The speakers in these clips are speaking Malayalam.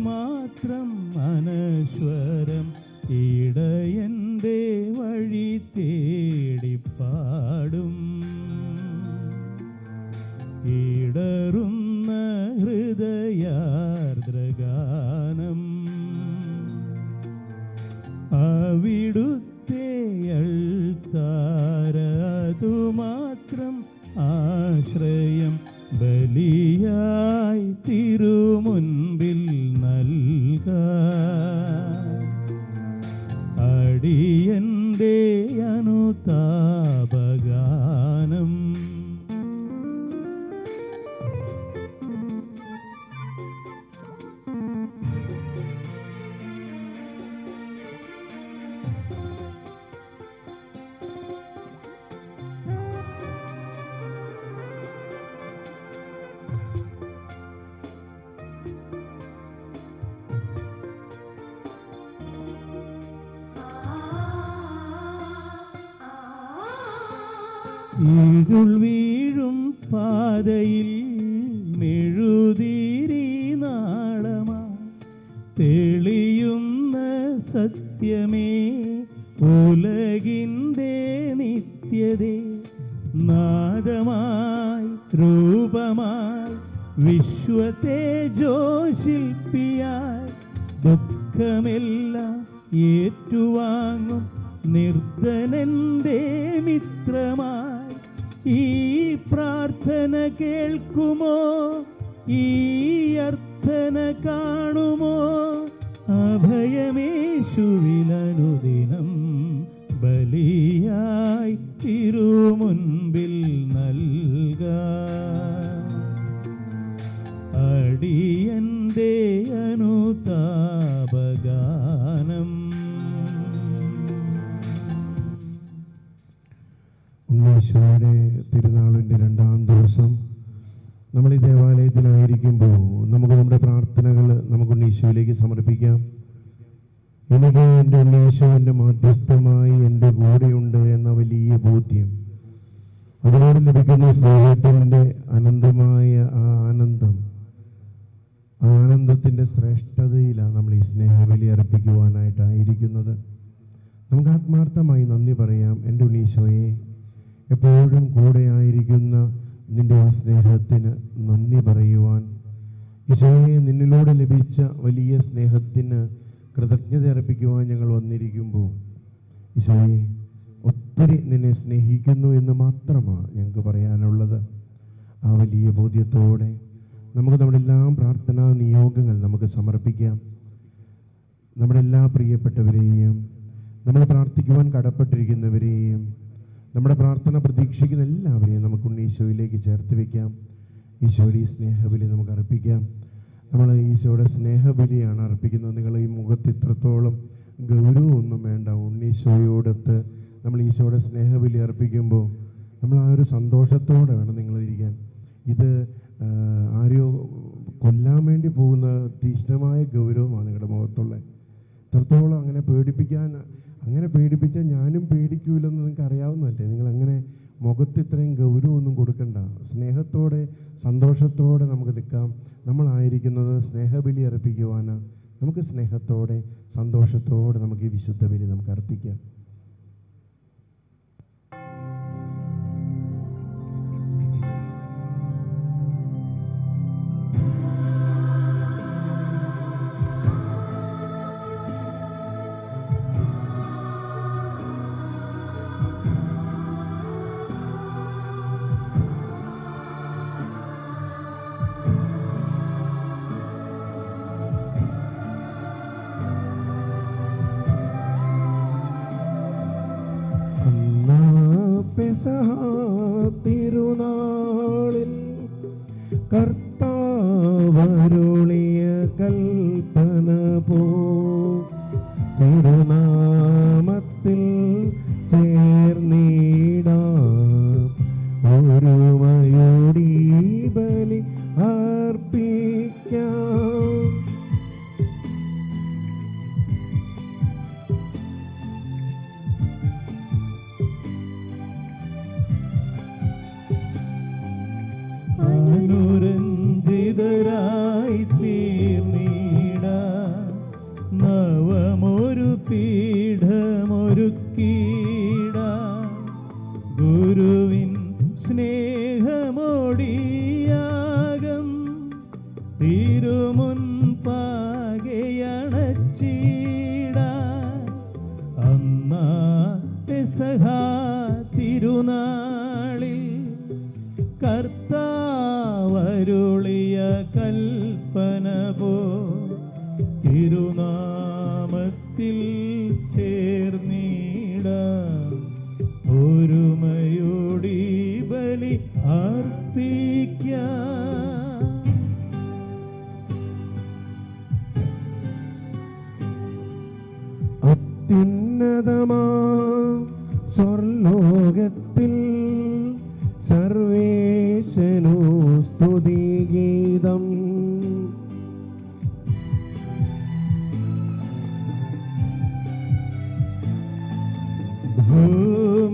അതുമാത്രം അനശ്വരം. ഇടയൻ്റെ വഴി തേടിപ്പാടും ഇടറുന്ന ഹൃദയാർദ്രഗാനം. അവിടുത്തെ അൾത്താര അതുമാത്രം ആശ്രയം. ബലിയായി തിരുമുൻപിൽ നൽകാൻ അടിയന്റെ അനുതാപഗാനം. ഇരുൾ വീഴും പാതയിൽ മെഴുതിരി നാളമാ തെളിയുന്ന സത്യമേ ഉലകിൻ്റെ നിത്യതേ. നാദമായി രൂപമായി വിശ്വതേജോശില്പിയായി ദുഃഖമെല്ലാം ഏറ്റുവാങ്ങും നിർധനന്റെ മിത്രമായി. ഈ പ്രാർത്ഥന കേൾക്കുമോ? ഈ അർത്ഥന കാണുമോ? അഭയമേശുവിലനുദിനം ബലിയായി തിരുമുൻപിൽ നൽകാൻ അടിയന്റെ അനുതാപഗാനം. ഉണ്ണീശോയുടെ തിരുനാളിൻ്റെ 2-ാം ദിവസം നമ്മൾ ഈ ദേവാലയത്തിലായിരിക്കുമ്പോൾ നമുക്ക് നമ്മുടെ പ്രാർത്ഥനകൾ നമുക്ക് ഉണ്ണീശോയിലേക്ക് സമർപ്പിക്കാം. എനിക്ക് എൻ്റെ ഉണ്ണീശോ എൻ്റെ മാധ്യസ്ഥമായി എൻ്റെ കൂടെയുണ്ട് എന്ന വലിയ ബോധ്യം, അതിനോട് ലഭിക്കുന്ന സ്നേഹത്തിൻ്റെ അനന്തമായ ആ ആനന്ദത്തിൻ്റെ ശ്രേഷ്ഠതയിലാണ് നമ്മൾ ഈ സ്നേഹബലി അർപ്പിക്കുവാനായിട്ടായിരിക്കുന്നത്. നമുക്ക് ആത്മാർത്ഥമായി നന്ദി പറയാം. എൻ്റെ ഉണ്ണീശോയെ, എപ്പോഴും കൂടെയായിരിക്കുന്ന നിൻ്റെ ആ സ്നേഹത്തിന് നന്ദി പറയുവാൻ. ഈശോയെ, നിന്നിലൂടെ ലഭിച്ച വലിയ സ്നേഹത്തിന് കൃതജ്ഞത അർപ്പിക്കുവാൻ ഞങ്ങൾ വന്നിരിക്കുമ്പോൾ ഈശോയെ, ഒത്തിരി നിന്നെ സ്നേഹിക്കുന്നു എന്ന് മാത്രമാണ് ഞങ്ങൾക്ക് പറയാനുള്ളത്. ആ വലിയ ബോധ്യത്തോടെ നമുക്ക് നമ്മുടെ എല്ലാ പ്രാർത്ഥനാ നിയോഗങ്ങൾ നമുക്ക് സമർപ്പിക്കാം. നമ്മുടെ എല്ലാ പ്രിയപ്പെട്ടവരെയും, നമ്മൾ പ്രാർത്ഥിക്കുവാൻ കടപ്പെട്ടിരിക്കുന്നവരെയും, നമ്മുടെ പ്രാർത്ഥന പ്രതീക്ഷിക്കുന്ന എല്ലാവരെയും നമുക്ക് ഉണ്ണീശോയിലേക്ക് ചേർത്ത് വയ്ക്കാം. ഈശോയുടെ ഈ സ്നേഹബലി നമുക്ക് അർപ്പിക്കാം. നമ്മൾ ഈശോയുടെ സ്നേഹബലിയാണ് അർപ്പിക്കുന്നത്. നിങ്ങൾ ഈ മുഖത്ത് ഇത്രത്തോളം ഗൗരവമൊന്നും വേണ്ട. ഉണ്ണീശോയോടൊത്ത് നമ്മൾ ഈശോയുടെ സ്നേഹബലി അർപ്പിക്കുമ്പോൾ നമ്മൾ ആ ഒരു സന്തോഷത്തോടെ വേണം നിങ്ങളിരിക്കാൻ. ഇത് ആരെയോ കൊല്ലാൻ വേണ്ടി പോകുന്ന തീക്ഷ്ണമായ ഗൗരവമാണ് നിങ്ങളുടെ മുഖത്തുള്ളത്. ഇത്രത്തോളം അങ്ങനെ പേടിപ്പിച്ചാൽ ഞാനും പേടിക്കൂലെന്ന് നിങ്ങൾക്ക് അറിയാവുന്നതല്ലേ. നിങ്ങളങ്ങനെ മുഖത്ത് ഇത്രയും ഗൗരവമൊന്നും കൊടുക്കണ്ട. സ്നേഹത്തോടെ സന്തോഷത്തോടെ നമുക്ക് നിൽക്കാം. നമ്മളായിരിക്കുന്നത് സ്നേഹബലി അർപ്പിക്കുവാനാണ്. നമുക്ക് സ്നേഹത്തോടെ സന്തോഷത്തോടെ നമുക്ക് ഈ വിശുദ്ധ ബലി നമുക്ക് അർപ്പിക്കാം. തിരുനാളിൽ കർത്താവരുളിയ കൽപ്പന പോ തിരുനാമത്തിൽ ചേർന്നിടാം ഒരുമയോടി ബലി അർപ്പിക്കാം. അനുരഞ്ജിതരായി തീർന്നിടാം തിരുനാമത്തിൽ ചേർന്നിടാം, ഒരുമയോടി ബലി അർപ്പിക്കാം. അത്യുന്നതമാ സ്വർലോകത്തിൽ സർവേശനു സ്തുതിഗീതം.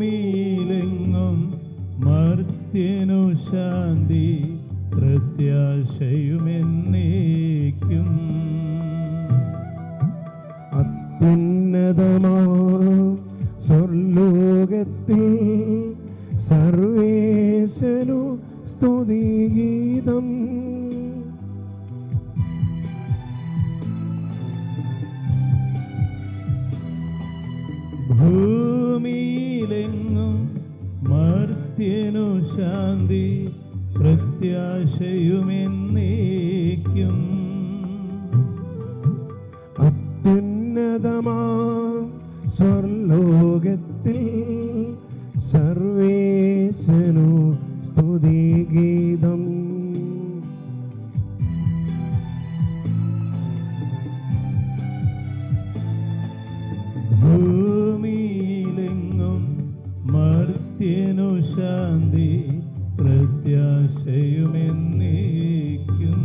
ഭൂമിയിലെങ്ങും മർത്യനു ശാന്തി, പ്രത്യാശയുമെന്നേക്കും. അത്യുന്നതമാ സ്വർലോകത്തിൽ സർവേശനു സ്തുതിഗീതം. ഭൂമിയിലെങ്ങും മർത്യനു ശാന്തി, പ്രത്യാശയുമെന്നേക്കും. അത്യുന്നതമാ സ്വർലോകത്തിൽ സർവേശനു സ്തുതിഗീതം. ഭൂമിയിലെങ്ങും മർത്യനു ശാന്തി, പ്രത്യാശയുമെന്നേക്കും.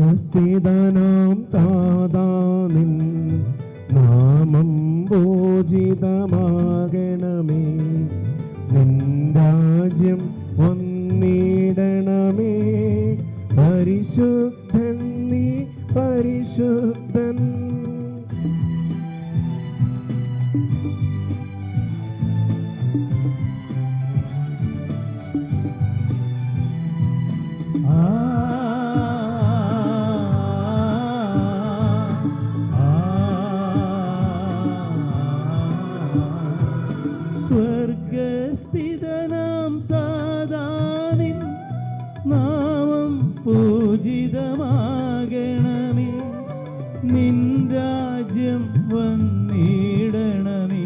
സ്വർഗസ്ഥിതനാം താതാ നിൻ നാമം പൂജിതമാകണമേ. നിൻ രാജ്യം വന്നിടണമേ. പരിശുദ്ധൻ നീ പരിശുദ്ധൻ. സ്വർഗസ്ഥിതനാം താതാനിൻ നാമം പൂജിതമാകണമേ. നിൻ രാജ്യം വന്നിടണമേ.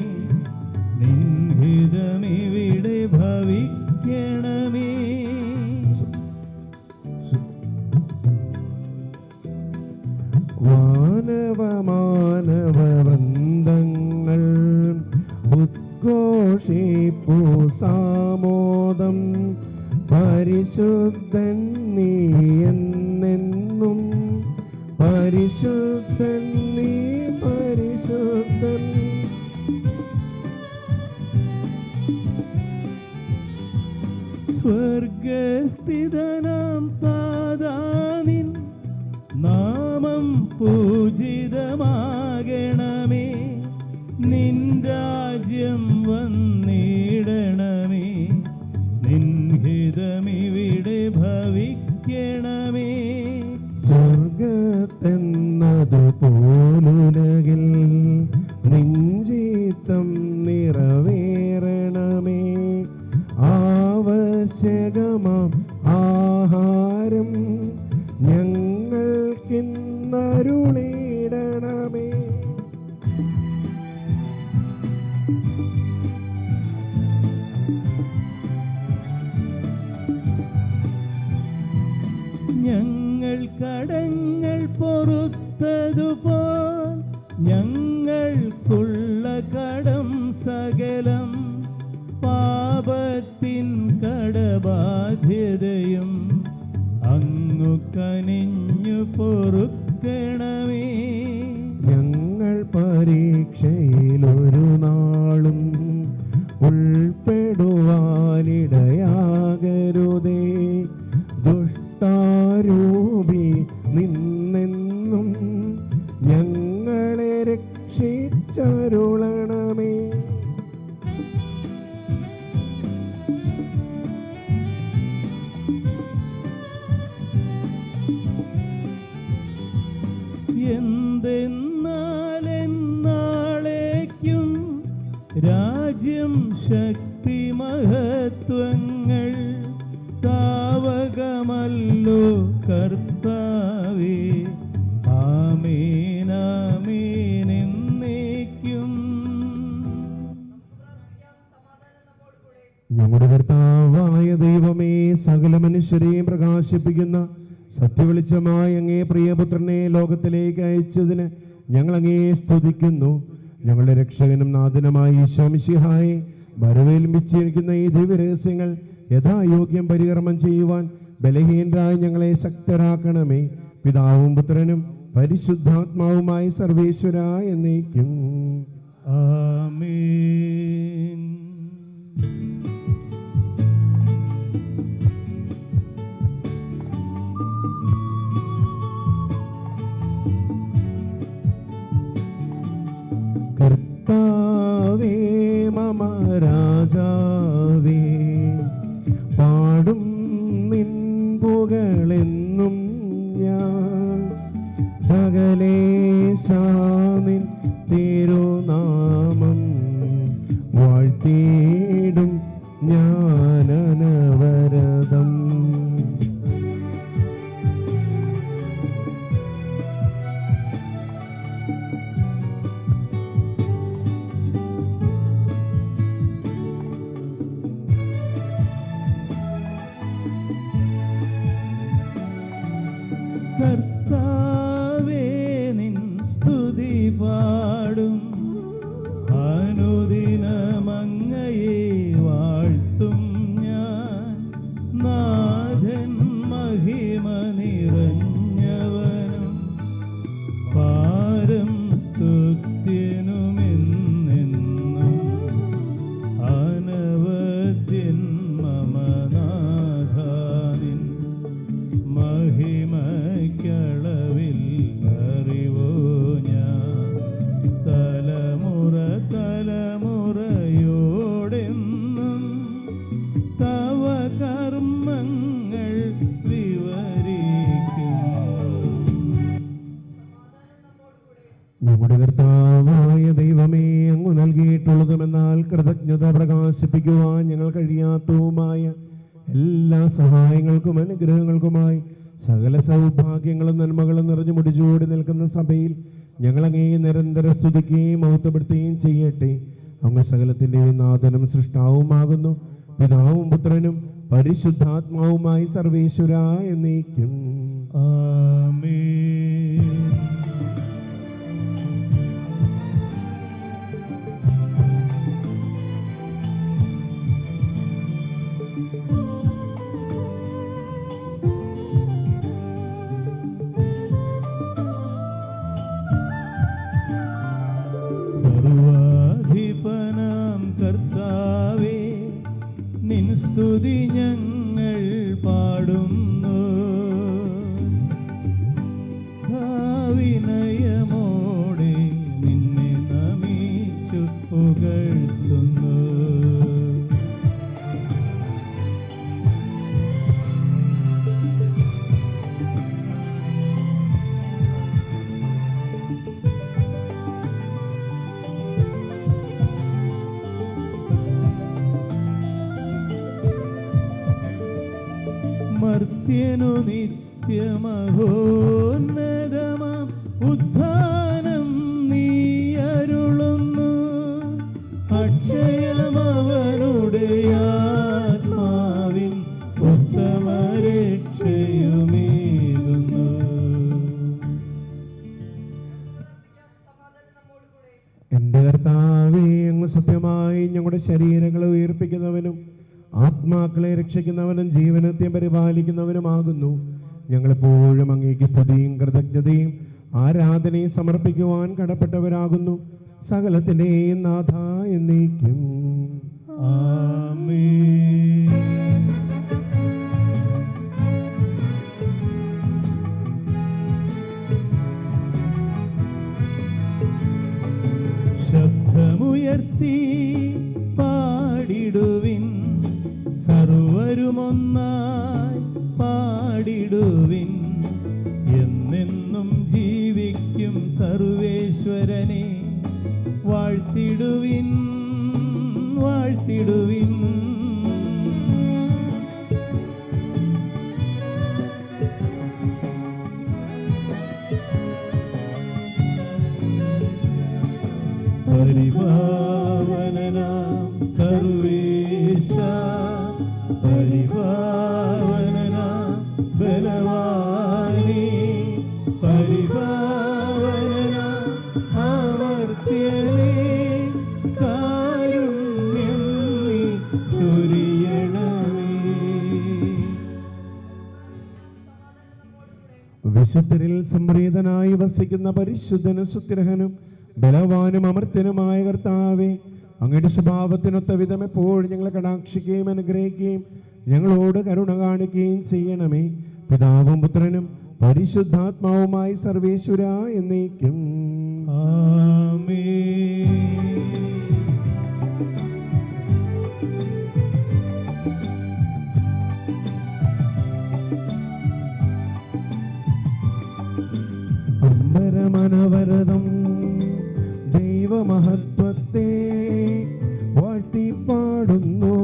നിൻ ഹിതമിവിടെ ഭവിക്കണമേ. മാനവ വൃന്ദങ്ങൾ ഉദ്ഘോഷിപ്പു സാമോദം. പരിശുദ്ധൻ നീ എന്നെന്നും. പരിശുദ്ധൻ നീ പരിശുദ്ധൻ. സ്വർഗസ്ഥിതനാം താതാനിൻ നാമം പൂജിതമാകണമേ. നിൻ രാജ്യം വന്നിടണമേ. നിൻ ഹിതമിവിടെ ഭവിക്കണമേ. സ്വർഗത്തെന്നതുപോലുലകിൽ നിഞ്ചിത്തം നിറവേറണമേ. ആവശ്യകമാം ആഹാരം ഞങ്ങൾക്കിന്നരുളിടണമേ. 'ഞങ്ങൾക്കടങ്ങൾ പൊറുത്തതുപോൽ ഞങ്ങൾ കുറ്റക്കാരോട് കടം സകലം പാപത്തിൻ കടബാധ്യതയും അങ്ങു കനിഞ്ഞു പൊറുക്കണമേ. 'ഞങ്ങൾ കടങ്ങൾ പൊറുത്തതുപോൽ ഞങ്ങൾ കുറ്റക്കാരോട് കടം സകലം പാപത്തിൻ കടബാധ്യതയും ഞങ്ങൾ കടങ്ങൾ പൊറുത്തതുപോൽ ഞങ്ങൾക്കുള്ള കടം സകലം പാപത്തിൻ കടബാധ്യതയും അങ്ങു കനിഞ്ഞു പൊറുക്കണമേ. ഞങ്ങൾ പരീക്ഷയിലൊരു നാളും ഉൾപ്പെടുവാനിടയാകരുതേ. ദുഷ്ടാരൂപി നിന്നെന്നും ഞങ്ങളെ രക്ഷിച്ചരുളണമേ. മഹത്വങ്ങൾ താവകമല്ലോ കർത്താവേ. ആമേൻ ആമേൻ എന്നേക്കും. ഞങ്ങളുടെ കർത്താവായ ദൈവമേ, സകല മനുഷ്യരെയും പ്രകാശിപ്പിക്കുന്ന സത്യവെളിച്ചമായി അങ്ങേ പ്രിയപുത്രനെ ലോകത്തിലേക്ക് അയച്ചതിന് ഞങ്ങൾ അങ്ങേ സ്തുതിക്കുന്നു. ഞങ്ങളുടെ രക്ഷകനും നാഥനുമായി ഈശോ മിശിഹായെ വരവേൽപ്പിച്ചിരിക്കുന്ന ഈ ദിവ്യരഹസ്യങ്ങൾ യഥായോഗ്യം പരികർമ്മം ചെയ്യുവാൻ ബലഹീനരായ ഞങ്ങളെ ശക്തരാക്കണമേ. പിതാവും പുത്രനും പരിശുദ്ധാത്മാവുമായി സർവേശ്വര എന്നേക്കും. ആമേൻ. കർത്താവേ മമ രാജാവേ, പാടും നിൻ പുകഴെന്നും ഞാൻ. സകലേശാ നിൻ തിരുനാമം വാഴ്ത്തിയിടും ഞാൻ അനവരതം. കർത്താവേ നിൻ സ്തുതി പാടും, അനുദിനമങ്ങയെ വാഴ്ത്തും ഞാൻ. നാഥൻ മഹിമ നിറഞ്ഞവനും പാരം സ്തുത്യനുമെന്നെന്നും. അനവദ്യൻ മമ നാഥാനിൻ മഹിമയ്ക്കളവിൽ അറിവോ ഞാൻ. തലമുറ തലമുറയോടെന്നും തവ കർമ്മങ്ങൾ വിവരിക്കും. നമ്മുടെ കർത്താവായ ദൈവമേ, അങ്ങ് നൽകിയിട്ടുള്ളതുമെന്നാൽ കൃതജ്ഞത പ്രകാശിപ്പിക്കുവാൻ ഞങ്ങൾ കഴിയാത്തതുമായ എല്ലാ സഹായങ്ങൾക്കും അനുഗ്രഹങ്ങൾക്കുമായി സകല സൗഭാഗ്യങ്ങളും നന്മകളും നിറഞ്ഞു മുടിച്ചോടി നിൽക്കുന്ന സഭയിൽ ഞങ്ങൾ അങ്ങേ നിരന്തര സ്തുതിക്കുകയും മഹത്വപ്പെടുത്തുകയും ചെയ്യട്ടെ. അങ്ങ് സകലത്തിൻ്റെയും നാഥനും സൃഷ്ടാവുമാകുന്നു. പിതാവും പുത്രനും പരിശുദ്ധാത്മാവുമായി സർവേശ്വര എന്നേക്കും. ആമേൻ. സർവാധിപനാം കർത്താവേ, നിൻ സ്തുതി ഞങ്ങൾ പാടുന്നു. വിനയമോടെ നിന്നെ നമിച്ചു പുകഴ്ത്തുന്നു. മർത്യനു നിത്യമഹോന്നതമാം ഉദ്ധാനം നീ അരുളുന്നു. അക്ഷയമവനുടെ ആത്മാവിൻ ഉത്തമരക്ഷയുമേകുന്നു. എൻ്റെ കർത്താവേ, അങ്ങ് സത്യമായി ഞങ്ങളുടെ ശരീരങ്ങളെ ഉയർപ്പിക്കുന്നവനും ആത്മാക്കളെ രക്ഷിക്കുന്നവനും ജീവനത്തെയും പരിപാലിക്കുന്നവനുമാകുന്നു. ഞങ്ങളെപ്പോഴും അങ്ങേക്ക് സ്തുതിയും കൃതജ്ഞതയും ആരാധനയും സമർപ്പിക്കുവാൻ കടപ്പെട്ടവരാകുന്നു. സകലത്തിൻ്റെയും നാഥ എന്നേക്കും. ആമേൻ. ശബ്ദമുയർത്തി പാടിടുവിൻ, സർവരുമൊന്നായി പാടിടുവിൻ. എന്നെന്നും ജീവിക്കും സർവേശ്വരനെ വാഴ്ത്തിടുവിൻ, വാഴ്ത്തിടുവിൻ. പരിപാവന ബലവാനേ, പരിപാവന അമർത്യനേ, കാരുണ്യം നീ ചൊരിയണമേ. വിശുദ്ധരിൽ സംപ്രീതനായി വസിക്കുന്ന പരിശുദ്ധനും സുഗ്രഹനും ബലവാനും അമർത്യനുമായ കർത്താവേ, അങ്ങയുടെ സ്വഭാവത്തിനൊത്ത വിധം എപ്പോഴും ഞങ്ങളെ കടാക്ഷിക്കുകയും അനുഗ്രഹിക്കുകയും ഞങ്ങളോട് കരുണ കാണിക്കുകയും ചെയ്യണമേ. പിതാവും പുത്രനും പരിശുദ്ധാത്മാവുമായി സർവേശ്വര എന്നേക്കും ആമേൻ. അമ്പരമനവരതം ദൈവമഹത്വത്തെ വാഴ്ത്തിപ്പാടുന്നു.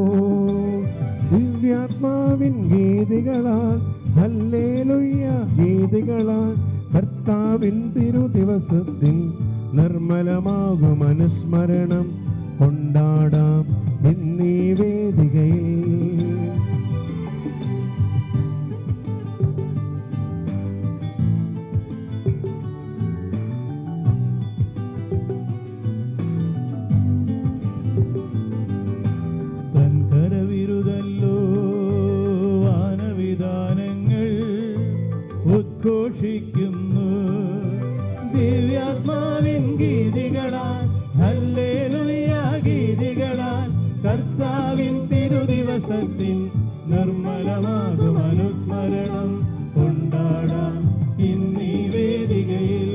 ദിവ്യാത്മാവിൻ ഗീതികളാൽ ഹല്ലേലൂയ ഗീതികളാൽ കർത്താവിൻ തിരുദിവസത്തിൽ നിർമ്മലമാകും അനുസ്മരണം കൊണ്ടാടാം ഇന്നീ വേദികയിൽ. ഉദ്ഘോഷിക്കുന്നു ദിവ്യാത്മാവിൻ ഗീതികളാൽ ഹല്ലേലൂയ ഗീതികളാൽ കർത്താവിൻ തിരുദിവസത്തിൻ നിർമ്മലമാകും അനുസ്മരണം കൊണ്ടാടാം ഇന്നീ വേദികയിൽ.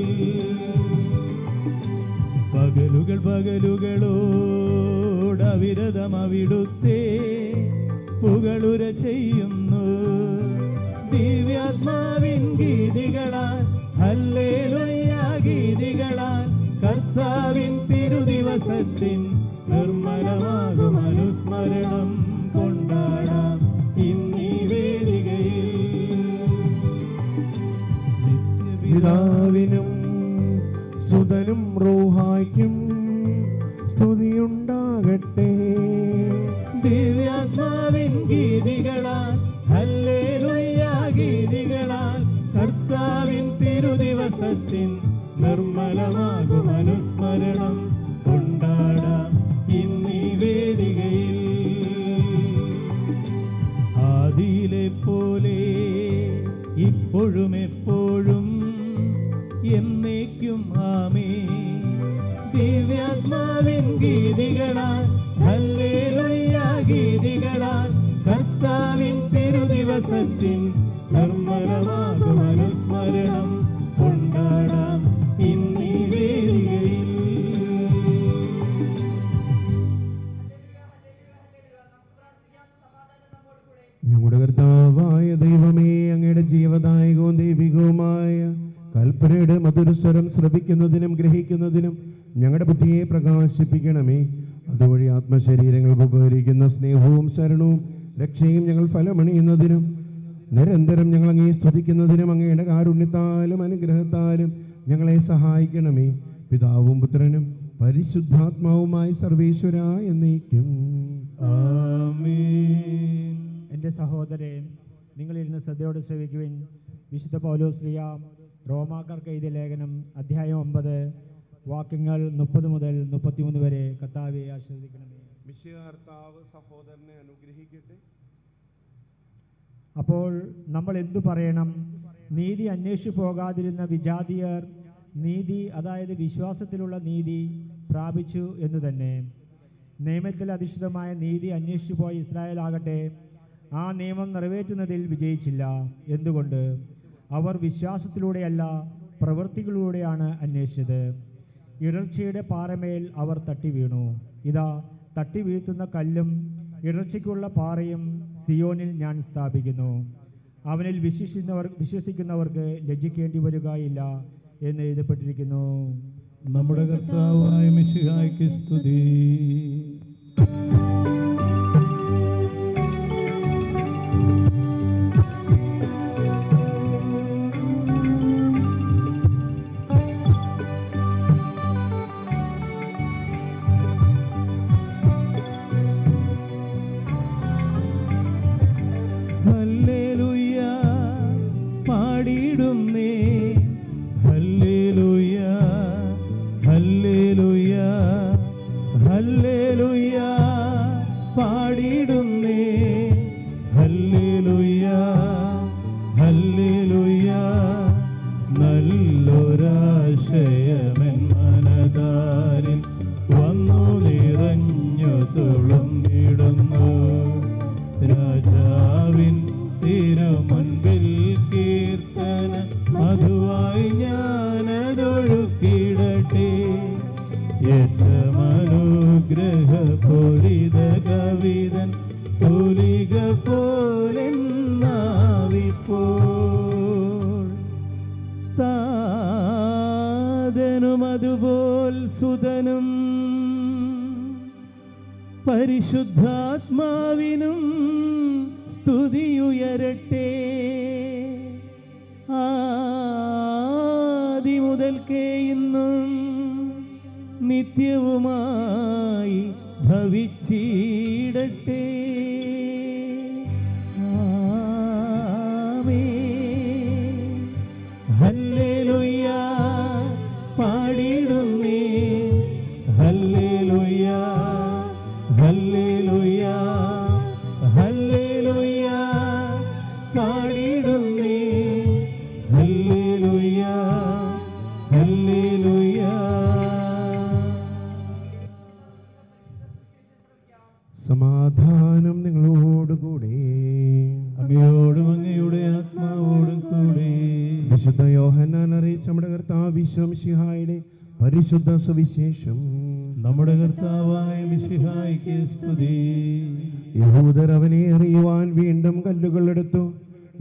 പകലുകളോടവിരതം അവിടുത്തെ പുകളുര ചെയ്യുന്നു ദിവ്യാത്മാവിൻ ഗീതികളാൽ ഹല്ലേലൂയ ഗീതികളാൽ കർത്താവിൻ തിരുദിവസത്തിൻ നിർമ്മലമാകും അനുസ്മരണം കൊണ്ടാടാം ഇന്നീ വേദികയിൽ. പിതാവിനും സുതനും റൂഹായ്ക്കും സ്തുതിയുണ്ടാകട്ടെ. ദിവ്യാത്മാവിൻ ഗീതികളാൽ ഹല്ലേലൂയ ഗീതികളാൽ കർത്താവിൻ തിരുദിവസത്തിൻ നിർമ്മലമാകും അനുസ്മരണം കൊണ്ടാടാം ഇന്നീ വേദികയിൽ. ആദിയിലെ പോലെ ഇപ്പോഴും എപ്പോഴും എന്നേക്കും ആമേൻ. ദിവ്യാത്മാവിൻ ഗീതികളാൽ ഹല്ലേലൂയ ഗീതികളാൽ കർത്താവിൻ തിരുദിവസത്തിൻ നിർമ്മലമാകും അനുസ്മരണം കൊണ്ടാടാം ഇന്നീ വേദികയിൽ. ഞങ്ങളുടെ കർത്താവായ ദൈവമേ, അങ്ങയുടെ ജീവദായകവും ദൈവികവുമായ കൽപ്പനയുടെ മധുരസ്വരം ശ്രവിക്കുന്നതിനും ഗ്രഹിക്കുന്നതിനും ഞങ്ങളുടെ ബുദ്ധിയെ പ്രകാശിപ്പിക്കണമേ. അതുവഴി ആത്മശരീരങ്ങൾക്ക് ഉപകരിക്കുന്ന സ്നേഹവും ശരണവും രക്ഷയും ഞങ്ങൾ ഫലമണിയുന്നതിനും നിരന്തരം ഞങ്ങൾ അങ്ങേ സ്തുതിക്കുന്നതിനും അങ്ങയുടെ കാരുണ്യത്താലും അനുഗ്രഹത്താലും ഞങ്ങളെ സഹായിക്കണമേ. പിതാവും പുത്രനും പരിശുദ്ധാത്മാവുമായി സർവേശ്വര എന്നേക്കും ആമേൻ. എൻ്റെ സഹോദരൻ, നിങ്ങളിരുന്ന് ശ്രദ്ധയോടെ ശ്രവിക്കുവിൻ. വിശുദ്ധ പൗലോസ്ലീഹ റോമാക്കാർക്ക് എഴുതിയ ലേഖനം അധ്യായം 9 വാക്യങ്ങൾ 30 മുതൽ 33 വരെ. കർത്താവെ ആശീർവദിക്കണമേ. സഹോദരനെ അനുഗ്രഹിക്കട്ടെ. അപ്പോൾ നമ്മൾ എന്തു പറയണം? നീതി അന്വേഷിച്ചു പോകാതിരുന്ന വിജാതിയർ നീതി, അതായത് വിശ്വാസത്തിലുള്ള നീതി പ്രാപിച്ചു എന്ന് തന്നെ. നിയമത്തിൽ അധിഷ്ഠിതമായ നീതി അന്വേഷിച്ചു പോയ ഇസ്രായേൽ ആകട്ടെ ആ നിയമം നിറവേറ്റുന്നതിൽ വിജയിച്ചില്ല. എന്തുകൊണ്ട്? അവർ വിശ്വാസത്തിലൂടെയല്ല പ്രവൃത്തികളിലൂടെയാണ് അന്വേഷിച്ചത്. ഇടർച്ചയുടെ പാറമേൽ അവർ തട്ടി വീണു. ഇതാ, തട്ടി വീഴ്ത്തുന്ന കല്ലും ഇടർച്ചയ്ക്കുള്ള പാറയും സിയോനിൽ ഞാൻ സ്ഥാപിക്കുന്നു. അവനിൽ വിശ്വസിക്കുന്നവർക്ക് ലജ്ജിക്കേണ്ടി വരികയില്ല എന്ന് എഴുതപ്പെട്ടിരിക്കുന്നു. നമ്മുടെ കർത്താവായ മിശിഹായ്ക്ക് സ്തുതി. പാടിയിടുന്നേ ഹല്ലേലൂയ ഹല്ലേലൂയ ഹല്ലേലൂയ പാടിയിടുന്നേ ഹല്ലേലൂയ ഹല്ലേലൂയ നല്ലൊരാശയമെൻ മനതാരിൽ വന്നു നിറഞ്ഞു തുളുമ്പിടുന്നു രാജാവിൻ തിരുമുൻപിൽ കീർത്തന മധുവായി ഞാനതൊഴുക്കിടട്ടെ ഏറ്റമനുഗ്രഹപൂരിത കവിതൻ തൂലിക പോലെന്നാവിപ്പോൾ താതനും അതുപോൽ സുതനും പരിശുദ്ധാത്മാവിനും സ്തുതിയുയരട്ടെ ആദിമുതൽക്കേ ഇന്നും നിത്യവുമായി ഭവിച്ചിടട്ടെ ആമേൻ ഹല്ലേലൂയ പാടിയിടുന്നേ ഹല്ലേലൂയ ഹല്ലേലൂയ ഹല്ലേലൂയ പാടിയിടുന്നേ ഹല്ലേലൂയ ഹല്ലേലൂയ. സമാധാനം നിങ്ങളോടുകൂടെ അങ്ങയോടും അങ്ങയുടെ ആത്മാവോടും കൂടെ വിശുദ്ധ യോഹന്നാൻ അറിയിച്ച നമ്മുടെ കർത്താവ് മിശിഹായുടെ പരിശുദ്ധ സുവിശേഷം. നമ്മുടെ കർത്താവായ മിശിഹായ്ക്ക് സ്തുതി. യഹൂദർ അവനെ അറിയുവാൻ വീണ്ടും കല്ലുകൾ എടുത്തു.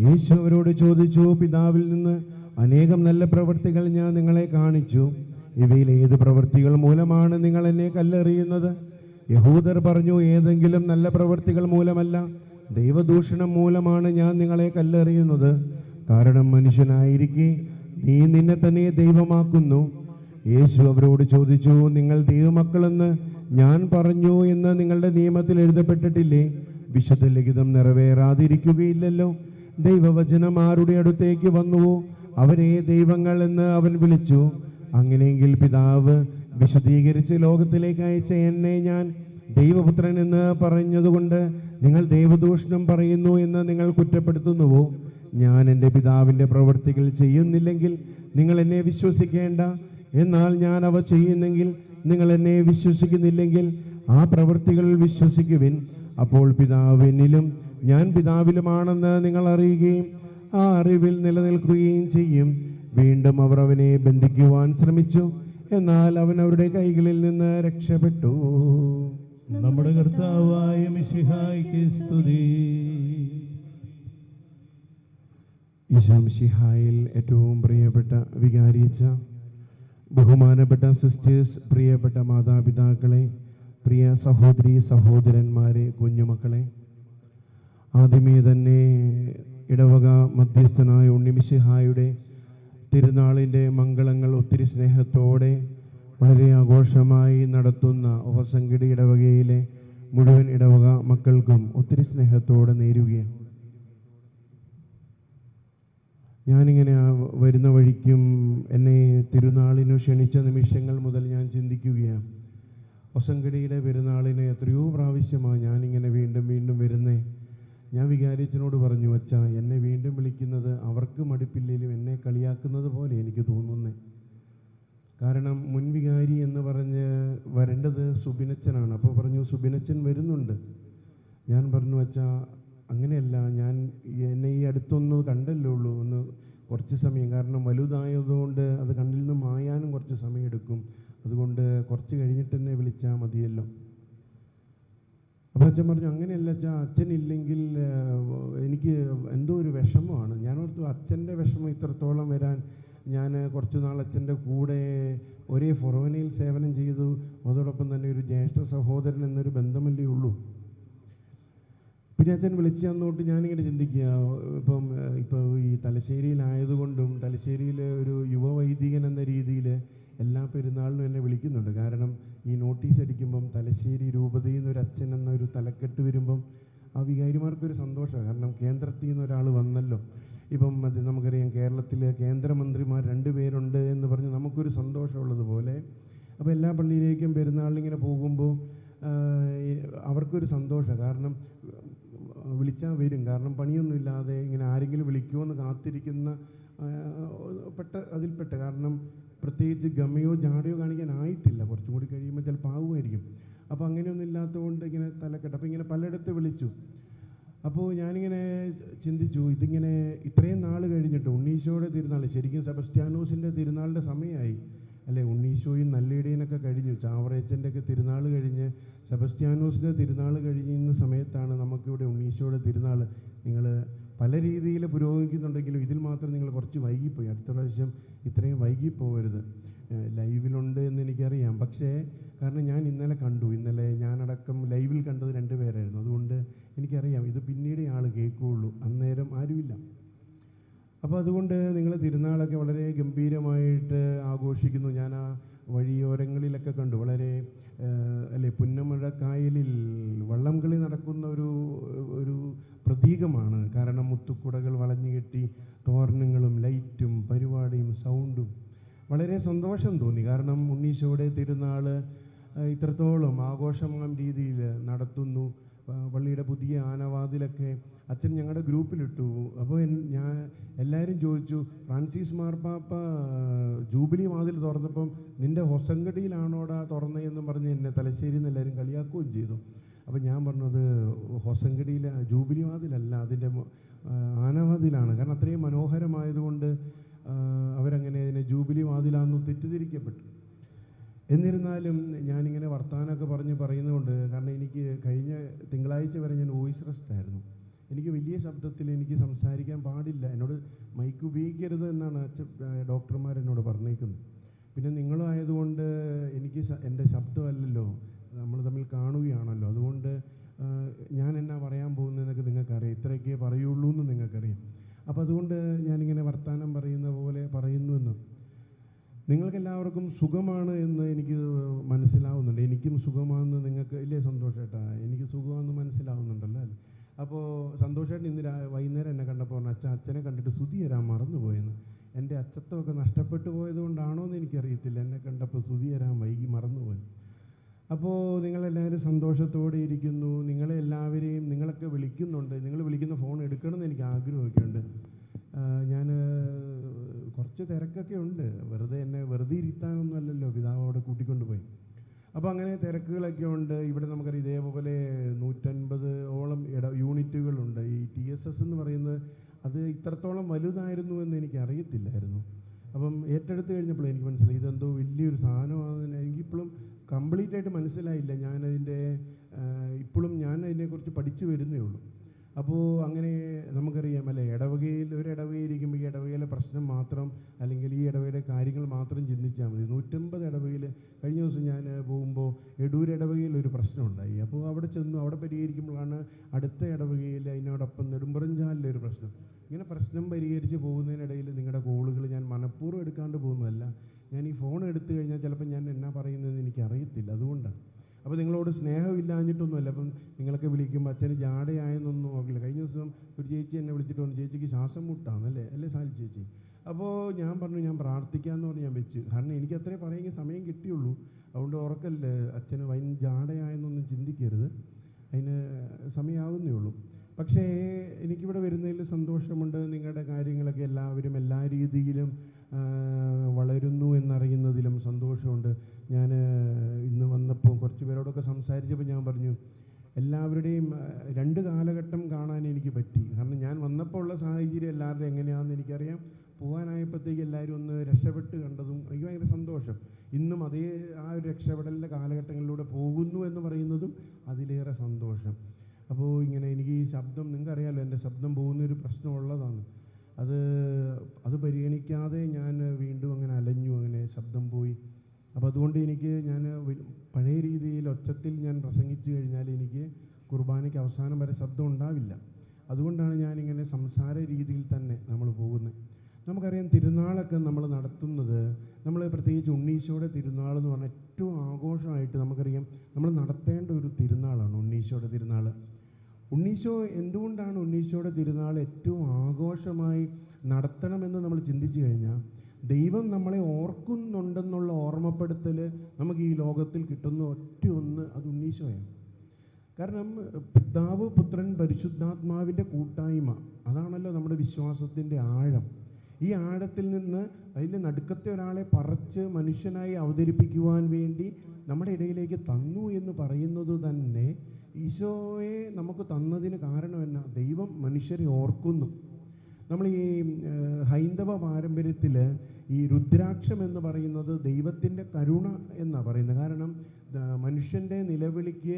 യേശു അവരോട് ചോദിച്ചു, പിതാവിൽ നിന്ന് അനേകം നല്ല പ്രവൃത്തികൾ ഞാൻ നിങ്ങളെ കാണിച്ചു. ഇവയിൽ ഏത് പ്രവൃത്തികൾ മൂലമാണ് നിങ്ങൾ എന്നെ കല്ലെറിയുന്നത്? യഹൂദർ പറഞ്ഞു, ഏതെങ്കിലും നല്ല പ്രവൃത്തികൾ മൂലമല്ല, ദൈവദൂഷണം മൂലമാണ് ഞാൻ നിങ്ങളെ കല്ലെറിയുന്നത്. കാരണം മനുഷ്യനായിരിക്കെ നീ നിന്നെ തന്നെ ദൈവമാക്കുന്നു. യേശു അവരോട് ചോദിച്ചു, നിങ്ങൾ ദൈവമക്കളെന്ന് ഞാൻ പറഞ്ഞു എന്ന് നിങ്ങളുടെ നിയമത്തിൽ എഴുതപ്പെട്ടിട്ടില്ലേ? വിശുദ്ധ ലിഖിതം നിറവേറാതിരിക്കുകയില്ലല്ലോ. ദൈവവചനം ആരുടെ അടുത്തേക്ക് വന്നുവോ അവരെ ദൈവങ്ങൾ എന്ന് അവൻ വിളിച്ചു. അങ്ങനെയെങ്കിൽ പിതാവ് വിശുദ്ധീകരിച്ച് ലോകത്തിലേക്ക് അയച്ച എന്നെ ഞാൻ ദൈവപുത്രൻ എന്ന് പറഞ്ഞതുകൊണ്ട് നിങ്ങൾ ദൈവദൂഷണം പറയുന്നു എന്ന് നിങ്ങൾ കുറ്റപ്പെടുത്തുന്നുവോ? ഞാൻ എൻ്റെ പിതാവിൻ്റെ പ്രവൃത്തികൾ ചെയ്യുന്നില്ലെങ്കിൽ നിങ്ങൾ എന്നെ വിശ്വസിക്കേണ്ട. എന്നാൽ ഞാൻ അവ ചെയ്യുന്നെങ്കിൽ നിങ്ങൾ എന്നെ വിശ്വസിക്കുന്നില്ലെങ്കിൽ ആ പ്രവൃത്തികളിൽ വിശ്വസിക്കുവിൻ. അപ്പോൾ പിതാവ് എന്നിലും ഞാൻ പിതാവിലുമാണെന്ന് നിങ്ങൾ അറിയുകയും ആ അറിവിൽ നിലനിൽക്കുകയും ചെയ്യും. വീണ്ടും അവർ അവനെ ബന്ധിക്കുവാൻ ശ്രമിച്ചു, എന്നാൽ അവൻ അവരുടെ കൈകളിൽ നിന്ന് രക്ഷപ്പെട്ടു. നമ്മുടെ കർത്താവായ മിശിഹായ്ക്ക് സ്തുതി. ഈശോ മിശിഹായിൽ ഏറ്റവും പ്രിയപ്പെട്ട വികാരിയച്ച, ബഹുമാനപ്പെട്ട സിസ്റ്റേഴ്സ്, പ്രിയപ്പെട്ട മാതാപിതാക്കളെ, പ്രിയ സഹോദരി സഹോദരന്മാരെ, കുഞ്ഞുമക്കളെ, ആദ്യമേ തന്നെ ഇടവക മധ്യസ്ഥനായ ഉണ്ണിമിശിഹായുടെ തിരുനാളിൻ്റെ മംഗളങ്ങൾ ഒത്തിരി സ്നേഹത്തോടെ വളരെ ആഘോഷമായി നടത്തുന്ന ഓഹസങ്കടി ഇടവകയിലെ മുഴുവൻ ഇടവക മക്കൾക്കും ഒത്തിരി സ്നേഹത്തോടെ നേരുകയാണ്. ഞാനിങ്ങനെ വരുന്ന വഴിക്കും എന്നെ തിരുനാളിനു ക്ഷണിച്ച നിമിഷങ്ങൾ മുതൽ ഞാൻ ചിന്തിക്കുകയാണ്, ഒസങ്കടിയുടെ പെരുന്നാളിന് എത്രയോ പ്രാവശ്യമാണ് ഞാനിങ്ങനെ വീണ്ടും വീണ്ടും വരുന്നേ. ഞാൻ വികാരിച്ചനോട് പറഞ്ഞു, അച്ഛാ, എന്നെ വീണ്ടും വിളിക്കുന്നത് അവർക്ക് മടുപ്പില്ലെങ്കിലും എന്നെ കളിയാക്കുന്നത് പോലെ എനിക്ക് തോന്നുന്നേ. കാരണം മുൻ വികാരി എന്ന് പറഞ്ഞ് വരേണ്ടത് സുബിനച്ചനാണ്. അപ്പോൾ പറഞ്ഞു, സുബിനച്ചൻ വരുന്നുണ്ട്. ഞാൻ പറഞ്ഞു, അച്ഛാ, അങ്ങനെയല്ല, ഞാൻ എന്നെ ഈ അടുത്തൊന്ന് കണ്ടല്ലേ ഉള്ളൂ, ഒന്ന് കുറച്ച് സമയം, കാരണം വലുതായതുകൊണ്ട് അത് കണ്ണിൽ നിന്ന് മായാനും കുറച്ച് സമയം എടുക്കും, അതുകൊണ്ട് കുറച്ച് കഴിഞ്ഞിട്ട് എന്നെ വിളിച്ചാൽ മതിയല്ലോ. അപ്പോൾ അച്ഛൻ പറഞ്ഞു, അങ്ങനെയല്ല അച്ഛാ, അച്ഛനില്ലെങ്കിൽ എനിക്ക് എന്തോ ഒരു വിഷമമാണ്. ഞാൻ ഓർത്തു അച്ഛൻ്റെ വിഷമം ഇത്രത്തോളം വരാൻ, ഞാൻ കുറച്ച് നാൾ അച്ഛൻ്റെ കൂടെ ഒരേ ഫൊറോനയിൽ സേവനം ചെയ്തു, അതോടൊപ്പം തന്നെ ഒരു ജ്യേഷ്ഠ സഹോദരൻ എന്നൊരു ബന്ധമല്ലേ ഉള്ളൂ. പിന്നെ അച്ഛൻ വിളിച്ചു തന്നോട്ട് ഞാനിങ്ങനെ ചിന്തിക്കുക, ഇപ്പോൾ ഈ തലശ്ശേരിയിലായതുകൊണ്ടും തലശ്ശേരിയിൽ ഒരു യുവവൈദികൻ എന്ന രീതിയിൽ എല്ലാ പെരുന്നാളിനും എന്നെ വിളിക്കുന്നുണ്ട്. കാരണം ഈ നോട്ടീസ് അടിക്കുമ്പം തലശ്ശേരി രൂപതയിൽ നിന്നൊരു അച്ഛൻ എന്നൊരു തലക്കെട്ട് വരുമ്പം ആ വികാരിമാർക്കൊരു സന്തോഷമാണ്. കാരണം കേന്ദ്രത്തിൽ നിന്ന് ഒരാൾ വന്നല്ലോ. ഇപ്പം അത് നമുക്കറിയാം, കേരളത്തിൽ കേന്ദ്രമന്ത്രിമാർ 2 പേരുണ്ട് എന്ന് പറഞ്ഞ് നമുക്കൊരു സന്തോഷമുള്ളതുപോലെ, അപ്പോൾ എല്ലാ പള്ളിയിലേക്കും പെരുന്നാളിനിങ്ങനെ പോകുമ്പോൾ അവർക്കൊരു സന്തോഷമാണ്. കാരണം വിളിച്ചാൽ വരും. കാരണം പണിയൊന്നുമില്ലാതെ ഇങ്ങനെ ആരെങ്കിലും വിളിക്കുമോ എന്ന് കാത്തിരിക്കുന്ന അതിൽപ്പെട്ട. കാരണം പ്രത്യേകിച്ച് ഗമയോ ജാടയോ കാണിക്കാനായിട്ടില്ല. കുറച്ചും കൂടി കഴിയുമ്പോൾ ചിലപ്പോൾ ആവുമായിരിക്കും. അപ്പോൾ അങ്ങനെയൊന്നും ഇല്ലാത്തതുകൊണ്ട് ഇങ്ങനെ തലക്കെട്ട്. അപ്പോൾ ഇങ്ങനെ പലയിടത്ത് വിളിച്ചു. അപ്പോൾ ഞാനിങ്ങനെ ചിന്തിച്ചു, ഇതിങ്ങനെ ഇത്രയും നാൾ കഴിഞ്ഞിട്ട് ഉണ്ണീശോയുടെ തിരുനാൾ, ശരിക്കും സെബസ്ത്യാനോസിൻ്റെ തിരുനാളിൻ്റെ സമയമായി അല്ലേ? ഉണ്ണീശോയും നല്ലിടയനൊക്കെ കഴിഞ്ഞു, ചാവറയച്ചൻ്റെയൊക്കെ തിരുനാൾ കഴിഞ്ഞ് സെബസ്ത്യാനോസിൻ്റെ തിരുനാൾ കഴിയുന്ന സമയത്താണ് നമുക്കിവിടെ ഉണ്ണീശോയുടെ തിരുനാൾ. നിങ്ങൾ പല രീതിയിൽ പുരോഗമിക്കുന്നുണ്ടെങ്കിലും ഇതിൽ മാത്രം നിങ്ങൾ കുറച്ച് വൈകിപ്പോയി. അടുത്ത പ്രാവശ്യം ഇത്രയും വൈകിപ്പോകരുത്. ലൈവിലുണ്ട് എന്ന് എനിക്കറിയാം, പക്ഷേ കാരണം ഞാൻ ഇന്നലെ കണ്ടു. ഇന്നലെ ഞാനടക്കം ലൈവിൽ കണ്ടത് 2 പേരായിരുന്നു. അതുകൊണ്ട് എനിക്കറിയാം ഇത് പിന്നീട് ആൾ കേൾക്കുകയുള്ളൂ, അന്നേരം ആരുമില്ല. അപ്പോൾ അതുകൊണ്ട് നിങ്ങൾ തിരുനാളൊക്കെ വളരെ ഗംഭീരമായിട്ട് ആഘോഷിക്കുന്നു. ഞാൻ ആ വഴിയോരങ്ങളിലൊക്കെ കണ്ടു. വളരെ അല്ലേ, പുന്നമഴക്കായലിൽ വള്ളം കളി നടക്കുന്ന ഒരു പ്രതീകമാണ്. കാരണം മുത്തുക്കുടകൾ വളഞ്ഞു കെട്ടി തോരണങ്ങളും ലൈറ്റും പരിപാടിയും സൗണ്ടും വളരെ സന്തോഷം തോന്നി. കാരണം ഉണ്ണീശോയുടെ തിരുനാൾ ഇത്രത്തോളം ആഘോഷമാം രീതിയിൽ നടത്തുന്നു. പള്ളിയുടെ പുതിയ ആനവാതിലൊക്കെ അച്ഛൻ ഞങ്ങളുടെ ഗ്രൂപ്പിലിട്ടു. അപ്പോൾ ഞാൻ എല്ലാവരും ചോദിച്ചു, ഫ്രാൻസിസ് മാർപ്പാപ്പ ജൂബിലി വാതിൽ തുറന്നപ്പം നിൻ്റെ ഹൊസങ്കടിയിലാണോടാ തുറന്നതെന്നും പറഞ്ഞ് എന്നെ തലശ്ശേരിയിൽ നിന്ന് എല്ലാവരും കളിയാക്കുകയും ചെയ്തു. അപ്പോൾ ഞാൻ പറഞ്ഞത് ഹൊസങ്കടിയിൽ ജൂബിലി വാതിലല്ല, അതിൻ്റെ ആനവാതിലാണ്. കാരണം അത്രയും മനോഹരമായതുകൊണ്ട് അവരങ്ങനെ അതിനെ ജൂബിലി വാതിലാണെന്ന് തെറ്റിദ്ധരിക്കപ്പെട്ടു. എന്നിരുന്നാലും ഞാനിങ്ങനെ വർത്തമാനമൊക്കെ പറയുന്നതുകൊണ്ട്, കാരണം എനിക്ക് കഴിഞ്ഞ തിങ്കളാഴ്ച വരെ ഞാൻ വോയിസ് റെസ്റ്റ് ആയിരുന്നു. എനിക്ക് വലിയ ശബ്ദത്തിൽ എനിക്ക് സംസാരിക്കാൻ പാടില്ല, എന്നോട് മൈക്ക് ഉപയോഗിക്കരുത് എന്നാണ് ഡോക്ടർമാർ എന്നോട് പറഞ്ഞേക്കുന്നത്. പിന്നെ നിങ്ങളായതുകൊണ്ട് എനിക്ക് എൻ്റെ ശബ്ദമല്ലല്ലോ, നമ്മൾ തമ്മിൽ കാണുകയാണല്ലോ. അതുകൊണ്ട് ഞാൻ എന്നാ പറയാൻ പോകുന്നതെന്നൊക്കെ നിങ്ങൾക്കറിയാം, ഇത്രയൊക്കെ പറയുള്ളൂ എന്ന് നിങ്ങൾക്കറിയാം. അപ്പോൾ അതുകൊണ്ട് ഞാനിങ്ങനെ വർത്തമാനം പറയുന്ന പോലെ പറയുന്നുവെന്ന്. നിങ്ങൾക്കെല്ലാവർക്കും സുഖമാണ് എന്ന് എനിക്ക് മനസ്സിലാവുന്നുണ്ട്. എനിക്കും സുഖമാണെന്ന് നിങ്ങൾക്ക് ഇല്ലേ സന്തോഷേട്ടാ? എനിക്ക് സുഖമാണെന്ന് മനസ്സിലാവുന്നുണ്ടല്ലോ അല്ലേ? അപ്പോൾ സന്തോഷേട്ടൻ ഇന്ന് വൈകുന്നേരം എന്നെ കണ്ടപ്പോൾ പറഞ്ഞു, അച്ഛനെ കണ്ടിട്ട് സ്തുതി തരാൻ മറന്നുപോയെന്ന്. എൻ്റെ അച്ചത്വമൊക്കെ നഷ്ടപ്പെട്ടു പോയത് കൊണ്ടാണോ എന്ന് എനിക്കറിയത്തില്ല, എന്നെ കണ്ടപ്പോൾ സ്തുതി തരാൻ വൈകി മറന്നുപോയി. അപ്പോൾ നിങ്ങളെല്ലാവരും സന്തോഷത്തോടെ ഇരിക്കുന്നു. നിങ്ങളെല്ലാവരെയും നിങ്ങളൊക്കെ വിളിക്കുന്നുണ്ട്. നിങ്ങൾ വിളിക്കുന്ന ഫോൺ എടുക്കണമെന്ന് എനിക്ക് ആഗ്രഹമൊക്കെ ഉണ്ട്. ഞാൻ കുറച്ച് തിരക്കൊക്കെ ഉണ്ട്. വെറുതെ ഇരുത്താനൊന്നും അല്ലല്ലോ പിതാവ് അവിടെ കൂട്ടിക്കൊണ്ടുപോയി. അപ്പോൾ അങ്ങനെ തിരക്കുകളൊക്കെ ഉണ്ട്. ഇവിടെ നമുക്കറിയാം ഇതേപോലെ 150ഓളം യൂണിറ്റുകളുണ്ട്. ഈ TSS എന്ന് പറയുന്നത് അത് ഇത്രത്തോളം വലുതായിരുന്നു എന്ന് എനിക്ക് അറിയത്തില്ലായിരുന്നു. അപ്പം ഏറ്റെടുത്ത് കഴിഞ്ഞപ്പോൾ എനിക്ക് മനസ്സിലായി ഇതെന്തോ വലിയൊരു സാധനമാണെന്ന്. എനിക്കിപ്പോഴും കംപ്ലീറ്റ് ആയിട്ട് മനസ്സിലായില്ല. ഇപ്പോഴും ഞാൻ അതിനെക്കുറിച്ച് പഠിച്ചു വരുന്നേ ഉള്ളൂ. അപ്പോൾ അങ്ങനെ നമുക്കറിയാം അല്ലേ, ഒരു ഇടവകയിലിരിക്കുമ്പോൾ ഈ ഇടവകയിലെ പ്രശ്നം മാത്രം അല്ലെങ്കിൽ ഈ ഇടവകയുടെ കാര്യങ്ങൾ മാത്രം ചിന്തിച്ചാൽ മതി. 150 ഇടവകയിൽ കഴിഞ്ഞ ദിവസം ഞാൻ പോകുമ്പോൾ എടൂർ ഇടവകയിൽ ഒരു പ്രശ്നം ഉണ്ടായി. അപ്പോൾ അവിടെ ചെന്നു, അവിടെ പരിഹരിക്കുമ്പോഴാണ് അടുത്ത ഇടവകയിൽ അതിനോടൊപ്പം നെടുമ്പറഞ്ചാലിലൊരു പ്രശ്നം. ഇങ്ങനെ പ്രശ്നം പരിഹരിച്ച് പോകുന്നതിനിടയിൽ നിങ്ങളുടെ കോളുകൾ ഞാൻ മനഃപൂർവ്വം എടുക്കാണ്ട് പോകുന്നതല്ല. ഞാൻ ഈ ഫോൺ എടുത്തു കഴിഞ്ഞാൽ ചിലപ്പോൾ ഞാൻ എന്നാ പറയുന്നതെന്ന് എനിക്കറിയത്തില്ല, അതുകൊണ്ടാണ്. അപ്പോൾ നിങ്ങളോട് സ്നേഹമില്ലാഞ്ഞിട്ടൊന്നുമല്ല. അപ്പം നിങ്ങളൊക്കെ വിളിക്കുമ്പോൾ അച്ഛന് ജാടയായെന്നൊന്നും നോക്കില്ല. കഴിഞ്ഞ ദിവസം ഒരു ചേച്ചി എന്നെ വിളിച്ചിട്ട് പറഞ്ഞു, ചേച്ചിക്ക് ശ്വാസം മുട്ടാന്നല്ലേ സാലി ചേച്ചി. അപ്പോൾ ഞാൻ പറഞ്ഞു ഞാൻ പ്രാർത്ഥിക്കാമെന്ന് പറഞ്ഞ് ഞാൻ വെച്ച്. കാരണം എനിക്ക് അത്രേ പറയുമെങ്കിൽ സമയം കിട്ടിയുള്ളൂ. അതുകൊണ്ട് ഉറക്കല്ലേ, അച്ഛന് ജാടയായെന്നൊന്നും ചിന്തിക്കരുത്, അതിന് സമയമാകുന്നേ ഉള്ളൂ. പക്ഷേ എനിക്കിവിടെ വരുന്നതിൽ സന്തോഷമുണ്ട്. നിങ്ങളുടെ കാര്യങ്ങളൊക്കെ എല്ലാവരും എല്ലാ രീതിയിലും വളരുന്നു എന്നറിയുന്നതിലും സന്തോഷമുണ്ട്. ഞാൻ ഇന്ന് വന്നപ്പോൾ കുറച്ച് പേരോടൊക്കെ സംസാരിച്ചപ്പോൾ ഞാൻ പറഞ്ഞു, എല്ലാവരുടെയും 2 കാലഘട്ടം കാണാൻ എനിക്ക് പറ്റി. കാരണം ഞാൻ വന്നപ്പോൾ ഉള്ള സാഹചര്യം എല്ലാവരുടെയും എങ്ങനെയാണെന്ന് എനിക്കറിയാം. പോകാനായപ്പോഴത്തേക്ക് എല്ലാവരും ഒന്ന് രക്ഷപ്പെട്ട് കണ്ടതും എനിക്ക് ഭയങ്കര സന്തോഷം. ഇന്നും ആ ഒരു രക്ഷപ്പെടലിൻ്റെ കാലഘട്ടങ്ങളിലൂടെ പോകുന്നു എന്ന് പറയുന്നതും അതിലേറെ സന്തോഷം. അപ്പോൾ ഇങ്ങനെ എനിക്ക് ഈ ശബ്ദം, നിങ്ങൾക്കറിയാമല്ലോ എൻ്റെ ശബ്ദം പോകുന്നൊരു പ്രശ്നമുള്ളതാണ്. അത് പരിഗണിക്കാതെ ഞാൻ വീണ്ടും അങ്ങനെ അലഞ്ഞു, അങ്ങനെ ശബ്ദം പോയി. അപ്പോൾ അതുകൊണ്ട് ഞാൻ പഴയ രീതിയിൽ ഒച്ചത്തിൽ ഞാൻ പ്രസംഗിച്ചു കഴിഞ്ഞാൽ എനിക്ക് കുർബാനയ്ക്ക് അവസാനം വരെ ശബ്ദം ഉണ്ടാവില്ല. അതുകൊണ്ടാണ് ഞാനിങ്ങനെ സംസാര രീതിയിൽ തന്നെ നമ്മൾ പോകുന്നത്. നമുക്കറിയാം തിരുനാളൊക്കെ നമ്മൾ നടത്തുന്നത്, നമ്മൾ പ്രത്യേകിച്ച് ഉണ്ണീശോയുടെ തിരുനാൾ എന്ന് പറഞ്ഞാൽ ഏറ്റവും ആഘോഷമായിട്ട് നമുക്കറിയാം നമ്മൾ നടത്തേണ്ട ഒരു തിരുനാളാണ് ഉണ്ണീശോയുടെ തിരുനാൾ. ഉണ്ണീശോ എന്തുകൊണ്ടാണ് ഉണ്ണീശോയുടെ തിരുനാൾ ഏറ്റവും ആഘോഷമായി നടത്തണമെന്ന് നമ്മൾ ചിന്തിച്ചു കഴിഞ്ഞാൽ, ദൈവം നമ്മളെ ഓർക്കുന്നുണ്ടെന്നുള്ള ഓർമ്മപ്പെടുത്തൽ നമുക്ക് ഈ ലോകത്തിൽ കിട്ടുന്ന ഒറ്റയൊന്ന് അത് ഉണ്ണീശോയാണ്. കാരണം പിതാവ്, പുത്രൻ, പരിശുദ്ധാത്മാവിൻ്റെ കൂട്ടായ്മ, അതാണല്ലോ നമ്മുടെ വിശ്വാസത്തിൻ്റെ ആഴം. ഈ ആഴത്തിൽ നിന്ന് അതിൽ നടുക്കത്തെ ഒരാളെ പറിച്ച് മനുഷ്യനായി അവതരിപ്പിക്കുവാൻ വേണ്ടി നമ്മുടെ ഇടയിലേക്ക് തന്നു എന്ന് പറയുന്നത് തന്നെ ഈശോയെ നമുക്ക് തന്നതിന് കാരണം എന്നാ? ദൈവം മനുഷ്യരെ ഓർക്കുന്നു. നമ്മൾ ഈ ഹൈന്ദവ പാരമ്പര്യത്തിൽ ഈ രുദ്രാക്ഷം എന്ന് പറയുന്നത് ദൈവത്തിൻ്റെ കരുണ എന്നാണ് പറയുന്നത്. കാരണം മനുഷ്യൻ്റെ നിലവിളിക്ക്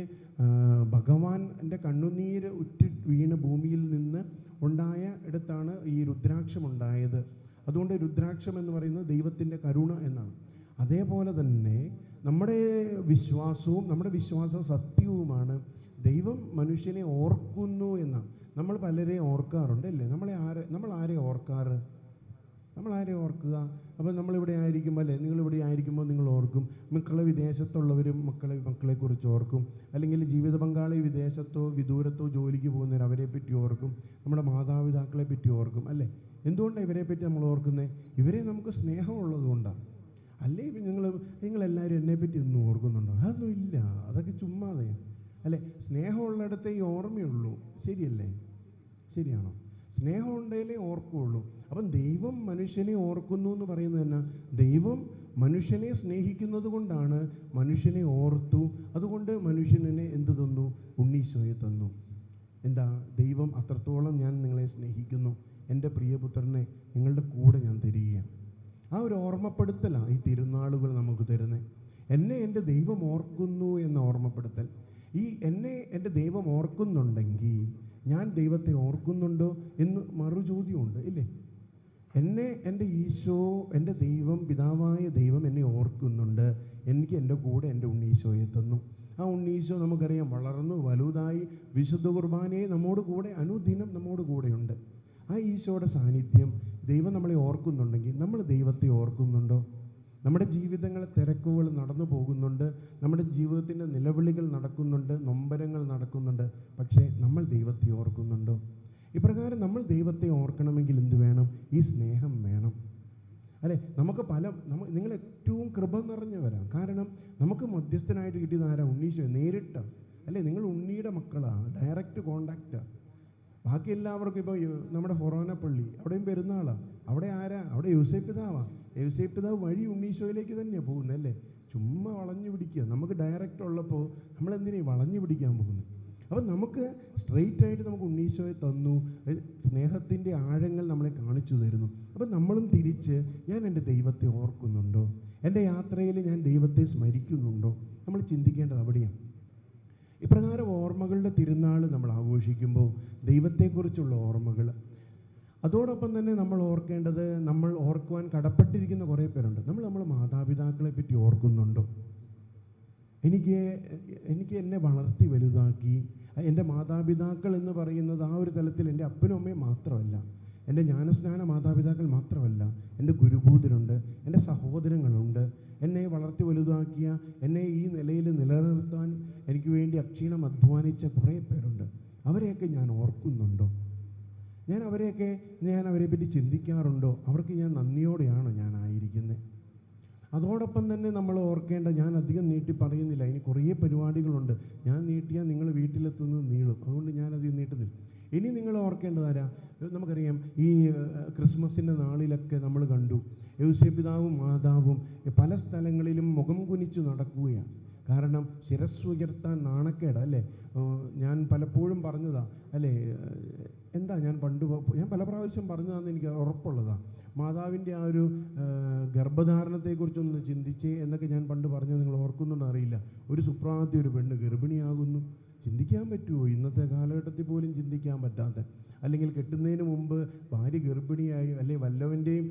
ഭഗവാന്റെ കണ്ണുനീര് ഉറ്റി വീണ് ഭൂമിയിൽ നിന്ന് ഉണ്ടായ ഇടത്താണ് ഈ രുദ്രാക്ഷം ഉണ്ടായത്. അതുകൊണ്ട് രുദ്രാക്ഷം എന്ന് പറയുന്നത് ദൈവത്തിൻ്റെ കരുണ എന്നാണ്. അതേപോലെ തന്നെ നമ്മുടെ വിശ്വാസവും നമ്മുടെ വിശ്വാസ സത്യവുമാണ് ദൈവം മനുഷ്യനെ ഓർക്കുന്നു എന്നാണ്. നമ്മൾ പലരെ ഓർക്കാറുണ്ട് അല്ലേ? നമ്മൾ ആരെ ഓർക്കാറ്? നമ്മൾ ആരെ ഓർക്കുക? അപ്പോൾ നമ്മളിവിടെ ആയിരിക്കുമ്പോൾ അല്ലേ, നിങ്ങളിവിടെ ആയിരിക്കുമ്പോൾ നിങ്ങൾ ഓർക്കും. മക്കളെ വിദേശത്തുള്ളവരും മക്കളെക്കുറിച്ച് ഓർക്കും. അല്ലെങ്കിൽ ജീവിത പങ്കാളി വിദേശത്തോ വിദൂരത്തോ ജോലിക്ക് പോകുന്നവർ അവരെ പറ്റി ഓർക്കും. നമ്മുടെ മാതാപിതാക്കളെ പറ്റി ഓർക്കും അല്ലേ? എന്തുകൊണ്ടാണ് ഇവരെ പറ്റി നമ്മൾ ഓർക്കുന്നത്? ഇവരെ നമുക്ക് സ്നേഹമുള്ളത് കൊണ്ടാണ് അല്ലേ? നിങ്ങളെല്ലാവരും എന്നെപ്പറ്റി ഒന്നും ഓർക്കുന്നുണ്ടോ? അതൊന്നും ഇല്ല, അതൊക്കെ ചുമ്മാതെ അല്ലേ? സ്നേഹമുള്ളിടത്തേ ഈ ഓർമ്മയുള്ളൂ. ശരിയല്ലേ? ശരിയാണോ? സ്നേഹം ഉണ്ടെങ്കിലേ ഓർക്കുള്ളൂ. അപ്പം ദൈവം മനുഷ്യനെ ഓർക്കുന്നു എന്ന് പറയുന്നത് തന്നെ ദൈവം മനുഷ്യനെ സ്നേഹിക്കുന്നത് കൊണ്ടാണ് മനുഷ്യനെ ഓർത്തു. അതുകൊണ്ട് മനുഷ്യനെ എന്ത് തന്നു? ഉണ്ണീശോയെ തന്നു. എന്താ? ദൈവം അത്രത്തോളം ഞാൻ നിങ്ങളെ സ്നേഹിക്കുന്നു, എൻ്റെ പ്രിയപുത്രനെ നിങ്ങളുടെ കൂടെ ഞാൻ തരികയാണ്. ആ ഒരു ഓർമ്മപ്പെടുത്തലാണ് ഈ തിരുനാളുകൾ നമുക്ക് തരുന്നത്. എന്നെ എൻ്റെ ദൈവം ഓർക്കുന്നു എന്ന ഓർമ്മപ്പെടുത്തൽ. എന്നെ എൻ്റെ ദൈവം ഓർക്കുന്നുണ്ടെങ്കിൽ ഞാൻ ദൈവത്തെ ഓർക്കുന്നുണ്ടോ എന്ന് മറുചോദ്യമുണ്ട് ഇല്ലേ? എന്നെ എൻ്റെ ഈശോ, എൻ്റെ ദൈവം, പിതാവായ ദൈവം എന്നെ ഓർക്കുന്നുണ്ട്. എനിക്ക് എൻ്റെ കൂടെ എൻ്റെ ഉണ്ണീശോയെ തന്നു. ആ ഉണ്ണീശോ നമുക്കറിയാം വളർന്നു വലുതായി വിശുദ്ധ കുർബാനയെ നമ്മോട് കൂടെ അനുദിനം നമ്മോട് കൂടെയുണ്ട്. ആ ഈശോയുടെ സാന്നിധ്യം ദൈവം നമ്മളെ ഓർക്കുന്നുണ്ടെങ്കിൽ നമ്മൾ ദൈവത്തെ ഓർക്കുന്നുണ്ടോ? നമ്മുടെ ജീവിതങ്ങളെ തിരക്കുകൾ നടന്നു പോകുന്നുണ്ട്, നമ്മുടെ ജീവിതത്തിൻ്റെ നിലവിളികൾ നടക്കുന്നുണ്ട്, നൊമ്പരങ്ങൾ നടക്കുന്നുണ്ട്. പക്ഷേ നമ്മൾ ദൈവത്തെ ഓർക്കുന്നുണ്ടോ? ഇപ്രകാരം നമ്മൾ ദൈവത്തെ ഓർക്കണമെങ്കിൽ എന്ത് വേണം? ഈ സ്നേഹം വേണം അല്ലേ? നിങ്ങൾ ഏറ്റവും കൃപ നിറഞ്ഞവരാണ്. കാരണം നമുക്ക് മധ്യസ്ഥനായിട്ട് കിട്ടിയത് ആരാ? ഉണ്ണീശോ നേരിട്ട് അല്ലേ? നിങ്ങൾ ഉണ്ണിയുടെ മക്കളാണ്, ഡയറക്റ്റ് കോണ്ടാക്റ്റാണ്. ബാക്കി എല്ലാവർക്കും ഇപ്പോൾ നമ്മുടെ ഫൊറോന പള്ളി അവിടെയും പെരുന്നാളാണ്. അവിടെ ആരാ? അവിടെ യൂസേപ്പ് പിതാവാണ്. യൂസേപ്പ് പിതാവ് വഴി ഉണ്ണീശോയിലേക്ക് തന്നെയാണ് പോകുന്നത് അല്ലേ? ചുമ്മാ വളഞ്ഞു പിടിക്കുക. നമുക്ക് ഡയറക്റ്റ് ഉള്ളപ്പോൾ നമ്മളെന്തിനാണ് വളഞ്ഞു പിടിക്കാൻ പോകുന്നത്? അപ്പം നമുക്ക് സ്ട്രെയിറ്റ് ആയിട്ട് നമുക്ക് ഉണ്ണീശോയെ തന്നു. സ്നേഹത്തിൻ്റെ ആഴങ്ങൾ നമ്മളെ കാണിച്ചു തരുന്നു. അപ്പം നമ്മളും തിരിച്ച് ഞാൻ എൻ്റെ ദൈവത്തെ ഓർക്കുന്നുണ്ടോ? എൻ്റെ യാത്രയിൽ ഞാൻ ദൈവത്തെ സ്മരിക്കുന്നുണ്ടോ? നമ്മൾ ചിന്തിക്കേണ്ടത് അവിടെയാണ്. ഇപ്രകാരം ഓർമ്മകളുടെ തിരുനാൾ നമ്മൾ ആഘോഷിക്കുമ്പോൾ ദൈവത്തെക്കുറിച്ചുള്ള ഓർമ്മകൾ, അതോടൊപ്പം തന്നെ നമ്മൾ ഓർക്കേണ്ടത്, നമ്മൾ ഓർക്കുവാൻ കടപ്പെട്ടിരിക്കുന്ന കുറേ പേരുണ്ട്. നമ്മൾ മാതാപിതാക്കളെ പറ്റി ഓർക്കുന്നുണ്ടോ? എനിക്ക് എന്നെ വളർത്തി വലുതാക്കി എൻ്റെ മാതാപിതാക്കൾ എന്ന് പറയുന്നത് ആ ഒരു തലത്തിൽ എൻ്റെ അപ്പനും അമ്മയും മാത്രമല്ല, എൻ്റെ ജ്ഞാനസ്നാന മാതാപിതാക്കൾ മാത്രമല്ല, എൻ്റെ ഗുരുഭൂതരുണ്ട്, എൻ്റെ സഹോദരങ്ങളുണ്ട്. എന്നെ വളർത്തി വലുതാക്കിയ, എന്നെ ഈ നിലയിൽ നിലനിർത്താൻ എനിക്ക് വേണ്ടി അക്ഷീണം അധ്വാനിച്ച കുറേ പേരുണ്ട്. അവരെയൊക്കെ ഞാൻ ഓർക്കുന്നുണ്ടോ? ഞാൻ അവരെ പറ്റി ചിന്തിക്കാറുണ്ടോ? അവർക്ക് ഞാൻ നന്ദിയോടെയാണോ ഞാൻ ആയിരിക്കുന്നത്? അതോടൊപ്പം തന്നെ നമ്മൾ ഓർക്കേണ്ട, ഞാൻ അധികം നീട്ടി പറയുന്നില്ല, ഇനി കുറേ പരിപാടികളുണ്ട്. ഞാൻ നീട്ടിയാൽ നിങ്ങൾ വീട്ടിലെത്തുന്നത് നീളും, അതുകൊണ്ട് ഞാനത് നീട്ടുന്നില്ല. ഇനി നിങ്ങൾ ഓർക്കേണ്ടതാരാ? നമുക്കറിയാം ഈ ക്രിസ്മസിൻ്റെ നാളിലൊക്കെ നമ്മൾ കണ്ടു യോസേപ്പ് പിതാവും മാതാവും പല സ്ഥലങ്ങളിലും മുഖം കുനിച്ചു നടക്കുകയാണ്. കാരണം ശിരസ്സുയർത്താൻ നാണക്കേട് അല്ലേ? ഞാൻ പലപ്പോഴും പറഞ്ഞതാ അല്ലേ? ഞാൻ പല പ്രാവശ്യം പറഞ്ഞതാണെന്ന് എനിക്ക് ഉറപ്പുള്ളതാണ്. മാതാവിൻ്റെ ആ ഒരു ഗർഭധാരണത്തെക്കുറിച്ചൊന്ന് ചിന്തിച്ചേ എന്നൊക്കെ ഞാൻ പണ്ട് പറഞ്ഞത് നിങ്ങൾ ഓർക്കുന്നുണ്ടോ അറിയില്ല. ഒരു സുപ്രാന്തി ഒരു പെണ്ണ് ഗർഭിണിയാകുന്നു. ചിന്തിക്കാൻ പറ്റുമോ? ഇന്നത്തെ കാലഘട്ടത്തിൽ പോലും ചിന്തിക്കാൻ പറ്റാത്ത, അല്ലെങ്കിൽ കെട്ടുന്നതിന് മുമ്പ് ഭാര്യ ഗർഭിണിയായി അല്ലെങ്കിൽ വല്ലവൻ്റെയും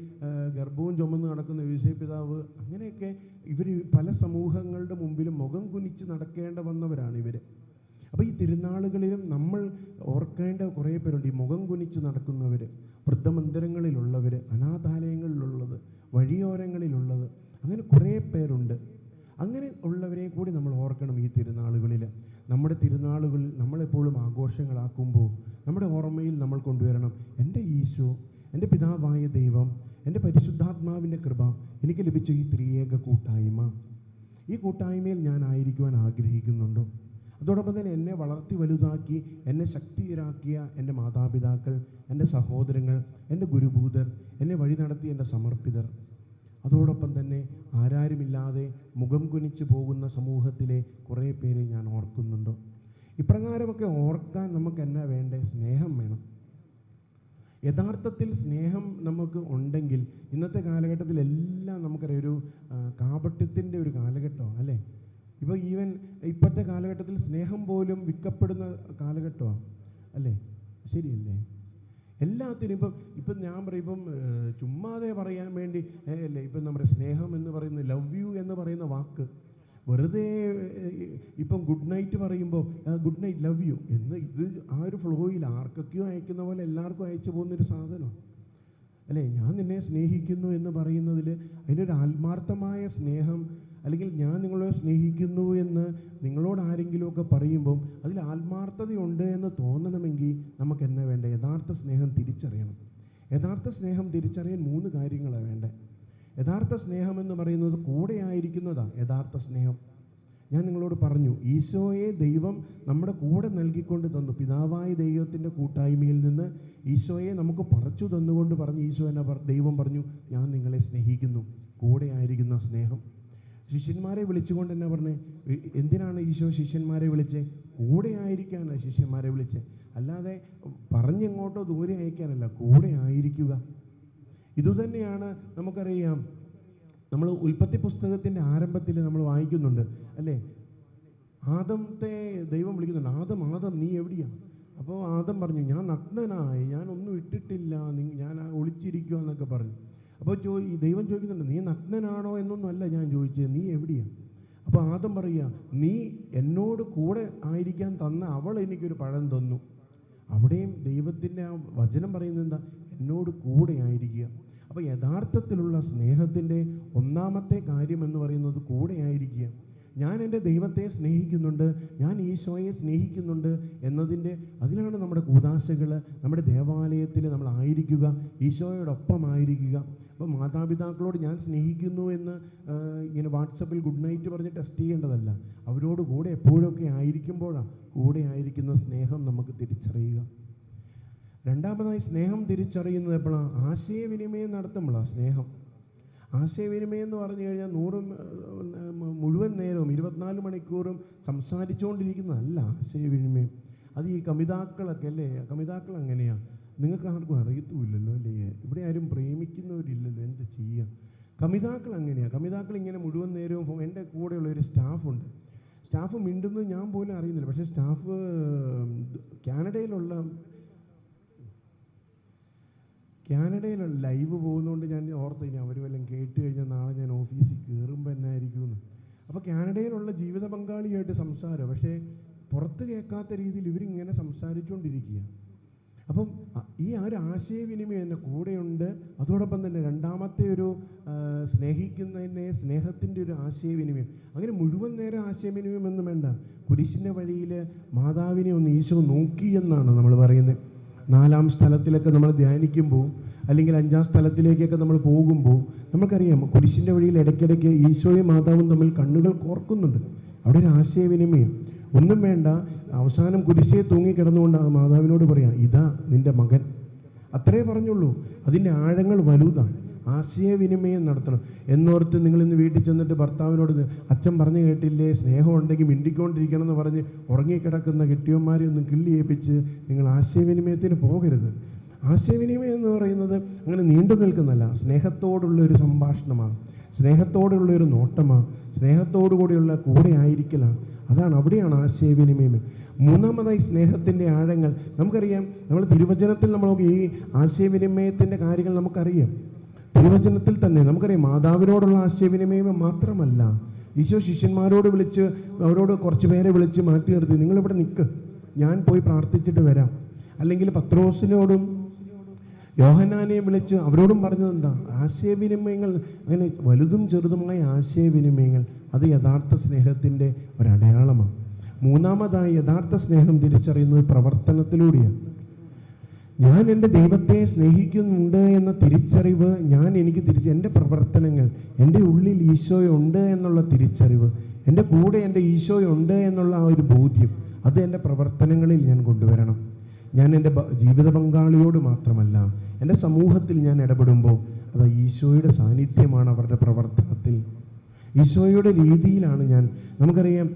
ഗർഭവും ചുമന്ന് നടക്കുന്ന യോസേപ്പ് പിതാവ്, അങ്ങനെയൊക്കെ ഇവർ പല സമൂഹങ്ങളുടെ മുമ്പിലും മുഖം കുനിച്ച് നടക്കേണ്ട വന്നവരാണ് ഇവർ. അപ്പോൾ ഈ തിരുനാളുകളിലും നമ്മൾ ഓർക്കേണ്ട കുറേ പേരുണ്ട്. ഈ മുഖം കുനിച്ച് നടക്കുന്നവർ, വൃദ്ധമന്ദിരങ്ങളിലുള്ളവർ, അനാഥാലയങ്ങളിലുള്ളത്, വഴിയോരങ്ങളിലുള്ളത്, അങ്ങനെ കുറേ പേരുണ്ട്. അങ്ങനെ ഉള്ളവരെ കൂടി നമ്മൾ ഓർക്കണം ഈ തിരുനാളുകളിൽ. നമ്മുടെ തിരുനാളുകൾ നമ്മളെപ്പോഴും ആഘോഷങ്ങളാക്കുമ്പോൾ നമ്മുടെ ഓർമ്മയിൽ നമ്മൾ കൊണ്ടുവരണം, എൻ്റെ ഈശോ, എൻ്റെ പിതാവായ ദൈവം, എൻ്റെ പരിശുദ്ധാത്മാവിൻ്റെ കൃപ, എനിക്ക് ലഭിച്ച ഈ ത്രിയേക കൂട്ടായ്മ, ഈ കൂട്ടായ്മയിൽ ഞാൻ ആയിരിക്കുവാൻ ആഗ്രഹിക്കുന്നുണ്ടോ? അതോടൊപ്പം തന്നെ എന്നെ വളർത്തി വലുതാക്കി എന്നെ ശക്തിയരാക്കിയ എൻ്റെ മാതാപിതാക്കൾ, എൻ്റെ സഹോദരങ്ങൾ, എൻ്റെ ഗുരുഭൂതർ, എന്നെ വഴി നടത്തിയ എൻ്റെ സമർപ്പിതർ, അതോടൊപ്പം തന്നെ ആരാരുമില്ലാതെ മുഖം കുനിച്ചു പോകുന്ന സമൂഹത്തിലെ കുറേ പേരെ ഞാൻ ഓർക്കുന്നുണ്ടോ? ഇപ്രകാരമൊക്കെ ഓർക്കാൻ നമുക്ക് എന്നാ വേണ്ടേ? സ്നേഹം വേണം. യഥാർത്ഥത്തിൽ സ്നേഹം നമുക്ക് ഉണ്ടെങ്കിൽ ഇന്നത്തെ കാലഘട്ടത്തിലെല്ലാം നമുക്കറിയാം, ഒരു കാപട്യത്തിൻ്റെ ഒരു കാലഘട്ടമാണ് അല്ലേ? ഇപ്പോൾ ഇപ്പോഴത്തെ കാലഘട്ടത്തിൽ സ്നേഹം പോലും വിൽക്കപ്പെടുന്ന കാലഘട്ടമാണ് അല്ലേ? ശരിയല്ലേ? എല്ലാത്തിനും ഇപ്പം ഞാൻ പറയും, ചുമ്മാതെ പറയാൻ വേണ്ടി അല്ലേ, ഇപ്പം നമ്മുടെ സ്നേഹം എന്ന് പറയുന്ന, ലവ് യു എന്ന് പറയുന്ന വാക്ക് വെറുതെ ഇപ്പം ഗുഡ് നൈറ്റ് പറയുമ്പോൾ ഗുഡ് നൈറ്റ് ലവ് യു എന്ന്, ഇത് ആ ഒരു ഫ്ലോയിൽ ആർക്കൊക്കെയോ അയക്കുന്ന പോലെ എല്ലാവർക്കും അയച്ചു പോകുന്നൊരു സാധനം അല്ലേ? ഞാൻ നിന്നെ സ്നേഹിക്കുന്നു എന്ന് പറയുന്നതിൽ അതിനൊരു ആത്മാർത്ഥമായ സ്നേഹം, അല്ലെങ്കിൽ ഞാൻ നിങ്ങളെ സ്നേഹിക്കുന്നു എന്ന് നിങ്ങളോട് ആരെങ്കിലുമൊക്കെ പറയുമ്പം അതിൽ ആത്മാർത്ഥതയുണ്ട് എന്ന് തോന്നണമെങ്കിൽ നമുക്ക് എന്നാ വേണ്ട? യഥാർത്ഥ സ്നേഹം തിരിച്ചറിയണം. യഥാർത്ഥ സ്നേഹം തിരിച്ചറിയാൻ 3 കാര്യങ്ങളാണ് വേണ്ടത്. യഥാർത്ഥ സ്നേഹം എന്ന് പറയുന്നത് കൂടെ ആയിരിക്കുന്നതാണ് യഥാർത്ഥ സ്നേഹം. ഞാൻ നിങ്ങളോട് പറഞ്ഞു, ഈശോയെ ദൈവം നമ്മുടെ കൂടെ നൽകിക്കൊണ്ട് തന്നു. പിതാവായ ദൈവത്തിൻ്റെ കൂട്ടായ്മയിൽ നിന്ന് ഈശോയെ നമുക്ക് പറിച്ചു തന്നുകൊണ്ട് പറഞ്ഞു, ഈശോ എന്നെ ദൈവം പറഞ്ഞു, ഞാൻ നിങ്ങളെ സ്നേഹിക്കുന്നു. കൂടെ ആയിരിക്കുന്ന സ്നേഹം. ശിഷ്യന്മാരെ വിളിച്ചുകൊണ്ട് തന്നെ പറഞ്ഞേ, എന്തിനാണ് ഈശോ ശിഷ്യന്മാരെ വിളിച്ചേ? കൂടെ ആയിരിക്കാനാണ് ശിഷ്യന്മാരെ വിളിച്ചേ, അല്ലാതെ പറഞ്ഞെങ്ങോട്ടോ ദൂരെ അയക്കാനല്ല, കൂടെ ആയിരിക്കുക. ഇതുതന്നെയാണ് നമുക്കറിയാം, നമ്മൾ ഉൽപ്പത്തി പുസ്തകത്തിൻ്റെ ആരംഭത്തിൽ നമ്മൾ വായിക്കുന്നുണ്ട് അല്ലേ? ആദത്തെ ദൈവം വിളിക്കുന്നുണ്ട്, ആദം ആദം നീ എവിടെയാണ്? അപ്പോൾ ആദം പറഞ്ഞു, ഞാൻ നഗ്നനായി, ഞാൻ ഒന്നും ഇട്ടിട്ടില്ല, ഞാൻ ഒളിച്ചിരിക്കുക എന്നൊക്കെ പറഞ്ഞു. അപ്പോൾ ദൈവം ചോദിക്കുന്നുണ്ട്, നീ നഗ്നനാണോ എന്നൊന്നും അല്ല ഞാൻ ചോദിച്ചത്, നീ എവിടെയാണ്? അപ്പോൾ ആദം പറയുക, നീ എന്നോട് കൂടെ ആയിരിക്കാൻ തന്ന അവൾ എനിക്കൊരു പഴം തന്നു. അവിടെയും ദൈവത്തിൻ്റെ ആ വചനം പറയുന്നത് എന്താ? എന്നോട് കൂടെ ആയിരിക്കുക. അപ്പോൾ യഥാർത്ഥത്തിലുള്ള സ്നേഹത്തിൻ്റെ ഒന്നാമത്തെ കാര്യം എന്ന് പറയുന്നത് കൂടെ ആയിരിക്കുക. ഞാൻ എൻ്റെ ദൈവത്തെ സ്നേഹിക്കുന്നുണ്ട്, ഞാൻ ഈശോയെ സ്നേഹിക്കുന്നുണ്ട് എന്നതിൻ്റെ, അതിലാണ് നമ്മുടെ കൂദാശകൾ, നമ്മുടെ ദേവാലയത്തിൽ നമ്മൾ ആയിരിക്കുക, ഈശോയോടൊപ്പമായിരിക്കുക. അപ്പോൾ മാതാപിതാക്കളോട് ഞാൻ സ്നേഹിക്കുന്നു എന്ന് ഇങ്ങനെ വാട്സപ്പിൽ ഗുഡ് നൈറ്റ് പറഞ്ഞ് ടെസ്റ്റ് ചെയ്യേണ്ടതല്ല, അവരോട് കൂടെ എപ്പോഴൊക്കെ ആയിരിക്കുമ്പോഴാണ് കൂടെ ആയിരിക്കുന്ന സ്നേഹം നമുക്ക് തിരിച്ചറിയുക. രണ്ടാമതായി സ്നേഹം തിരിച്ചറിയുന്നത് എപ്പോഴാണ്? ആശയവിനിമയം നടത്തുമ്പോഴാണ് സ്നേഹം. ആശയവിനിമയം എന്ന് പറഞ്ഞു കഴിഞ്ഞാൽ മുഴുവൻ നേരവും 24 മണിക്കൂറും സംസാരിച്ചുകൊണ്ടിരിക്കുന്നതല്ല ആശയവിനിമയം. അത് ഈ കമിതാക്കളൊക്കെ അല്ലേ, കമിതാക്കൾ അങ്ങനെയാണ്. നിങ്ങൾക്ക് ആർക്കും അറിയത്തുമില്ലല്ലോ അല്ലേ? ഇവിടെ ആരും പ്രേമിക്കുന്നവരില്ലല്ലോ, എന്ത് ചെയ്യാം? കമിതാക്കൾ അങ്ങനെയാണ്. കമിതാക്കൾ ഇങ്ങനെ മുഴുവൻ നേരവും, എൻ്റെ കൂടെയുള്ളൊരു സ്റ്റാഫുണ്ട്, സ്റ്റാഫ് മിണ്ടുന്നത് ഞാൻ പോലും അറിയുന്നില്ല. പക്ഷേ സ്റ്റാഫ് കാനഡയിലുള്ള ലൈവ് പോകുന്നതുകൊണ്ട് ഞാൻ ഓർത്ത്, ഇനി അവർ വല്ലതും കേട്ട് കഴിഞ്ഞാൽ നാളെ ഞാൻ ഓഫീസിൽ കയറുമ്പോൾ എന്നായിരിക്കുമെന്ന്. അപ്പോൾ കാനഡയിലുള്ള ജീവിത പങ്കാളിയായിട്ട് സംസാരം, പക്ഷേ പുറത്ത് കേൾക്കാത്ത രീതിയിൽ ഇവരിങ്ങനെ സംസാരിച്ചുകൊണ്ടിരിക്കുക. അപ്പം ഈ ഒരു ആശയവിനിമയം എൻ്റെ കൂടെയുണ്ട്. അതോടൊപ്പം തന്നെ രണ്ടാമത്തെ ഒരു സ്നേഹത്തിൻ്റെ ഒരു ആശയവിനിമയം. അങ്ങനെ മുഴുവൻ നേരം ആശയവിനിമയം ഒന്നും വേണ്ട. കുരിശിൻ്റെ വഴിയിൽ മാതാവിനെ ഒന്ന് ഈശോ നോക്കി എന്നാണ് നമ്മൾ പറയുന്നത്. 4-ാം സ്ഥലത്തിലൊക്കെ നമ്മൾ ധ്യാനിക്കുമ്പോൾ, അല്ലെങ്കിൽ 5-ാം സ്ഥലത്തിലേക്കൊക്കെ നമ്മൾ പോകുമ്പോൾ നമുക്കറിയാം, കുരിശിൻ്റെ വഴിയിൽ ഇടയ്ക്കിടയ്ക്ക് ഈശോയും മാതാവും തമ്മിൽ കണ്ണുകൾ കോർക്കുന്നുണ്ട്. അവിടെ ഒരു ആശയവിനിമയം ഒന്നും വേണ്ട. അവസാനം കുരിശേ തൂങ്ങിക്കിടന്നുകൊണ്ട് ആ മാതാവിനോട് പറയാം, ഇതാ നിൻ്റെ മകൻ. അത്രേ പറഞ്ഞുള്ളൂ. അതിൻ്റെ ആഴങ്ങൾ വലുതാണ്. ആശയവിനിമയം നടത്തണം എന്നോർത്ത് നിങ്ങളിന്ന് വീട്ടിൽ ചെന്നിട്ട് ഭർത്താവിനോട്, അച്ഛൻ പറഞ്ഞു കേട്ടില്ലേ, സ്നേഹം ഉണ്ടെങ്കിൽ മിണ്ടിക്കൊണ്ടിരിക്കണം എന്ന് പറഞ്ഞ് ഉറങ്ങിക്കിടക്കുന്ന കെട്ടിയന്മാരെ ഒന്നും കിള്ളി ഏൽപ്പിച്ച് നിങ്ങൾ ആശയവിനിമയത്തിന് പോകരുത്. ആശയവിനിമയം എന്ന് പറയുന്നത് അങ്ങനെ നീണ്ടു നിൽക്കുന്നതല്ല, സ്നേഹത്തോടുള്ളൊരു സംഭാഷണമാണ്, സ്നേഹത്തോടുള്ളൊരു നോട്ടമാണ്, സ്നേഹത്തോടു കൂടിയുള്ള കൂടെ ആയിരിക്കലാണ്. അതാണ്, അവിടെയാണ് ആശയവിനിമയം. മൂന്നാമതായി സ്നേഹത്തിൻ്റെ ആഴങ്ങൾ നമുക്കറിയാം. നമ്മൾ തിരുവചനത്തിൽ നമ്മൾ ഈ ആശയവിനിമയത്തിൻ്റെ കാര്യങ്ങൾ നമുക്കറിയാം. തിരുവചനത്തിൽ തന്നെ നമുക്കറിയാം, മാതാവിനോടുള്ള ആശയവിനിമയം മാത്രമല്ല, ഈശോ ശിഷ്യന്മാരോട് വിളിച്ച്, അവരോട് കുറച്ച് പേരെ വിളിച്ച് മാറ്റി നിർത്തി, നിങ്ങളിവിടെ നിൽക്ക്, ഞാൻ പോയി പ്രാർത്ഥിച്ചിട്ട് വരാം. അല്ലെങ്കിൽ പത്രോസിനോടും യോഹന്നാനെയും വിളിച്ച് അവരോടും പറഞ്ഞത് എന്താ? ആശയവിനിമയങ്ങൾ. അങ്ങനെ വലുതും ചെറുതുമായ ആശയവിനിമയങ്ങൾ, അത് യഥാർത്ഥ സ്നേഹത്തിൻ്റെ ഒരടയാളമാണ്. മൂന്നാമതായി യഥാർത്ഥ സ്നേഹം തിരിച്ചറിയുന്നത് പ്രവർത്തനത്തിലൂടെയാണ്. ഞാൻ എൻ്റെ ദൈവത്തെ സ്നേഹിക്കുന്നുണ്ട് എന്ന തിരിച്ചറിവ് എൻ്റെ പ്രവർത്തനങ്ങൾ, എൻ്റെ ഉള്ളിൽ ഈശോയുണ്ട് എന്നുള്ള തിരിച്ചറിവ്, എൻ്റെ കൂടെ എൻ്റെ ഈശോയുണ്ട് എന്നുള്ള ആ ഒരു ബോധ്യം, അത് എൻ്റെ പ്രവർത്തനങ്ങളിൽ ഞാൻ കൊണ്ടുവരണം. ഞാൻ എൻ്റെ ജീവിത പങ്കാളിയോട് മാത്രമല്ല, എൻ്റെ സമൂഹത്തിൽ ഞാൻ ഇടപെടുമ്പോൾ അത് ഈശോയുടെ സാന്നിധ്യമാണ് അവരുടെ പ്രവർത്തനത്തിൽ. ഈശോയുടെ രീതിയിലാണ് നമുക്കറിയാം,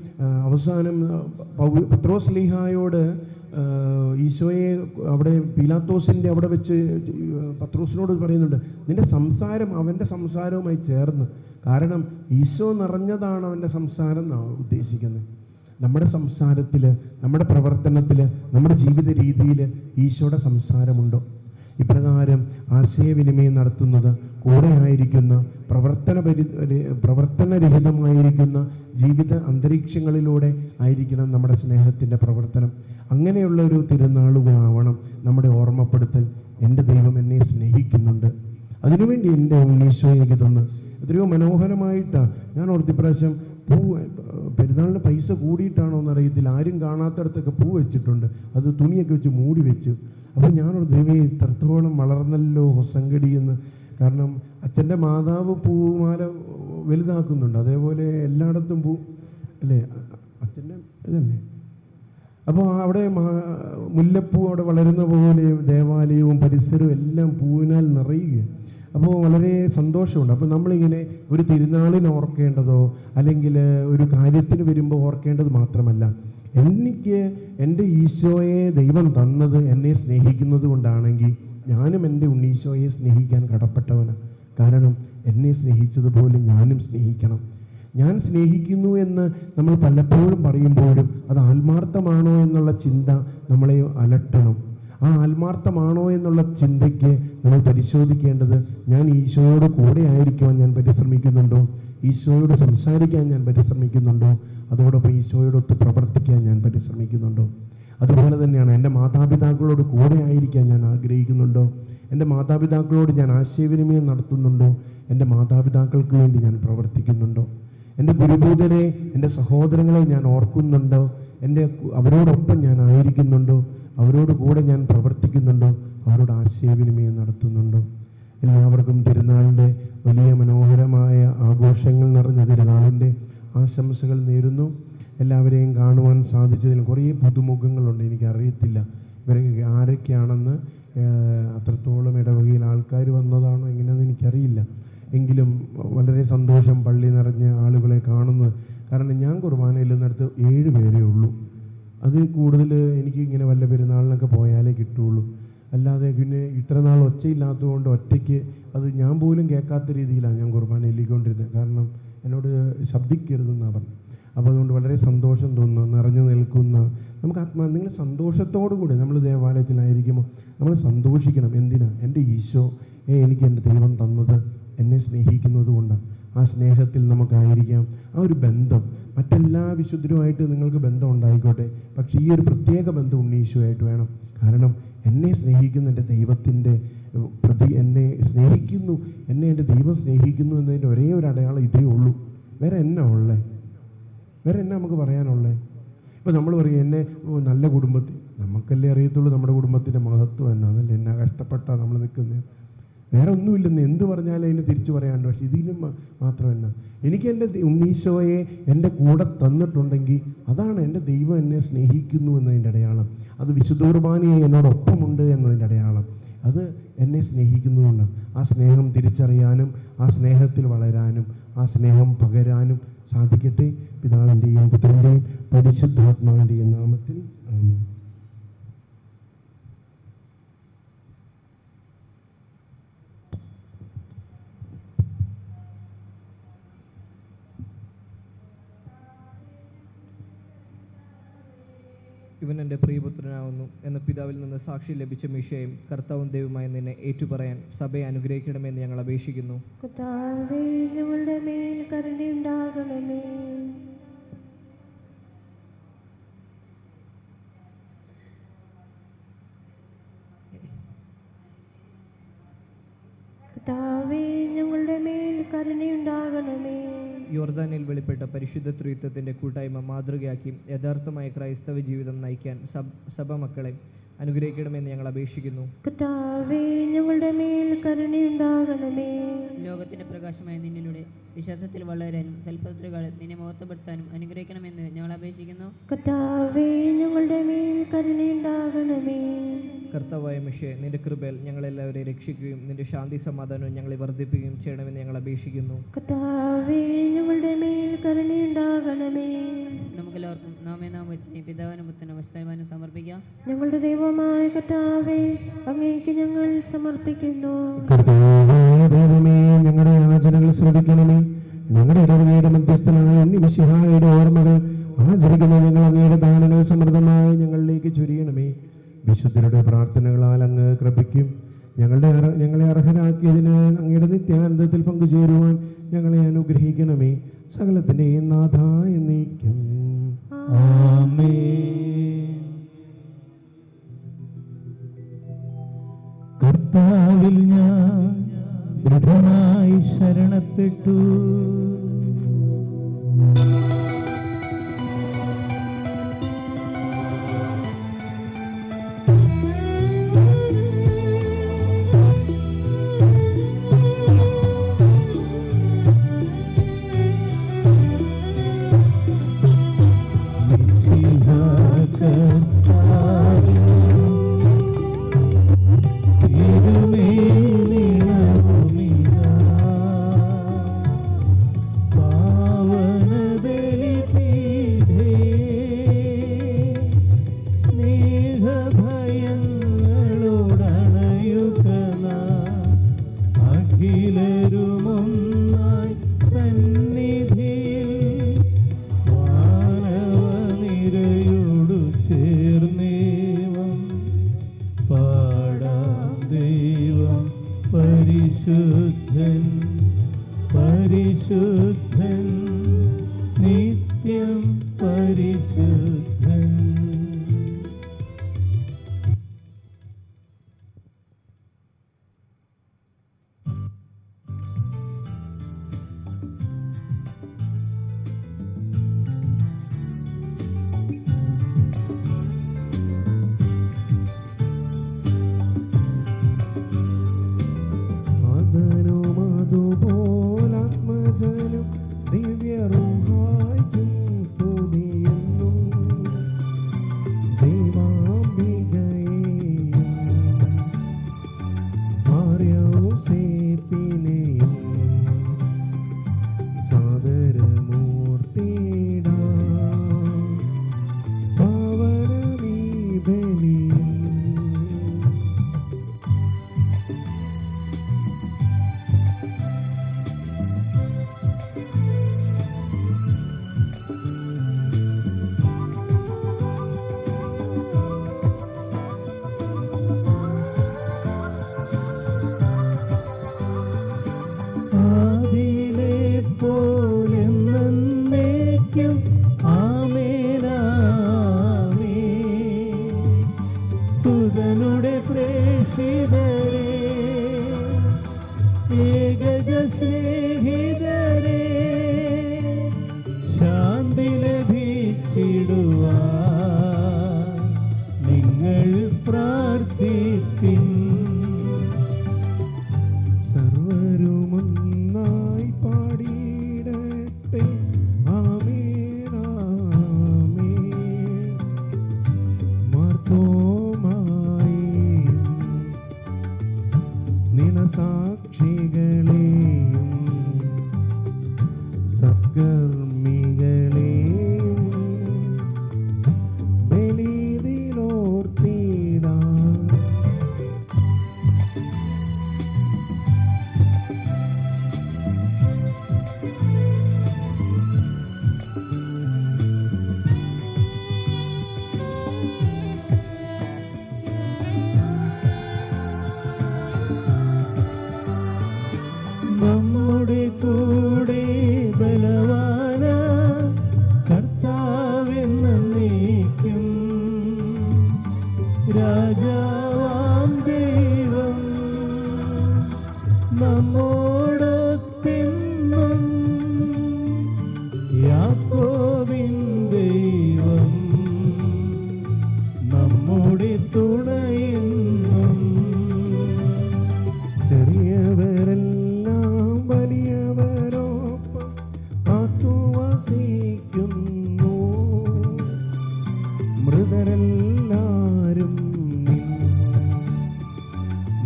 അവസാനം പത്രോസ് ശ്ലീഹായോട് ഈശോയെ അവിടെ പീലാത്തോസിൻ്റെ അവിടെ വെച്ച് പത്രോസിനോട് പറയുന്നുണ്ട്, നിന്റെ സംസാരം അവൻ്റെ സംസാരവുമായി ചേർന്ന്, കാരണം ഈശോ നിറഞ്ഞതാണ് അവൻ്റെ സംസാരം എന്നാണ് ഉദ്ദേശിക്കുന്നത്. നമ്മുടെ സംസാരത്തിൽ, നമ്മുടെ പ്രവർത്തനത്തിൽ, നമ്മുടെ ജീവിത രീതിയിൽ ഈശോയുടെ സംസാരമുണ്ടോ? ഇപ്രകാരം ആശയവിനിമയം നടത്തുന്നത് കൂടെ ആയിരിക്കുന്ന പ്രവർത്തനരഹിതമായിരിക്കുന്ന ജീവിത അന്തരീക്ഷങ്ങളിലൂടെ ആയിരിക്കണം നമ്മുടെ സ്നേഹത്തിൻ്റെ പ്രവർത്തനം. അങ്ങനെയുള്ള ഒരു തിരുനാളുകളാവണം നമ്മുടെ ഓർമ്മപ്പെടുത്തൽ. എൻ്റെ ദൈവം എന്നെ സ്നേഹിക്കുന്നുണ്ട്, അതിനുവേണ്ടി എൻ്റെ ഉണ്ണീശോയെ എനിക്ക് തന്ന്. എത്രയോ മനോഹരമായിട്ടാണ് ഞാൻ ഓർത്തി പ്രാവശ്യം പെരുന്നാളിന് പൈസ കൂടിയിട്ടാണോ എന്നറിയത്തില്ല, ആരും കാണാത്തടത്തൊക്കെ പൂ വെച്ചിട്ടുണ്ട്, അത് തുണിയൊക്കെ വെച്ച് മൂടി വെച്ചു. അപ്പോൾ ഞാനൊരു ദൈവമേ ഇത്രത്തോളം വളർന്നല്ലോ ഹൊസങ്കടി എന്ന്. കാരണം അച്ഛൻ്റെ മാതാവ് പൂമാല വലുതാക്കുന്നുണ്ട്, അതേപോലെ എല്ലായിടത്തും പൂ അല്ലേ, അച്ഛൻ്റെ ഇതല്ലേ. അപ്പോൾ അവിടെ മുല്ലപ്പൂ അവിടെ വളരുന്ന പോലെ ദേവാലയവും പരിസരവും എല്ലാം പൂവിനാൽ നിറയുകയാണ്. അപ്പോൾ വളരെ സന്തോഷമുണ്ട്. അപ്പോൾ നമ്മളിങ്ങനെ ഒരു തിരുനാളിന് ഓർക്കേണ്ടതോ അല്ലെങ്കിൽ ഒരു കാര്യത്തിന് വരുമ്പോൾ ഓർക്കേണ്ടത് മാത്രമല്ല, എനിക്ക് എൻ്റെ ഈശോയെ ദൈവം തന്നത് എന്നെ സ്നേഹിക്കുന്നത് കൊണ്ടാണെങ്കിൽ ഞാനും എൻ്റെ ഉണ്ണീശോയെ സ്നേഹിക്കാൻ കടപ്പെട്ടവനാണ്. കാരണം എന്നെ സ്നേഹിച്ചതുപോലെ ഞാനും സ്നേഹിക്കണം. ഞാൻ സ്നേഹിക്കുന്നു എന്ന് നമ്മൾ പലപ്പോഴും പറയുമ്പോഴും അത് ആത്മാർത്ഥമാണോ എന്നുള്ള ചിന്ത നമ്മളെ അലട്ടണം. ആ ആത്മാർത്ഥമാണോ എന്നുള്ള ചിന്തയ്ക്ക് നമ്മൾ പരിശോധിക്കേണ്ടത്, ഞാൻ ഈശോയോട് കൂടെ ആയിരിക്കുവാൻ ഞാൻ പരിശ്രമിക്കുന്നുണ്ടോ, ഈശോയോട് സംസാരിക്കാൻ ഞാൻ പരിശ്രമിക്കുന്നുണ്ടോ, അതോടൊപ്പം ഈശോയോടൊത്ത് പ്രവർത്തിക്കാൻ ഞാൻ പരിശ്രമിക്കുന്നുണ്ടോ. അതുപോലെ തന്നെയാണ് എൻ്റെ മാതാപിതാക്കളോട് കൂടെ ആയിരിക്കാൻ ഞാൻ ആഗ്രഹിക്കുന്നുണ്ടോ, എൻ്റെ മാതാപിതാക്കളോട് ഞാൻ ആശയവിനിമയം നടത്തുന്നുണ്ടോ, എൻ്റെ മാതാപിതാക്കൾക്ക് വേണ്ടി ഞാൻ പ്രവർത്തിക്കുന്നുണ്ടോ, എൻ്റെ ഗുരുഭൂതരെ, എൻ്റെ സഹോദരങ്ങളെ ഞാൻ ഓർക്കുന്നുണ്ടോ, അവരോടൊപ്പം ഞാൻ ആയിരിക്കുന്നുണ്ടോ, അവരോട് കൂടെ ഞാൻ പ്രവർത്തിക്കുന്നുണ്ടോ, അവരോട് ആശയവിനിമയം നടത്തുന്നുണ്ടോ. എല്ലാവർക്കും തിരുനാളിൻ്റെ വലിയ മനോഹരമായ ആഘോഷങ്ങൾ നിറഞ്ഞ തിരുനാളിൻ്റെ ആശംസകൾ നേരുന്നു. എല്ലാവരെയും കാണുവാൻ സാധിച്ചതിൽ കുറേ പുതുമുഖങ്ങളുണ്ട്, എനിക്കറിയത്തില്ല ഇവരെ ആരൊക്കെയാണെന്ന്. അത്രത്തോളം ഇടവകയിൽ ആൾക്കാർ വന്നതാണോ എങ്ങനെയാണെന്ന് എനിക്കറിയില്ല. എങ്കിലും വളരെ സന്തോഷം, പള്ളി നിറഞ്ഞ ആളുകളെ കാണുന്നത്. കാരണം ഞാൻ കുർബാനയിൽ നിന്നെടുത്ത് 7 പേരേ ഉള്ളൂ. അത് കൂടുതൽ എനിക്ക് ഇങ്ങനെ വല്ല പെരുന്നാളിനൊക്കെ പോയാലേ കിട്ടുള്ളൂ. അല്ലാതെ പിന്നെ ഇത്ര നാൾ ഒച്ചയില്ലാത്തതുകൊണ്ട് ഒറ്റയ്ക്ക് അത് ഞാൻ പോലും കേൾക്കാത്ത രീതിയിലാണ് ഞാൻ കുർബാന എല്ലിക്കൊണ്ടിരുന്നത്. കാരണം എന്നോട് ശബ്ദിക്കരുതെന്നാണ് പറഞ്ഞത്. അപ്പോൾ അതുകൊണ്ട് വളരെ സന്തോഷം തോന്നുന്നു, നിറഞ്ഞു നിൽക്കുന്ന നമുക്ക് നിങ്ങൾ സന്തോഷത്തോടു കൂടി നമ്മൾ ദേവാലയത്തിലായിരിക്കുമ്പോൾ നമ്മൾ സന്തോഷിക്കണം. എന്തിനാ? എൻ്റെ ഈശോ എനിക്ക് എൻ്റെ ദൈവം തന്നത് എന്നെ സ്നേഹിക്കുന്നത് കൊണ്ടാണ്. ആ സ്നേഹത്തിൽ നമുക്കായിരിക്കാം. ആ ഒരു ബന്ധം മറ്റെല്ലാ വിശുദ്ധരുമായിട്ട് നിങ്ങൾക്ക് ബന്ധം ഉണ്ടായിക്കോട്ടെ, പക്ഷേ ഈ ഒരു പ്രത്യേക ബന്ധം ഉണ്ണീശോയായിട്ട് വേണം. കാരണം എന്നെ സ്നേഹിക്കുന്ന എൻ്റെ ദൈവത്തിൻ്റെ എന്നെ സ്നേഹിക്കുന്നു, എന്നെ എൻ്റെ ദൈവം സ്നേഹിക്കുന്നു എന്നതിൻ്റെ ഒരേ ഒരു അടയാളം ഇതേ ഉള്ളൂ. വേറെ എന്നാ ഉള്ളേ? വേറെ എന്നാ നമുക്ക് പറയാനുള്ളേ? ഇപ്പം നമ്മൾ പറയും എന്നെ നല്ല കുടുംബത്തിൽ, നമുക്കല്ലേ അറിയത്തുള്ളൂ നമ്മുടെ കുടുംബത്തിൻ്റെ മഹത്വം എന്നാന്നല്ലേ, എന്നാ കഷ്ടപ്പെട്ടാണ് നമ്മൾ നിൽക്കുന്നത്. വേറെ ഒന്നുമില്ലെന്ന് എന്ത് പറഞ്ഞാലും അതിന് തിരിച്ചു പറയാണ്ട്. പക്ഷെ ഇതിനും മാത്രമല്ല, എനിക്ക് എൻ്റെ ഉണ്ണീശോയെ എൻ്റെ കൂടെ തന്നിട്ടുണ്ടെങ്കിൽ അതാണ് എൻ്റെ ദൈവം എന്നെ സ്നേഹിക്കുന്നു എന്നതിൻ്റെ അടയാളം. അത് വിശുദ്ധ കുർബാനയെ എന്നോടൊപ്പമുണ്ട് എന്നതിൻ്റെ അടയാളം. അത് എന്നെ സ്നേഹിക്കുന്നുകൊണ്ട് ആ സ്നേഹം തിരിച്ചറിയാനും ആ സ്നേഹത്തിൽ വളരാനും ആ സ്നേഹം പകരാനും സാധിക്കട്ടെ. പിതാവിൻ്റെയും പുത്രൻ്റെയും പരിശുദ്ധാത്മാവിൻ്റെയും നാമത്തിൽ ആമേൻ. ഇവൻ എൻ്റെ പ്രിയപുത്രനാവുന്നു എന്ന പിതാവിൽ നിന്ന് സാക്ഷി ലഭിച്ച മിശയും കർത്താവും ദൈവമായി നിന്നെ ഏറ്റുപറയാൻ സഭയെ അനുഗ്രഹിക്കണമെന്ന് ഞങ്ങൾ അപേക്ഷിക്കുന്നു. കർത്താവേ, ഞങ്ങളുടെ മേൽ കരുണയുണ്ടാകണമേ. കർത്താവേ, ഞങ്ങളുടെ മേൽ കരുണയുണ്ടാകണമേ. യോർദാനിൽ വെളിപ്പെട്ട പരിശുദ്ധ ത്രിത്വത്തിൻ്റെ കൂട്ടായ്മ മാതൃകയാക്കി യഥാർത്ഥമായ ക്രൈസ്തവ ജീവിതം നയിക്കാൻ സഭ മക്കളെ അനുഗ്രഹിക്കണമെന്ന് ഞങ്ങൾ അപേക്ഷിക്കുന്നു. കർത്താവേ, ഞങ്ങളുടെ മേൽ കരുണയുണ്ടാകണമേ. ലോകത്തിന്റെ പ്രകാശമായ നിന്നിലൂടെ വിശ്വാസത്തിൽ വളരാനും സൽപുത്രികൾ നിന്നെ മഹത്വപ്പെടുത്താനും അനുഗ്രഹിക്കണമെന്ന് ഞങ്ങൾ അപേക്ഷിക്കുന്നു. കർത്താവേ, ഞങ്ങളുടെ മേൽ കരുണയുണ്ടാകണമേ. കർത്താവായ മിശിഹാ, നിന്റെ കൃപയിൽ ഞങ്ങളെല്ലാവരെയും രക്ഷിക്കുകയും നിന്റെ ശാന്തി സമാധാനവും ഞങ്ങളെ വർദ്ധിപ്പിക്കുകയും ചെയ്യണമെന്ന് ഞങ്ങൾ അപേക്ഷിക്കുന്നു. കർത്താവേ, ഞങ്ങളുടെ മേൽ കരുണയുണ്ടാകണമേ. നമുക്കെല്ലാവർക്കും നാം വെച്ച് പിതാവിനും പുത്രനും പരിശുദ്ധാത്മാവിനും സമർപ്പിക്കാം. ഞങ്ങളുടെ ദൈവമായ കർത്താവേ, അങ്ങേക്ക് ഞങ്ങൾ സമർപ്പിക്കുന്നു. കർത്താവായ ദൈവമേ, ഞങ്ങളുടെ യാചനകൾ ശ്രദ്ധിക്കണമേ. ഞങ്ങളുടെ ഇടവകയുടെ മധ്യസ്ഥനായ മിശിഹായുടെ ഓർമ്മകൾ ആചരിക്കുന്ന ഞങ്ങൾ അങ്ങയുടെ ദാനങ്ങൾ സമൃദ്ധമായി ഞങ്ങളിലേക്ക് ചൊരിയണമേ. വിശുദ്ധരുടെ പ്രാർത്ഥനകളാൽ അങ്ങ് കൃപയ്ക്കും ഞങ്ങളെ അർഹരാക്കിയതിന് അങ്ങയുടെ നിത്യാനന്ദത്തിൽ പങ്കുചേരുവാൻ ഞങ്ങളെ അനുഗ്രഹിക്കണമേ. സകലത്തിൻ്റെയും നാഥ എന്നേക്കും. ആമേൻ. കർത്താവിൽ ഞാൻ ദൃഢമായി ശരണപ്പെട്ടു. പരിശുദ്ധൻ പരിശുദ്ധൻ നിത്യം പരിശുദ്ധൻ. അതുപോലാത്മജനും ദിവ്യറുഹായ്ക്കും സ്തുതിയെന്നും ദൈവാംബികയെയും മാർയോസേപ്പിനെയും സാദരമൂർത്തിയിടാം. പാവനമീ ബലിയും സുതനുടെ പ്രേഷിതരേ, ഏകജ സ്നേഹിതരേ, ശാന്തി ലഭിച്ചിടുവാൻ നിങ്ങൾ പ്രാർത്ഥിപ്പിൻ. സർവരുമൊന്നായി പാടിയിടട്ടെ ആമേൻ ആമേൻ. മാർത്തോമായെയും നിണസാക്ഷികളെയും സത്കർമ്മികളെയും ബലിയിലോർത്തിടാം.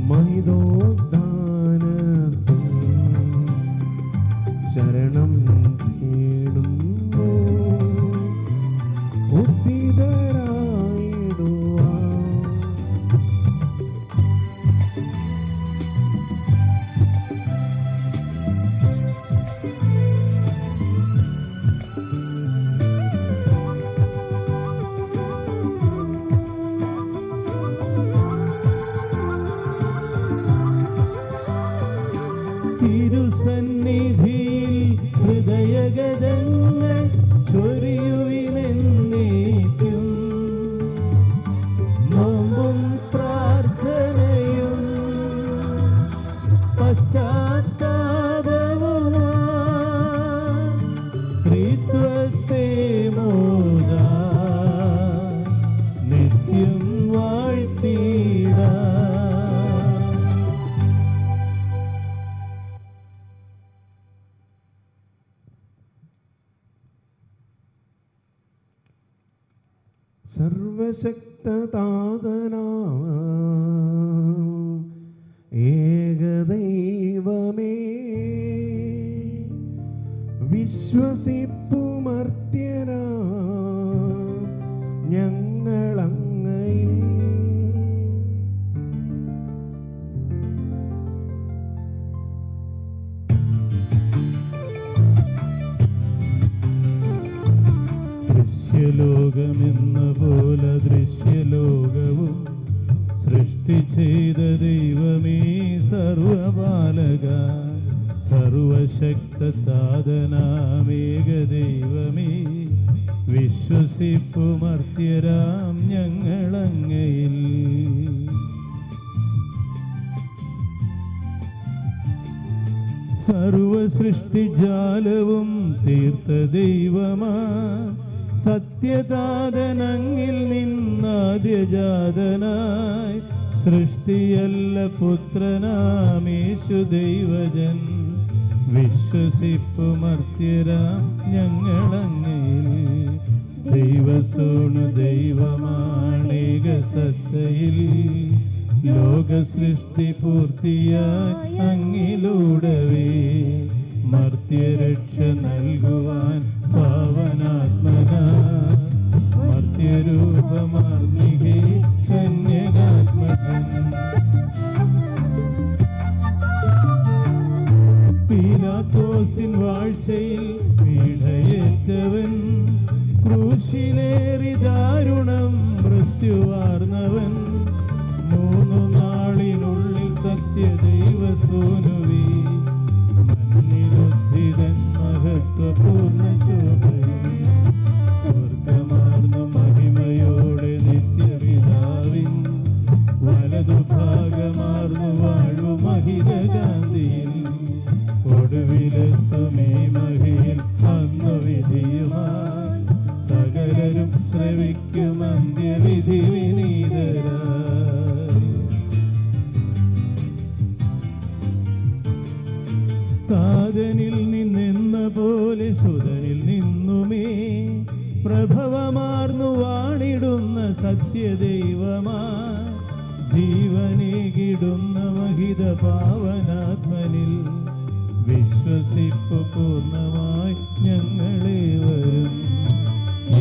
മഹിതോദ്ധാനത്തിൽ ശരണം തേടുന്നു ഉദ്ധിതരായിടുവാൻ. തിരുസന്നിധിയിൽ ഹൃദയഗതങ്ങൾ ചൊരിയുവിനെന്നേക്കും നോമ്പും പ്രാർത്ഥനയും പശ്ചാത്താപവുമായി ത്രിത്വത്തെ മോദാ നിത്യം വാഴ്ത്തിടാം. സർവശക്തതാതനാ ഏകദൈവമേ വിശ്വസിപ്പുമർത്യരാ ഞങ്ങളങ്ങയിൽ ദൃശ്യലോകമെന്ന പോലെ ദൃശ്യലോകവും സൃഷ്ടി ചെയ്ത ദൈവമേ സർവപാലക സർവശക്തതാതനാമേക ദൈവമേ വിശ്വസിപ്പുമർത്യരാം ഞങ്ങളങ്ങയിൽ. സർവസൃഷ്ടിജാലവും തീർത്ത ദൈവമാ സത്യദാതനങ്ങിൽ നിന്നാദ്യജാതനായി സൃഷ്ടിയല്ല പുത്രനാമേശു ദൈവജൻ വിശ്വസിപ്പുമർത്യരാം ഞങ്ങളങ്ങയിൽ. ദൈവസോണു ദൈവമാണേക സത്തയിൽ ലോകസൃഷ്ടി പൂർത്തിയായി അങ്ങിലൂടവേ മർത്യരക്ഷ നൽകുവാൻ പാവനാത്മന മർത്യരൂപമാർന്നിഹേ കന്യകാത്മകൻ. പീലാത്തോസിൻ വാഴ്ചയിൽ പീഡയേറ്റവൻ ക്രൂശിലേറി ദാരുണം മൃത്യുവാർന്നവൻ 3 നാളിനുള്ളിൽ സത്യദൈവസൂനുവേ മന്നിലുദ്ധിതൻ മഹത്വപൂർണ്ണ ശോഭയിൽ സ്വർഗമാർന്ന മഹിമയോടെ നിത്യപിതാവിൻ വലതുഭാഗമാർന്നു വാഴു മഹിതകാന്തിയിൽ ഒടുവിലെത്തുമേ മഹിയിൽ അന്നു വിധിയുമായി സകലരും ശ്രവിക്കും അന്ത്യവിധി വിനീതരായി. താതനിൽ നിന്നെന്ന പോലെ സുതനിൽ നിന്നുമേ പ്രഭവമാർന്നു വാണിടുന്ന സത്യദൈവമാ ജീവനേകിടുന്ന മഹിത പാവനാത്മനിൽ വിശ്വസിപ്പു പൂർണ്ണമായി ഞങ്ങളേവരും.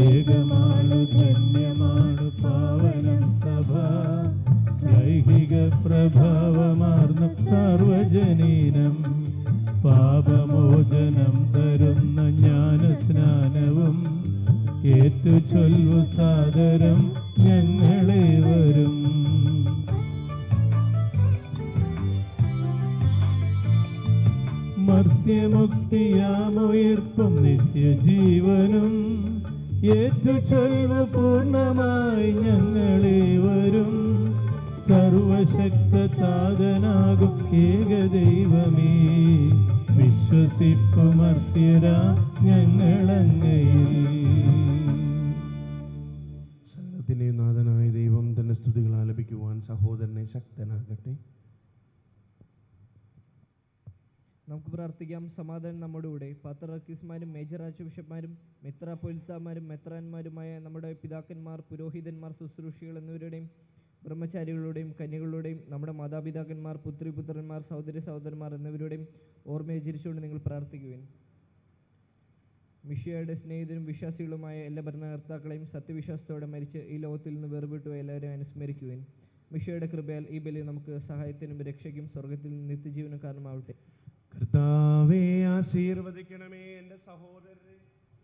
ഏകമാണു ധന്യമാണു പാവനം സഭ ലൈഹിക പ്രഭാവമാർന്ന സാർവജനീനം പാപമോചനം തരുന്ന ജ്ഞാനസ്നാനവും ഏറ്റു ചൊല്ലു സാദരം ഞങ്ങളേവരും. മർത്യമുക്തിയാമുയർപ്പും നിത്യജീവനും ഏറ്റു ചൊല്ലു പൂർണ്ണമായി ഞങ്ങളേവരും. സർവശക്തതാതനാകും ഏകദൈവമേ വിശ്വസിപ്പുമർത്യരാ ഞങ്ങളങ്ങയിൽ. സകലത്തിൻ്റെ നാഥനായ ദൈവം തന്റെ സ്തുതികൾ ആലപിക്കുവാൻ സഹോദരനെ ശക്തനാകട്ടെ. നമുക്ക് പ്രാർത്ഥിക്കാം. സമാധാനം നമ്മുടെ കൂടെ. പാത്രാർക്കീസ്മാരും മേജർ ആർച്ച് ബിഷപ്പ്മാരും മെത്രാപ്പൊലിത്താമാരും മെത്രാന്മാരുമായ നമ്മുടെ പിതാക്കന്മാർ, പുരോഹിതന്മാർ, ശുശ്രൂഷികൾ എന്നിവരുടെയും ബ്രഹ്മചാരികളുടെയും കന്യകളുടെയും നമ്മുടെ മാതാപിതാക്കന്മാർ, പുത്രിപുത്രന്മാർ, സഹോദരി സഹോദരന്മാർ എന്നിവരുടെയും ഓർമ്മയെ ചിരിച്ചുകൊണ്ട് നിങ്ങൾ പ്രാർത്ഥിക്കുവിൻ. മിശിഹായുടെ സ്നേഹിതരും വിശ്വാസികളുമായ എല്ലാ ഭരണകർത്താക്കളെയും സത്യവിശ്വാസത്തോടെ മരിച്ച് ഈ ലോകത്തിൽ നിന്ന് വേർപെട്ടു എല്ലാവരെയും അനുസ്മരിക്കുവിൻ. മിശിഹായുടെ കൃപയാൽ ഈ ബലി നമുക്ക് സഹായത്തിനും രക്ഷയ്ക്കും സ്വർഗത്തിൽ നിത്യജീവനും കാരണമാവട്ടെ. കർത്താവേ ആശീർവദിക്കണമേ. എൻ്റെ സഹോദരരെ,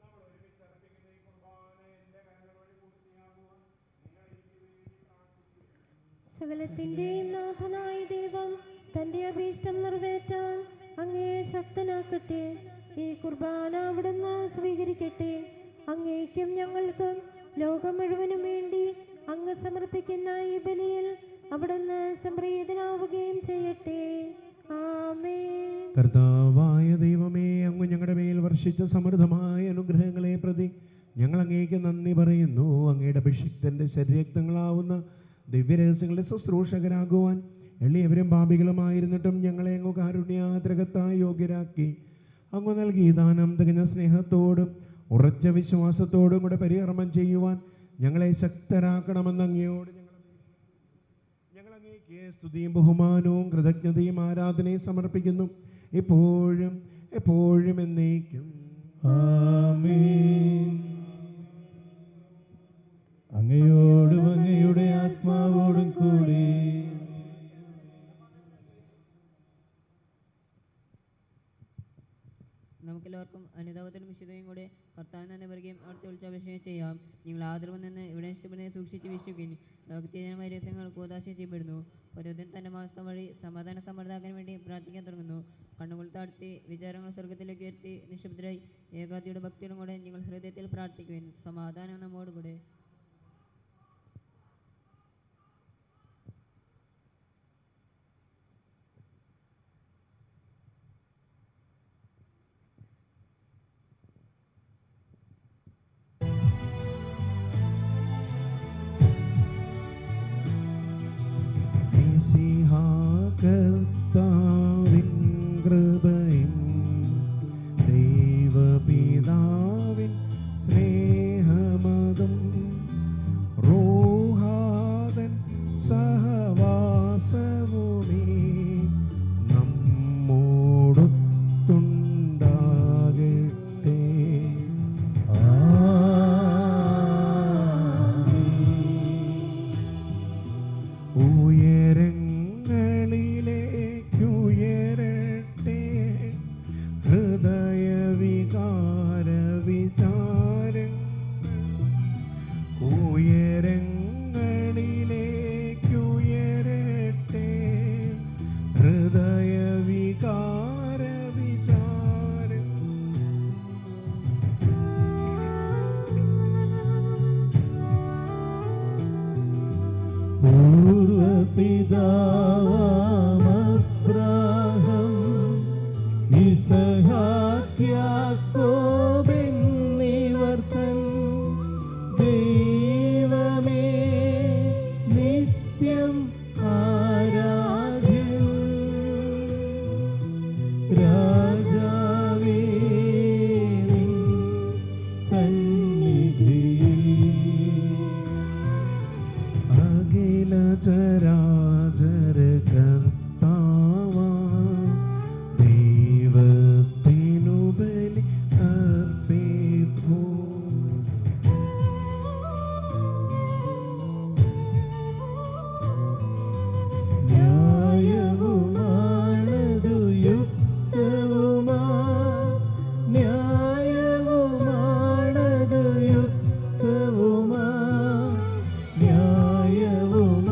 നമ്മൾ ഒരുമിച്ച് അർപ്പിക്കുന്ന ഈ കുർബാന എൻ്റെ കരങ്ങൾ വഴി പൂർത്തിയാകുവാൻ നിങ്ങൾ എനിക്ക് വേണ്ടി പ്രാർത്ഥിക്കുക. സകലത്തിന്റെയും നാഥനായ ദൈവം തന്റെ അഭീഷ്ടം നിറവേറ്റാൻ അങ്ങയെ ശക്തനാക്കട്ടെ. ഈ കുർബാന അവിടുന്ന് സ്വീകരിക്കട്ടെ. അങ്ങേക്കും ഞങ്ങൾക്കും ലോകം മുഴുവനും വേണ്ടി അങ്ങ് സമർപ്പിക്കുന്ന ഈ ബലിയിൽ അവിടുന്ന് സംപ്രീതനാവുകയും ചെയ്യട്ടെ. ആമേൻ. കർത്താവായ ദൈവമേ, അങ്ങ് ഞങ്ങളുടെ മേൽ വർഷിച്ച സമൃദ്ധമായ അനുഗ്രഹങ്ങളെ പ്രതി ഞങ്ങൾ അങ്ങേക്ക് നന്ദി പറയുന്നു. അങ്ങയുടെ അഭിഷിക്തന്റെ ശരീരക്തങ്ങളാവുന്ന ദിവ്യരഹസ്യങ്ങളുടെ ശുശ്രൂഷകരാകുവാൻ എളിയവരും പാപികളുമായിരുന്നിട്ടും ഞങ്ങളെ അങ്ങ് കാരുണ്യാദ്രകത്തായി യോഗ്യരാക്കി. അങ്ങ് നൽകി ദാനം തികഞ്ഞ സ്നേഹത്തോടും ഉറച്ച വിശ്വാസത്തോടും കൂടെ പരികർമ്മം ചെയ്യുവാൻ ഞങ്ങളെ ശക്തരാക്കണമെന്ന് അങ്ങയോട് ഞങ്ങൾ അങ്ങേക്ക് സ്തുതിയും ബഹുമാനവും കൃതജ്ഞതയും ആരാധനയും സമർപ്പിക്കുന്നു, ഇപ്പോഴും എപ്പോഴും എന്നേക്കും. ആമേൻ. അങ്ങയോടും അങ്ങയുടെ ആത്മാവോടും കൂടി നമുക്കെല്ലാവർക്കും അനുതാപത്തിലും വിശുദ്ധയും കൂടെ കർത്താവിന് തന്നെ പറയുകയും അവിടുത്തെ വിളിച്ചപേക്ഷയും ചെയ്യാം. നിങ്ങൾ ആദരവ് നിന്ന് ഇവിടെ ഇഷ്ടപ്പെടുന്നതിനെ സൂക്ഷിച്ച് വീക്ഷിക്കും. ലോകത്തിജനമായ രഹസ്യങ്ങൾ കൂതാശം ചെയ്യപ്പെടുന്നു. ഓരോരുത്തരും തൻ്റെ മാസം വഴി സമാധാന സമ്മർദ്ദാക്കാൻ വേണ്ടി പ്രാർത്ഥിക്കാൻ തുടങ്ങുന്നു. കണ്ണുകൾ താഴ്ത്തി വിചാരങ്ങൾ സ്വർഗത്തിലേക്ക് ഉയർത്തി നിശബ്ദരായി ഏകാദിയുടെ ഭക്തിയോടും കൂടെ നിങ്ങൾ ഹൃദയത്തിൽ പ്രാർത്ഥിക്കുവിൻ. സമാധാനം നമ്മോടുകൂടെ. കർത്താവിൻ കൃപയും ദൈവപിതാവിൻ സ്നേഹമതും റൂഹാദൻ സഹവാസവുമീ നമ്മോടൊത്തുണ്ടാകട്ടെ. ഉയരങ്ങളിലേക്കുയരട്ടെ ഹൃദയവികാര വിചാരങ്ങൾ. ഉയരങ്ങളിലേക്കുയരട്ടെ ഹൃദയവികാര വിചാരങ്ങൾ. പൂർവപിതാവാമബ്രാഹം ഇസഹാക്ക് യാക്കോബെന്നിവർ തൻ ദൈവമേ നിത്യം ആരാധ്യൻ. രാജാവേ നിൻ സന്നിധിയിൽ അഖില ചരാചര കർത്താവാം ദൈവത്തിനു ബലി അർപ്പിപ്പൂ. ന്യായവുമാണതു യുക്തവുമാ, ന്യായവുമാണതു യുക്തവുമാ, ന്യായവുമാണതു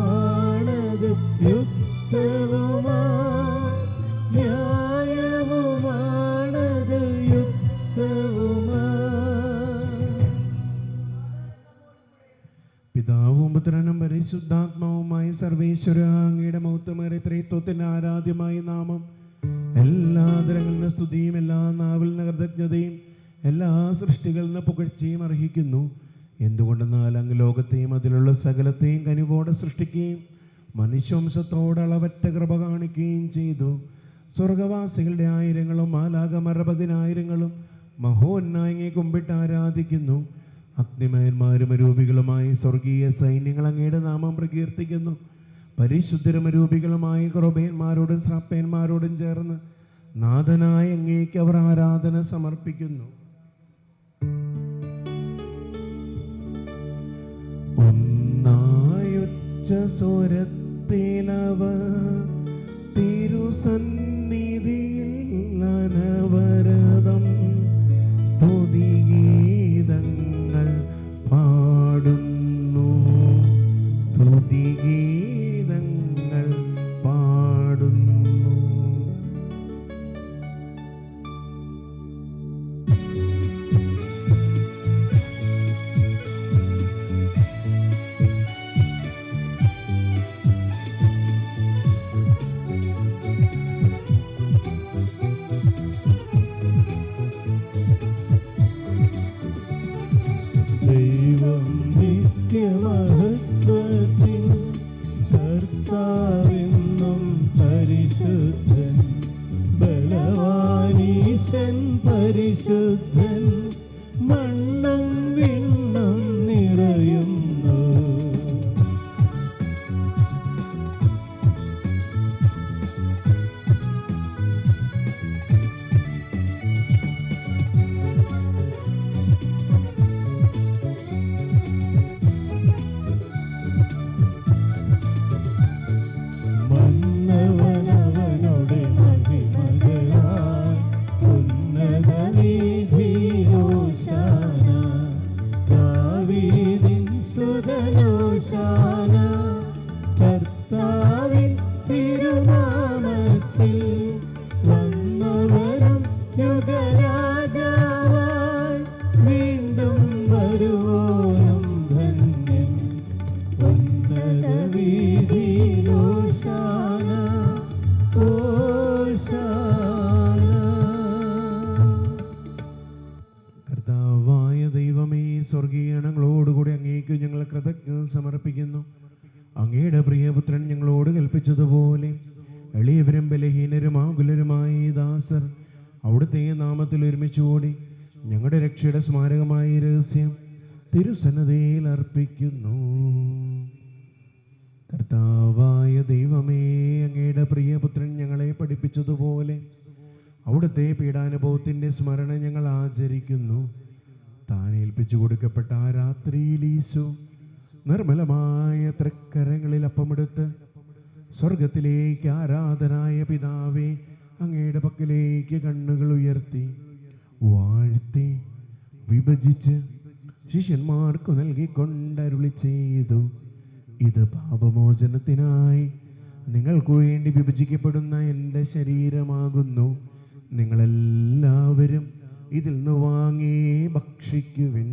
യുക്തവുമാ, ന്യായവുമാണതു യുക്തവുമാ. പിതാവും പുത്രനും പരിശുദ്ധാത്മാവുമായ സർവേശ്വര അങ്ങയുടെ മൗത്തമേറെ ത്രിത്വത്തിന്റെ ആരാധ്യമായ നാമം എല്ലാ തരങ്ങളിൽ നിന്ന് സ്തുതിയും എല്ലാ നാവിൽ നിന്ന് കൃതജ്ഞതയും എല്ലാ സൃഷ്ടികളിൽ നിന്ന് പുകഴ്ചയും അർഹിക്കുന്നു. എന്തുകൊണ്ടെന്നാൽ അങ്ങ് ലോകത്തെയും അതിലുള്ള സകലത്തെയും കനിവോടെ സൃഷ്ടിക്കുകയും മനുഷ്യവംശത്തോട് അളവറ്റ കൃപ കാണിക്കുകയും ചെയ്തു. സ്വർഗവാസികളുടെ ആയിരങ്ങളും മാലാഖമാരുടെ 10,000 മഹോന്നായങ്ങെ കുമ്പിട്ട് ആരാധിക്കുന്നു. അഗ്നിമയന്മാരും അരൂപികളുമായി സ്വർഗീയ സൈന്യങ്ങൾ അങ്ങയുടെ നാമം പ്രകീർത്തിക്കുന്നു. പരിശുദ്ധരും അരൂപികളുമായി ക്രോബേന്മാരോടും ശ്രാപ്പേന്മാരോടും ചേർന്ന് നാഥനായ അങ്ങേക്ക് അവർ ആരാധന സമർപ്പിക്കുന്നു. ഒന്നായുച്ച സ്വരത്തിലവർ തിരുസന്നിധിയിൽ അനവരതം സ്തുതിഗീതങ്ങൾ പാടുന്നു. സ്തുതിഗീതങ്ങൾ പാടുന്നു. ദൈവം നിത്യമഹത്വത്തിൻ കർത്താവെന്നും പരിശുദ്ധൻ, ബലവാനീശൻ പരിശുദ്ധൻ, മണ്ണും വിണ്ണും നിറയുന്നു. മന്നവനവനുടെ മഹിമകളാൽ ഉന്നത വീഥിയോശാന, ദാവീദിൻ സുതനോശാന. കർത്താവിൻ തിരുനാമത്തിൽ വന്നവനും യുഗരാജാവായി വീണ്ടും വരുവോനും ധന്യൻ. ഉന്നത വീഥിയിലോശാന, ഓശാന. കർത്താവായ ദൈവമേ, സ്വർഗീയണങ്ങളോടുകൂടി അങ്ങേക്ക് ഞങ്ങൾ കൃതജ്ഞത സമർപ്പിക്കുന്നു. അങ്ങയുടെ പ്രിയപുത്രൻ ഞങ്ങളോട് കൽപ്പിച്ചതുപോലെ എളിയവരും ബലഹീനരും ആകുലരുമായ ഈ ദാസർ അവിടുത്തെ നാമത്തിൽ ഒരുമിച്ചുകൂടി ഞങ്ങളുടെ രക്ഷയുടെ സ്മാരകമായ ഈ രഹസ്യം തിരുസന്നതയിൽ അർപ്പിക്കുന്നു. കർത്താവായ ദൈവമേ, അങ്ങയുടെ പ്രിയപുത്രൻ ഞങ്ങളെ പഠിപ്പിച്ചതുപോലെ അവിടുത്തെ പീഡാനുഭവത്തിൻ്റെ സ്മരണ ഞങ്ങൾ ആചരിക്കുന്നു. താൻ ഏൽപ്പിച്ചു കൊടുക്കപ്പെട്ട ആ രാത്രിയിൽ ഈശോ നിർമ്മലമായ തൃക്കരങ്ങളിൽ അപ്പമെടുത്ത് സ്വർഗത്തിലേക്ക് ആരാധനായ പിതാവേ അങ്ങയുടെ പക്കലേക്ക് കണ്ണുകൾ ഉയർത്തി വാഴ്ത്തി വിഭജിച്ച് ശിഷ്യന്മാർക്ക് നൽകിക്കൊണ്ടരുളി ചെയ്തു, ഇത് പാപമോചനത്തിനായി നിങ്ങൾക്ക് വേണ്ടി വിഭജിക്കപ്പെടുന്ന എൻ്റെ ശരീരമാകുന്നു. നിങ്ങളെല്ലാവരും ഇതിൽ നിന്ന് വാങ്ങി ഭക്ഷിക്കുവിൻ.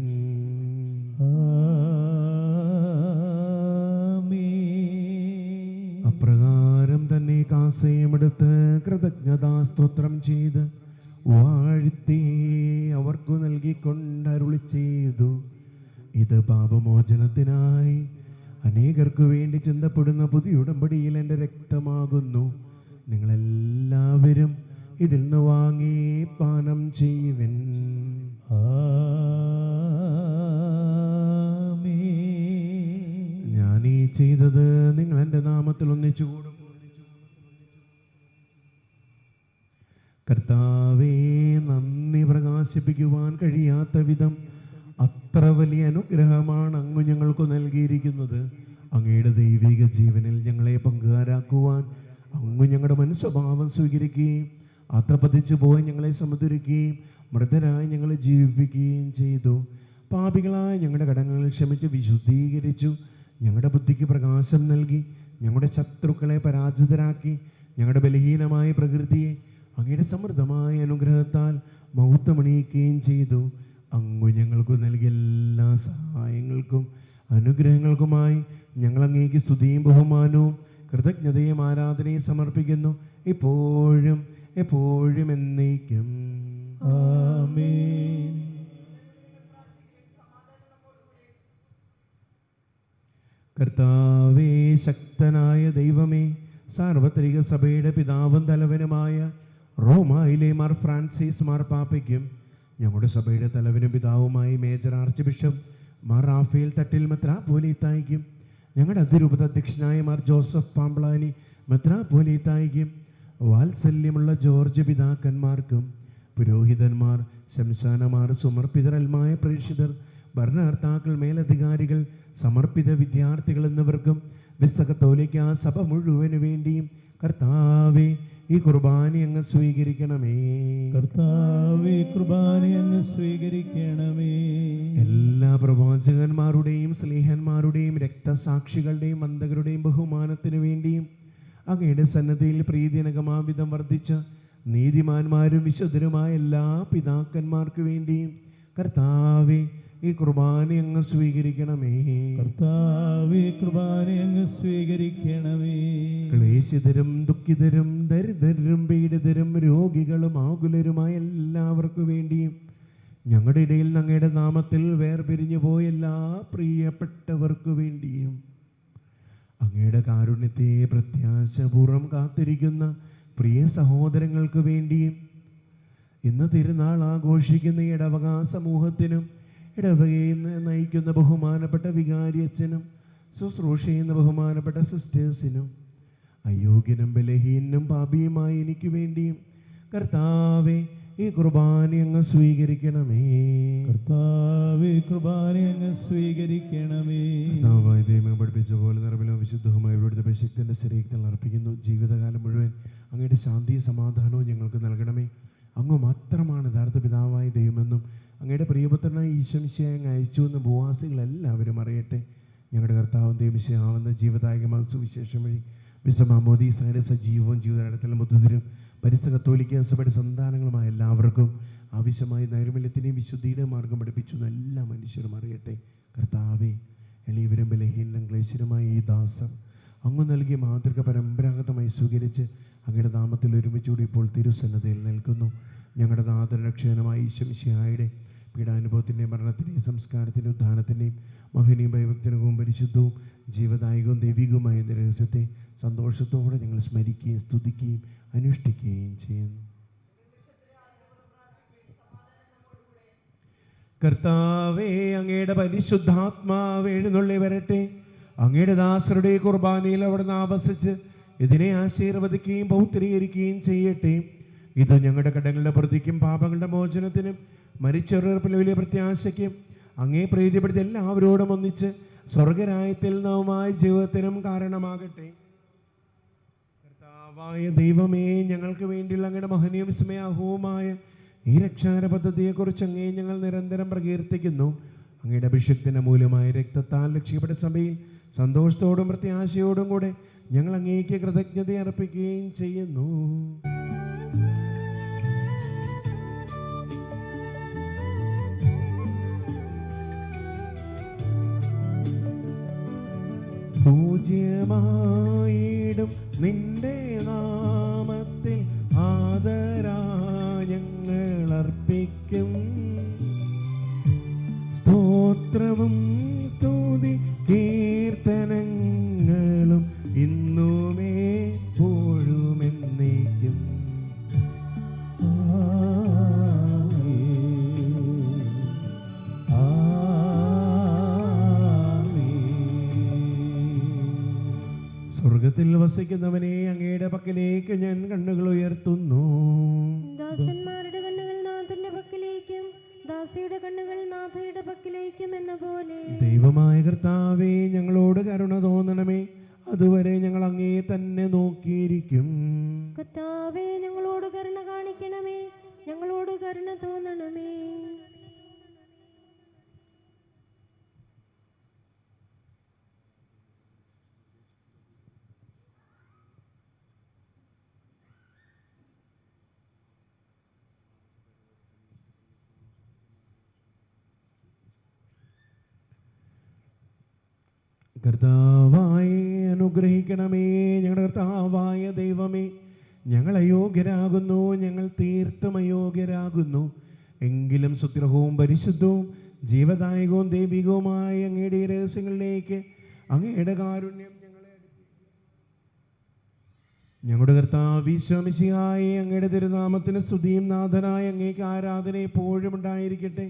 അപ്രകാരം തന്നെ കാസയുമെടുത്ത് കൃതജ്ഞതാസ്തോത്രം ചെയ്ത് വാഴ്ത്തി അവർക്കു നൽകിക്കൊണ്ടരുളി ചെയ്തു, ഇത് പാപമോചനത്തിനായി അനേകർക്കു വേണ്ടി ചിന്തപ്പെടുന്ന പുതിയ ഉടമ്പടിയിൽ എൻ്റെ രക്തമാകുന്നു. നിങ്ങളെല്ലാവരും ഇതിൽ നിന്ന് വാങ്ങി പാനം ചെയ്യുവിൻ. ഞാൻ ഈ ചെയ്തത് നിങ്ങൾ എൻ്റെ നാമത്തിൽ ഒന്നിച്ചു കൂടും. കർത്താവേ, നന്ദി പ്രകാശിപ്പിക്കുവാൻ കഴിയാത്ത വിധം അത്ര വലിയ അനുഗ്രഹമാണ് അങ്ങ് ഞങ്ങൾക്ക് നൽകിയിരിക്കുന്നത്. അങ്ങയുടെ ദൈവിക ജീവനിൽ ഞങ്ങളെ പങ്കുകാരാക്കുവാൻ അങ്ങ് ഞങ്ങളുടെ മനുഷ്യഭാവം സ്വീകരിക്കുകയും അധപതിച്ചു പോയി ഞങ്ങളെ സമുദ്രിക്കുകയും മൃതരായി ഞങ്ങളെ ജീവിപ്പിക്കുകയും ചെയ്തു. പാപികളായ ഞങ്ങളുടെ കടങ്ങൾ ക്ഷമിച്ച് വിശുദ്ധീകരിച്ചു. ഞങ്ങളുടെ ബുദ്ധിക്ക് പ്രകാശം നൽകി ഞങ്ങളുടെ ശത്രുക്കളെ പരാജിതരാക്കി. ഞങ്ങളുടെ ബലഹീനമായ പ്രകൃതിയെ അങ്ങയുടെ സമൃദ്ധമായ അനുഗ്രഹത്താൽ മഹത്വമണിയിക്കുകയും ചെയ്തു. അങ്ങ് ഞങ്ങൾക്ക് നൽകിയ എല്ലാ സഹായങ്ങൾക്കും അനുഗ്രഹങ്ങൾക്കുമായി ഞങ്ങൾ അങ്ങേക്ക് സ്തുതിയും ബഹുമാനവും കൃതജ്ഞതയും ആരാധനയും സമർപ്പിക്കുന്നു, ഇപ്പോഴും എപ്പോഴും എന്നേക്കും. ആമേൻ. കർത്താവേ, ശക്തനായ ദൈവമേ, സാർവത്രിക സഭയുടെ പിതാവും തലവനുമായ റോമായിലെ മാർ ഫ്രാൻസിസ് മാർപ്പാപ്പയ്ക്കും ഞങ്ങളുടെ സഭയുടെ തലവനും പിതാവുമായി major archbishop Mar Raphael Thattil മെത്രാപ്പോലീത്തായിക്കും ഞങ്ങളുടെ അതിരൂപത അധ്യക്ഷനായ മാർ ജോസഫ് പാമ്പ്ളാനി മെത്രാപ്പോലീത്തായിക്കും വാത്സല്യമുള്ള ജോർജ് പിതാക്കന്മാർക്കും പുരോഹിതന്മാർ, ശംശാനമാർ, സമർപ്പിതരൽമായ പ്രേക്ഷിതർ, ഭരണകർത്താക്കൾ, മേലധികാരികൾ, സമർപ്പിത വിദ്യാർത്ഥികൾ എന്നിവർക്കും വിശുദ്ധ കത്തോലിക്കാ സഭ മുഴുവന് വേണ്ടിയും കർത്താവേ ഈ കുർബാന അങ്ങ് സ്വീകരിക്കണമേ. കർത്താവേ കുർബാന അങ്ങ് സ്വീകരിക്കണമേ. എല്ലാ പ്രവാചകന്മാരുടെയും സ്നേഹന്മാരുടെയും രക്തസാക്ഷികളുടെയും വന്ദകരുടെയും ബഹുമാനത്തിനു വേണ്ടിയും അങ്ങയുടെ സന്നദ്ധയിൽ പ്രീതിനകമാവിധം വർദ്ധിച്ച നീതിമാന്മാരും വിശുദ്ധരുമായ എല്ലാ പിതാക്കന്മാർക്ക് വേണ്ടിയും കർത്താവേ ഈ കുർബാന അങ്ങ് സ്വീകരിക്കണമേ. കർത്താവേ കുർബാന അങ്ങ് സ്വീകരിക്കണമേ. ക്ലേശിതരും ദുഃഖിതരും ദരിദ്രരും പീഡിതരും രോഗികളും ആകുലരുമായ എല്ലാവർക്കു വേണ്ടിയും ഞങ്ങളുടെ ഇടയിൽ അങ്ങയുടെ നാമത്തിൽ വേർപിരിഞ്ഞു പോയ എല്ലാ പ്രിയപ്പെട്ടവർക്കു വേണ്ടിയും അങ്ങയുടെ കാരുണ്യത്തെ പ്രത്യാശപൂർവ്വം കാത്തിരിക്കുന്ന പ്രിയ സഹോദരങ്ങൾക്ക് വേണ്ടിയും ഇന്ന് തിരുനാൾ ആഘോഷിക്കുന്ന ഈ ഇടവക സമൂഹത്തിനും ഇടവകയിൽ നയിക്കുന്ന ബഹുമാനപ്പെട്ട വികാരിയച്ഛനും ശുശ്രൂഷ ചെയ്യുന്ന ബഹുമാനപ്പെട്ട സിസ്റ്റേഴ്സിനും അയോഗ്യനും ബലഹീനും പാപിയുമായി എനിക്ക് വേണ്ടിയും കർത്താവേ ഈ കുർബാന അങ്ങ് സ്വീകരിക്കണമേ. കർത്താവേ കുർബാന അങ്ങ് സ്വീകരിക്കണമേ. കർത്താവായ ദൈവം പഠിപ്പിച്ച പോലെ നിറവിലും വിശുദ്ധവുമായ ഇവിടുത്തെ അഭിഷേകത്തിൻ്റെ ശരീരത്തിൽ അർപ്പിക്കുന്നു. ജീവിതകാലം മുഴുവൻ അങ്ങയുടെ ശാന്തിയും സമാധാനവും ഞങ്ങൾക്ക് നൽകണമേ. അങ്ങ് മാത്രമാണ് യഥാർത്ഥ പിതാവായ ദൈവമെന്നും അങ്ങയുടെ പ്രിയപുത്രനായ ഈശോമിശിഹായെ അങ്ങ് അയച്ചുവെന്ന് ഭൂവാസികളെല്ലാവരും അറിയട്ടെ. ഞങ്ങളുടെ കർത്താവും ദൈവമിശിഹാവുന്ന ജീവദായകമായ സുവിശേഷം വഴി വിശ്വമാമോദീസയുടെ സജീവവും ജീവിതത്തിലും ബുദ്ധരും പരിസര കത്തോലിക്ക സഭയുടെ സന്താനങ്ങളുമായ എല്ലാവർക്കും ആവശ്യമായി നൈർമല്യത്തിൻ്റെയും വിശുദ്ധിയുടെയും മാർഗം പഠിപ്പിച്ചു എല്ലാ മനുഷ്യരും അറിയട്ടെ. കർത്താവേ, എളിയവരും ബലഹീനരും ക്ലേശരുമായ ഈ ദാസർ അങ്ങ് നൽകിയ മാതൃക പരമ്പരാഗതമായി സ്വീകരിച്ച് അങ്ങയുടെ നാമത്തിൽ ഒരുമിച്ചുകൂടി ഇപ്പോൾ തിരുസന്നതയിൽ നിൽക്കുന്നു. ഞങ്ങളുടെ നാഥരക്ഷകനുമായ ഈശോമിശിഹായുടെ പീഡാനുഭവത്തിൻ്റെയും മരണത്തിൻ്റെയും സംസ്കാരത്തിൻ്റെയും ഉദ്ധാനത്തിൻ്റെയും മഹനീയും ഭയഭക്തനകവും പരിശുദ്ധവും ജീവദായകവും ദൈവികവുമായ രഹസ്യത്തെ സന്തോഷത്തോടെ ഞങ്ങൾ സ്മരിക്കുകയും സ്തുതിക്കുകയും അനുഷ്ഠിക്കുകയും ചെയ്യുന്നു. കർത്താവേ, അങ്ങയുടെ പരിശുദ്ധാത്മാവ് എഴുന്നള്ളി വരട്ടെ. അങ്ങയുടെ ദാസരുടെ കുർബാനയിൽ അവിടുന്ന് ആവസിച്ച് ഇതിനെ ആശീർവദിക്കുകയും പൗത്രീകരിക്കുകയും ചെയ്യട്ടെ. ഇത് ഞങ്ങളുടെ കടങ്ങളുടെ പ്രതിക്കും പാപങ്ങളുടെ മോചനത്തിനും മരിച്ചവരുടെ വലിയ പ്രത്യാശയ്ക്കും അങ്ങേ പ്രീതിപ്പെടുത്തി എല്ലാവരോടും ഒന്നിച്ച് സ്വർഗരായത്തിൽ നവമായ ജീവിതത്തിനും കാരണമാകട്ടെ. കർത്താവായ ദൈവമേ, ഞങ്ങൾക്ക് വേണ്ടിയുള്ള അങ്ങയുടെ മഹനീയവും വിസ്മയാഹവുമായ ഈ രക്ഷാകര പദ്ധതിയെക്കുറിച്ച് അങ്ങേ ഞങ്ങൾ നിരന്തരം പ്രകീർത്തിക്കുന്നു. അങ്ങയുടെ അഭിഷേകത്തിന് മൂലമായ രക്തത്താൽ രക്ഷിക്കപ്പെട്ട സഭയിൽ സന്തോഷത്തോടും പ്രത്യാശയോടും കൂടെ ഞങ്ങൾ അങ്ങേക്ക് കൃതജ്ഞത അർപ്പിക്കുകയും ചെയ്യുന്നു. പൂജ്യമായിടും നിന്റെ നാമത്തിൽ ആദരാഞങ്ങൾ അർപ്പിക്കും. സ്തോത്രവും സ്തുതി കീർത്തനങ്ങളും ഇന്നുമേ എപ്പോഴുമെന്നേക്കും. സ്വർഗത്തിൽ വസിക്കുന്നവനെ അങ്ങയുടെ പക്കലേക്ക് ഞാൻ കണ്ണുകൾ ഉയർത്തുന്നു. ദാസന്മാരുടെ കണ്ണുകൾ നാഥന്റെ പക്കലേക്കും ദാസിയുടെ കണ്ണുകൾ നാഥയുടെ പക്കലേക്കും എന്ന പോലെ ദൈവമായ കർത്താവേ, ഞങ്ങളോട് കരുണ തോന്നണമേ. അതുവരെ ഞങ്ങൾ അങ്ങേ തന്നെ നോക്കിയിരിക്കും. കർത്താവേ, ഞങ്ങളോട് കരുണ കാണിക്കണമേ, ഞങ്ങളോട് കരുണ തോന്നണമേ. കർത്താവായി അനുഗ്രഹിക്കണമേ. ഞങ്ങളുടെ കർത്താവായ ദൈവമേ, ഞങ്ങൾ അയോഗ്യരാകുന്നു, ഞങ്ങൾ തീർത്തും അയോഗ്യരാകുന്നു. എങ്കിലും സുഗ്രഹവും പരിശുദ്ധവും ജീവദായകവും ദൈവികവുമായ അങ്ങയുടെ രഹസ്യങ്ങളിലേക്ക് അങ്ങയുടെ കാരുണ്യം ഞങ്ങളുടെ കർത്താവ് ഈശോമിശിഹായെ അങ്ങയുടെ തിരുനാമത്തിന് സ്തുതിയും നാഥനായ അങ്ങേക്ക് ആരാധന എപ്പോഴും ഉണ്ടായിരിക്കട്ടെ.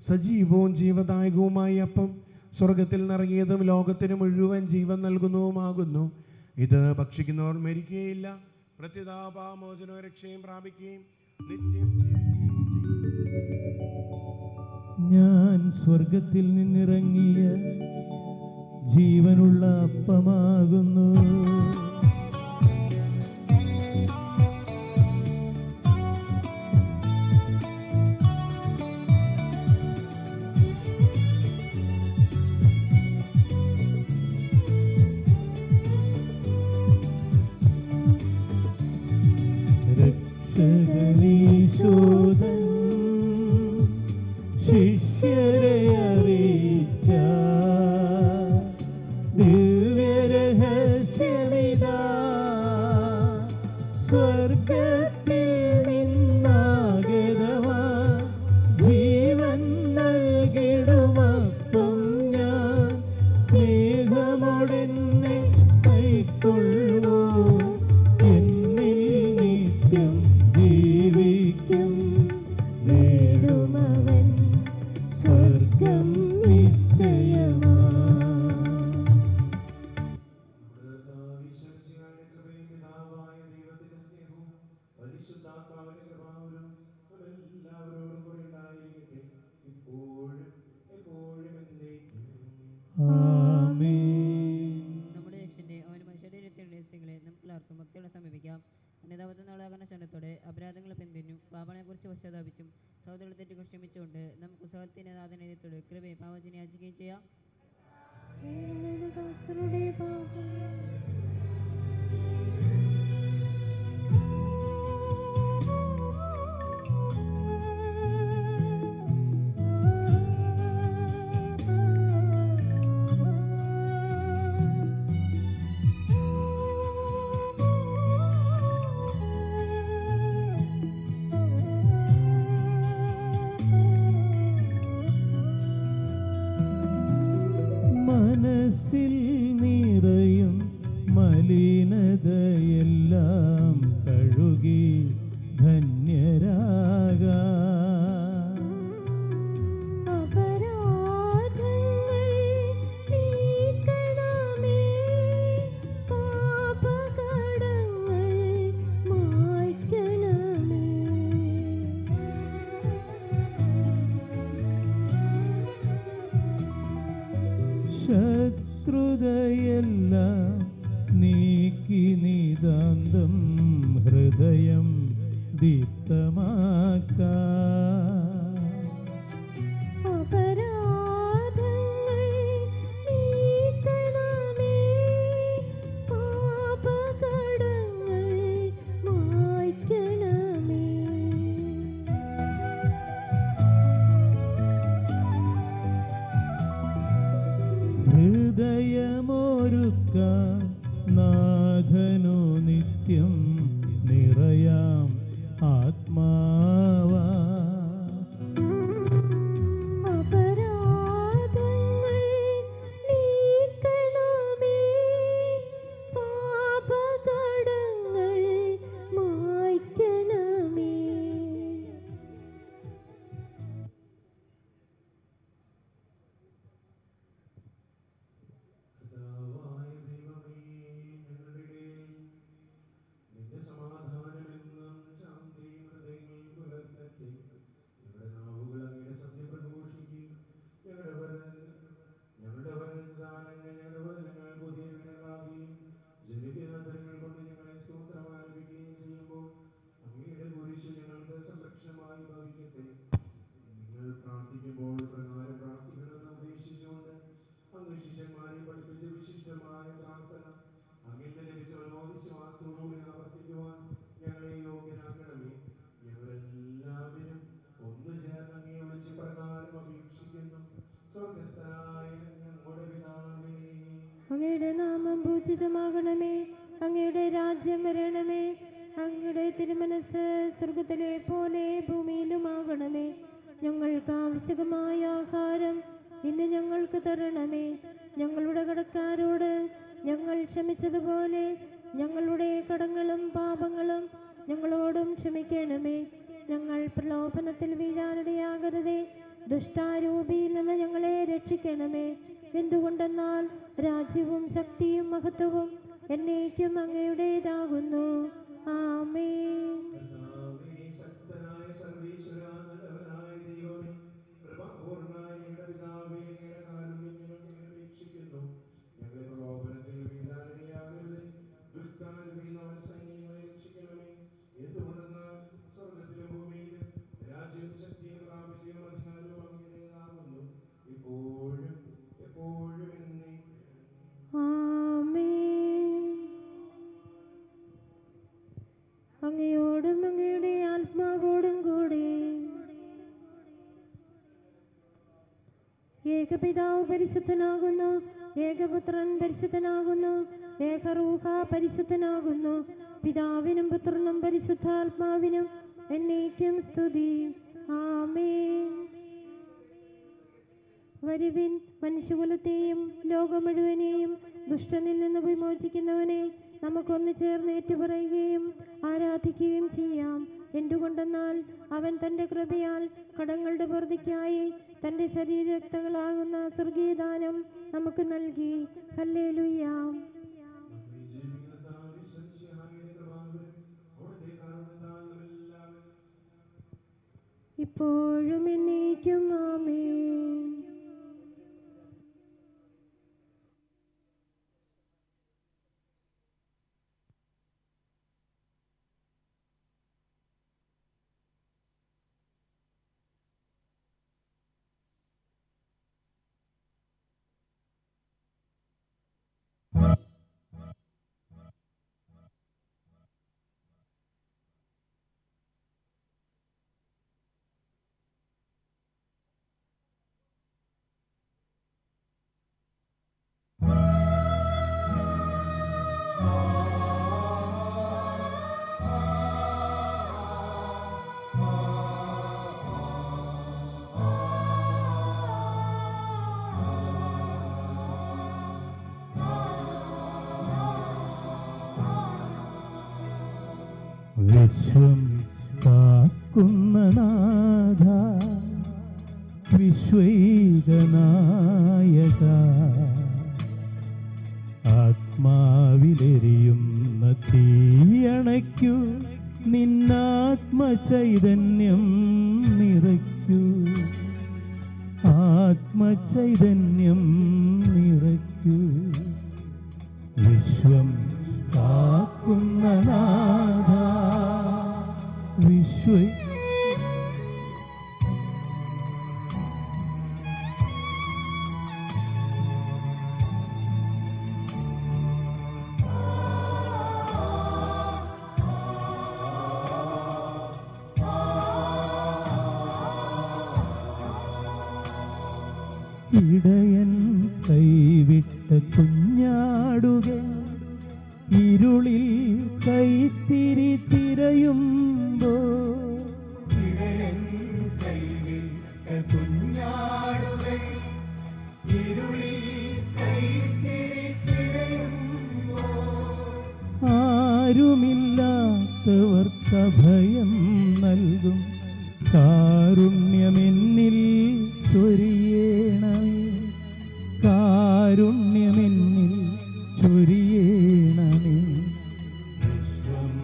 സജീവവും ജീവദായകവുമായ അപ്പം സ്വർഗത്തിൽ നിറങ്ങിയതും ലോകത്തിന് മുഴുവൻ ജീവൻ നൽകുന്നതുമാകുന്നു. ഇത് ഭക്ഷിക്കുന്നവർ മരിക്കുകയില്ല, പ്രത്യുതാപാമോചനവും രക്ഷയും പ്രാപിക്കുകയും നിത്യം ഞാൻ സ്വർഗത്തിൽ നിന്നിറങ്ങിയ ജീവനുള്ള അപ്പമാകുന്നു. രക്ഷകനീശോദൻ ശിഷ്യരെ അറിയിച്ച ദിവ്യരഹസ്യമിതാ, സ്വർഗത്തിൽ നിന്നാഗതമാ ജീവൻ നൽകിടുമപ്പം ഞാൻ സ്നേഹമോടെന്നെ കൈക്കൊള്ളൂ, എന്നിൽ നിത്യം ജീവിക്കും, നേടുമവൻ സ്വർഗം നിശ്ചയമാ. ആമേൻ. നമ്മുടെ രക്ഷന്റെ അവന് ശരീരത്തിന്റെ രഹസ്യങ്ങളെ നമുക്കെല്ലാവർക്കും ഭക്തിയോടെ സമീപിക്കാം. അന്യതാപത്തെ നാളാകുന്ന ക്ഷണത്തോടെ അപരാധങ്ങളെ പിന്തിരിഞ്ഞും പാപങ്ങളെ കുറിച്ച് പശ്ചാത്താപിച്ചും സഹോദരത്തെ തെറ്റുകൾ ക്ഷമിച്ചുകൊണ്ട് നമുക്ക് സഹത്തിന്റെ നാഥനേയത്തോട് കൃപയെ പാവചനെ യാചിക്കുകയും ചെയ്യാം. ദാസരുടെ പാപം മനസ്സിൽ നിറയും മലിനതയെല്ലാം കഴുകി ധന്യരാകാ. അപരാധങ്ങൾ നീക്കണമേ, പാപകടങ്ങൾ മായ്ക്കണമേ. ശത്രുതയെല്ലാം നീക്കി നിതാന്തം ഹൃദയം ദീപ്തമാക്കാ. അപരാധങ്ങൾ നീക്കണമേ, പാപകടങ്ങൾ മായ്ക്കണമേ. ഹൃദയമൊരുക്കാം നാഥനു നിത്യം നിറയാം ആത്മാവാ. അപരാധങ്ങൾ നീക്കണമേ, പാപകടങ്ങൾ മായ്ക്കണമേ. പ്രാർത്ഥിക്കുമ്പോൾ പ്രകാരം പ്രാർത്ഥിക്കണമെന്ന് ഉപദേശിച്ചുകൊണ്ട് അങ്ങ് ശിഷ്യന്മാരെ പഠിപ്പിച്ച വിശിഷ്ടമായ പ്രാർത്ഥന അങ്ങിൽ നിന്ന് ലഭിച്ച മനോവിശ്വാസത്തോടുകൂടി ആവർത്തിക്കുവാൻ ഞങ്ങളെ യോഗ്യരാക്കണമേ. ഞങ്ങളെല്ലാവരും ഒന്നു ചേർന്ന് അങ്ങയെ വിളിച്ച് പ്രകാരം അപേക്ഷിക്കുന്നു. സ്വർഗസ്ഥനായ ഞങ്ങളുടെ പിതാവേ, അങ്ങയുടെ നാമം പൂജിതമാകണമേ, അങ്ങയുടെ രാജ്യം വരണമേ, അങ്ങയുടെ തിരുമനസ് സ്വർഗത്തിലെ പോലെ ഭൂമിയിലുമാകണമേ. ഞങ്ങൾക്ക് ആവശ്യമായ ആഹാരം ഇന്ന് ഞങ്ങൾക്ക് തരണമേ. ഞങ്ങളുടെ കടക്കാരോട് ഞങ്ങൾ ക്ഷമിച്ചതുപോലെ ഞങ്ങളുടെ കടങ്ങളും പാപങ്ങളും ഞങ്ങളോടും ക്ഷമിക്കണമേ. ഞങ്ങൾ പ്രലോഭനത്തിൽ വീഴാനിടയാകരുതേ, ദുഷ്ടാരൂപിയിൽ നിന്ന് ഞങ്ങളെ രക്ഷിക്കണമേ. എന്തുകൊണ്ടെന്നാൽ രാജ്യവും ശക്തിയും മഹത്വവും എന്നേക്കും അങ്ങയുടേതാകുന്നു. ആമേൻ. അങ്ങയോടും അങ്ങയുടെ ആത്മാവോടും കൂടെ ഏകപിതാവ് പരിശുദ്ധനാകുന്നു, ഏകപുത്രൻ പരിശുദ്ധനാകുന്നു, ഏകറൂഹ പരിശുദ്ധനാകുന്നു. പിതാവിനും പുത്രനും പരിശുദ്ധാത്മാവിനും എന്നേക്കും സ്തുതി. ആമേൻ. വരുവിൻ, മനുഷ്യകുലത്തെയും ലോകം മുഴുവനെയും ദുഷ്ടനിൽ നിന്ന് വിമോചിക്കുന്നവനെ നമുക്കൊന്ന് ചേർന്ന് ഏറ്റുപറയുകയും ആരാധിക്കുകയും ചെയ്യാം. എന്തുകൊണ്ടെന്നാൽ അവൻ തൻ്റെ കൃപയാൽ കടങ്ങളുടെ പൊറുതിക്കായി തൻ്റെ ശരീരരക്തങ്ങളാകുന്ന സ്വർഗീയദാനം നമുക്ക് നൽകി. ഹല്ലേലൂയ. ഇപ്പോഴും എന്നേക്കും ആമേൻ. വിശ്വം കാക്കുന്ന നാഥ, വിശ്വൈകനായക, ആത്മാവിലെരിയുന്ന തീയണയ്ക്കൂ, നിന്നാത്മചൈതന്യം നിറയ്ക്കൂ, ആത്മചൈതന്യം നിറയ്ക്കൂ. വിശ്വം കാക്കുന്ന നാഥ, ഇടയൻ കൈവിട്ട കുഞ്ഞാടുകൾ ഇരുളിൽ കൈത്തിരി തിരയുമ്പോ, ഇടയൻ കൈവിട്ട കുഞ്ഞാടുകൾ ഇരുളിൽ കൈത്തിരി തിരയുമ്പോ, ആരുമില്ലാത്തവർക്ക് അഭയം നൽകും കാരുണ്യമെന്നിൽ ചൊരിയേണമേ, കാരുണ്യമെന്നിൽ ചൊരിയേണമേ. വിശ്വം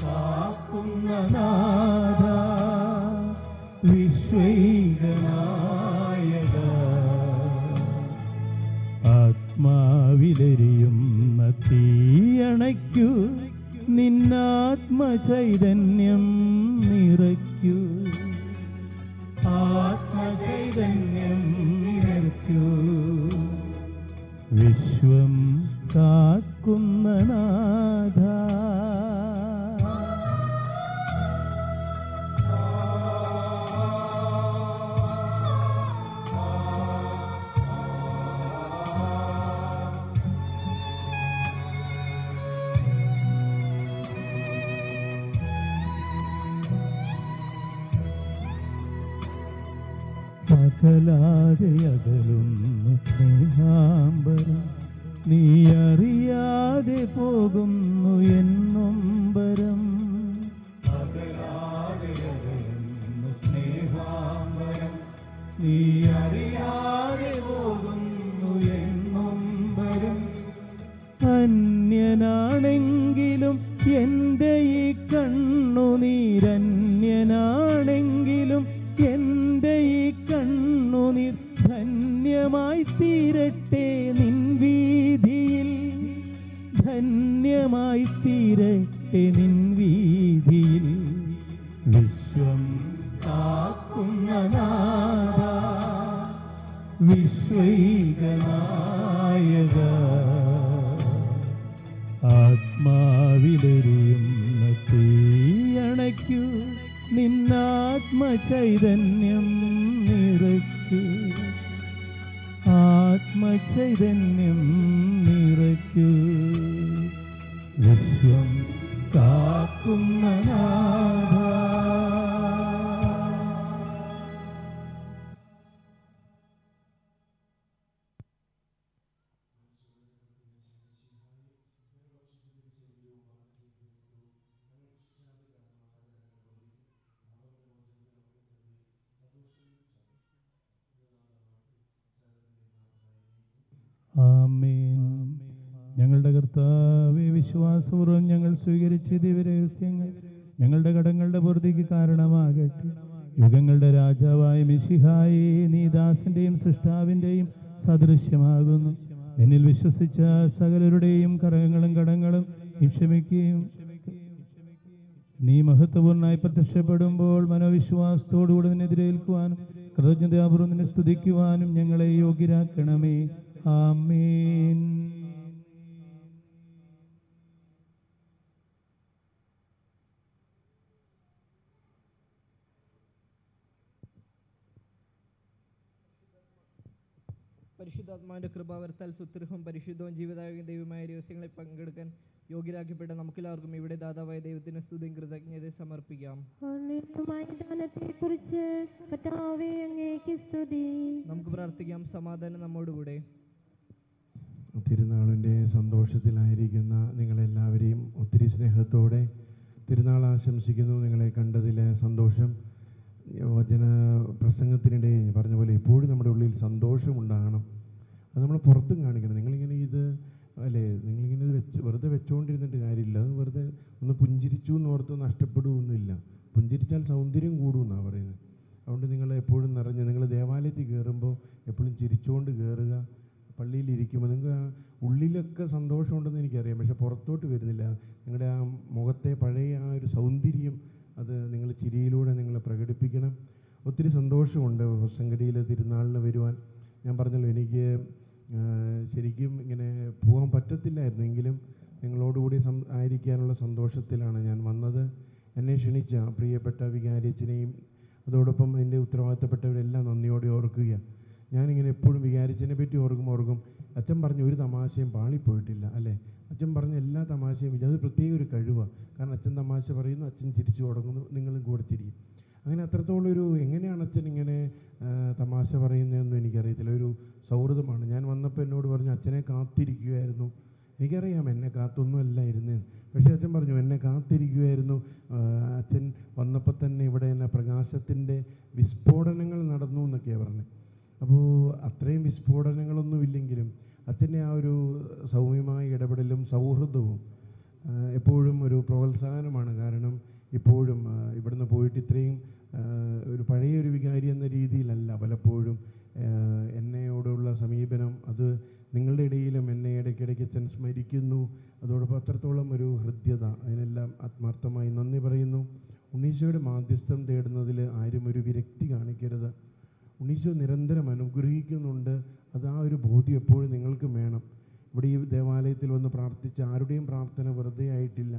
കാക്കുന്ന നാഥ, വിശ്വൈകനായക, ആത്മാവിലെരിയുന്ന തീയണയ്ക്കൂ, നിന്നാത്മചൈതന്യം നിറയ്ക്കൂ, ആത്മചൈതന്യം നിറയ്ക്കൂ. വിശ്വം കാക്കുന്ന നാഥ, അകലാതെ അകലുന്ന സ്നേഹാംബരം, നീ അറിയാതെ പോകുന്നു എന്നൊമ്പരം. അകലാതെ അകലുന്ന സ്നേഹാംബരം, നീ കണ്ണുനീരന്യനാണെങ്കിലും എൻ്റെ ഈ കണ്ണുനീർ ധന്യമായി തീരട്ടെ നിൻ വീതിയിൽ, ധന്യമായി തീരട്ടെ നിൻ വീതിയിൽ. വിശ്വം കാക്കുന്ന നാഥ, വിശ്വൈകനായക, ആത്മാവിലെരിയുന്ന തീയണയ്ക്കൂ, നിന്നാത്മചൈതന്യം നിറയ്ക്കൂ, ആത്മചൈതന്യം നിറയ്ക്കൂ. വിശ്വം കാക്കുന്ന നാഥ. ആമേൻ. ഞങ്ങളുടെ കർത്താവേ, വിശ്വാസപൂർവ്വം ഞങ്ങൾ സ്വീകരിച്ച ദിവ്യരഹസ്യങ്ങൾ ഞങ്ങളുടെ കടങ്ങളുടെ പൂർത്തിക്ക് കാരണമാകട്ടെ. യുഗങ്ങളുടെ രാജാവായ മിശിഹായേ, നീ ദാസന്റെയും സൃഷ്ടാവിൻ്റെയും സദൃശ്യമാകുന്നു. നിന്നിൽ വിശ്വസിച്ച സകലരുടെയും കടങ്ങളും ക്ഷമിക്കുകയും നീ മഹത്വപൂർണ്ണമായി പ്രത്യക്ഷപ്പെടുമ്പോൾ മനോവിശ്വാസത്തോടുകൂടി നിന്നെ എതിരേൽക്കുവാനും കൃതജ്ഞതാപൂർവ്വം നിന്നെ സ്തുതിക്കുവാനും ഞങ്ങളെ യോഗ്യരാക്കണമേ. ആമേൻ. പരിശുദ്ധാത്മാവിന്റെ കൃപാവരത്താൽ സുത്യർഹവും പരിശുദ്ധവും ജീവദായകവും ദൈവമായ രഹസ്യങ്ങളിൽ പങ്കെടുക്കാൻ യോഗ്യരാക്കപ്പെട്ട നമുക്കെല്ലാവർക്കും ഇവിടെ ദാതാവായ ദൈവത്തിന് സ്തുതിയും കൃതജ്ഞതയും സമർപ്പിക്കാം. നമുക്ക് പ്രാർത്ഥിക്കാം. സമാധാനം നമ്മോടുകൂടെ. തിരുനാളിൻ്റെ സന്തോഷത്തിലായിരിക്കുന്ന നിങ്ങളെല്ലാവരെയും ഒത്തിരി സ്നേഹത്തോടെ തിരുനാൾ ആശംസിക്കുന്നു. നിങ്ങളെ കണ്ടതിൽ സന്തോഷം. വചന പ്രസംഗത്തിനിടെ പറഞ്ഞ പോലെ എപ്പോഴും നമ്മുടെ ഉള്ളിൽ സന്തോഷമുണ്ടാകണം. അത് നമ്മൾ പുറത്തും കാണിക്കണം. നിങ്ങളിങ്ങനെ ഇത് അല്ലേ, നിങ്ങളിങ്ങനെ വെറുതെ വെച്ചുകൊണ്ടിരുന്നിട്ട് കാര്യമില്ല. അത് വെറുതെ ഒന്ന് പുഞ്ചിരിച്ചു എന്ന് ഓർത്ത് നഷ്ടപ്പെടുകയൊന്നുമില്ല. പുഞ്ചിരിച്ചാൽ സൗന്ദര്യം കൂടുമെന്നാണ് പറയുന്നത്. അതുകൊണ്ട് നിങ്ങൾ എപ്പോഴും നിറഞ്ഞ് നിങ്ങൾ ദേവാലയത്തിൽ കയറുമ്പോൾ എപ്പോഴും ചിരിച്ചുകൊണ്ട് കയറുക. പള്ളിയിലിരിക്കുമ്പോൾ നിങ്ങൾക്ക് ഉള്ളിലൊക്കെ സന്തോഷമുണ്ടെന്ന് എനിക്കറിയാം, പക്ഷെ പുറത്തോട്ട് വരുന്നില്ല. നിങ്ങളുടെ ആ മുഖത്തെ പഴയ ആ ഒരു സൗന്ദര്യം അത് നിങ്ങൾ ചിരിയിലൂടെ നിങ്ങൾ പ്രകടിപ്പിക്കണം. ഒത്തിരി സന്തോഷമുണ്ട് ഹൊസങ്കടിയിൽ തിരുനാളിന് വരുവാൻ. ഞാൻ പറഞ്ഞല്ലോ, എനിക്ക് ശരിക്കും ഇങ്ങനെ പോകാൻ പറ്റത്തില്ലായിരുന്നു, എങ്കിലും നിങ്ങളോടുകൂടി ആയിരിക്കാനുള്ള സന്തോഷത്തിലാണ് ഞാൻ വന്നത്. എന്നെ ക്ഷണിച്ച പ്രിയപ്പെട്ട വികാരിച്ചനെയും അതോടൊപ്പം എൻ്റെ ഉത്തരവാദിത്തപ്പെട്ടവരെല്ലാം നന്ദിയോടെ ഓർക്കുക. ഞാനിങ്ങനെ എപ്പോഴും വികാരിച്ചനെ പറ്റി ഓർക്കും അച്ഛൻ പറഞ്ഞ ഒരു തമാശയും പാളിപ്പോയിട്ടില്ല അല്ലേ. അച്ഛൻ പറഞ്ഞ എല്ലാ തമാശയും അത് പ്രത്യേക ഒരു കഴിവാണ്. കാരണം അച്ഛൻ തമാശ പറയുന്നു, അച്ഛൻ ചിരിച്ചു തുടങ്ങുന്നു, നിങ്ങളും കൂടെ ചിരിക്കും. അങ്ങനെ അത്രത്തോളൊരു എങ്ങനെയാണ് അച്ഛൻ ഇങ്ങനെ തമാശ പറയുന്നതെന്നും എനിക്കറിയത്തില്ല. ഒരു സൗഹൃദമാണ്. ഞാൻ വന്നപ്പോൾ എന്നോട് പറഞ്ഞു അച്ഛനെ കാത്തിരിക്കുമായിരുന്നു. എനിക്കറിയാം എന്നെ കാത്തൊന്നുമല്ല ഇരുന്ന്, പക്ഷേ അച്ഛൻ പറഞ്ഞു എന്നെ കാത്തിരിക്കുമായിരുന്നു. അച്ഛൻ വന്നപ്പോൾ തന്നെ ഇവിടെ എന്നെ പ്രകാശത്തിൻ്റെ വിസ്ഫോടനങ്ങൾ നടന്നു എന്നൊക്കെയാണ് പറഞ്ഞത്. അപ്പോൾ അത്രയും വിസ്ഫോടനങ്ങളൊന്നുമില്ലെങ്കിലും അച്ഛൻ്റെ ആ ഒരു സൗമ്യമായ ഇടപെടലും സൗഹൃദവും എപ്പോഴും ഒരു പ്രോത്സാഹനമാണ്. കാരണം ഇപ്പോഴും ഇവിടുന്ന് പോയിട്ട് ഇത്രയും ഒരു പഴയൊരു വികാരി എന്ന രീതിയിലല്ല പലപ്പോഴും എന്നോടുള്ള സമീപനം. അത് നിങ്ങളുടെ ഇടയിലും എന്നെ ഇടയ്ക്കിടയ്ക്ക് അച്ഛൻ സ്മരിക്കുന്നു. അതോടൊപ്പം അത്രത്തോളം ഒരു ഹൃദ്യത, അതിനെല്ലാം ആത്മാർത്ഥമായി നന്ദി പറയുന്നു. ഉണ്ണീശോയുടെ മാധ്യസ്ഥം തേടുന്നതിൽ ആരും ഒരു വിരക്തി കാണിക്കരുത്. ഉണ്ണീശോ നിരന്തരം അനുഗ്രഹിക്കുന്നുണ്ട്. അത് ആ ഒരു ബോധ്യം എപ്പോഴും നിങ്ങൾക്കും വേണം. ഇവിടെ ഈ ദേവാലയത്തിൽ വന്ന് പ്രാർത്ഥിച്ച ആരുടെയും പ്രാർത്ഥന വെറുതെ ആയിട്ടില്ല.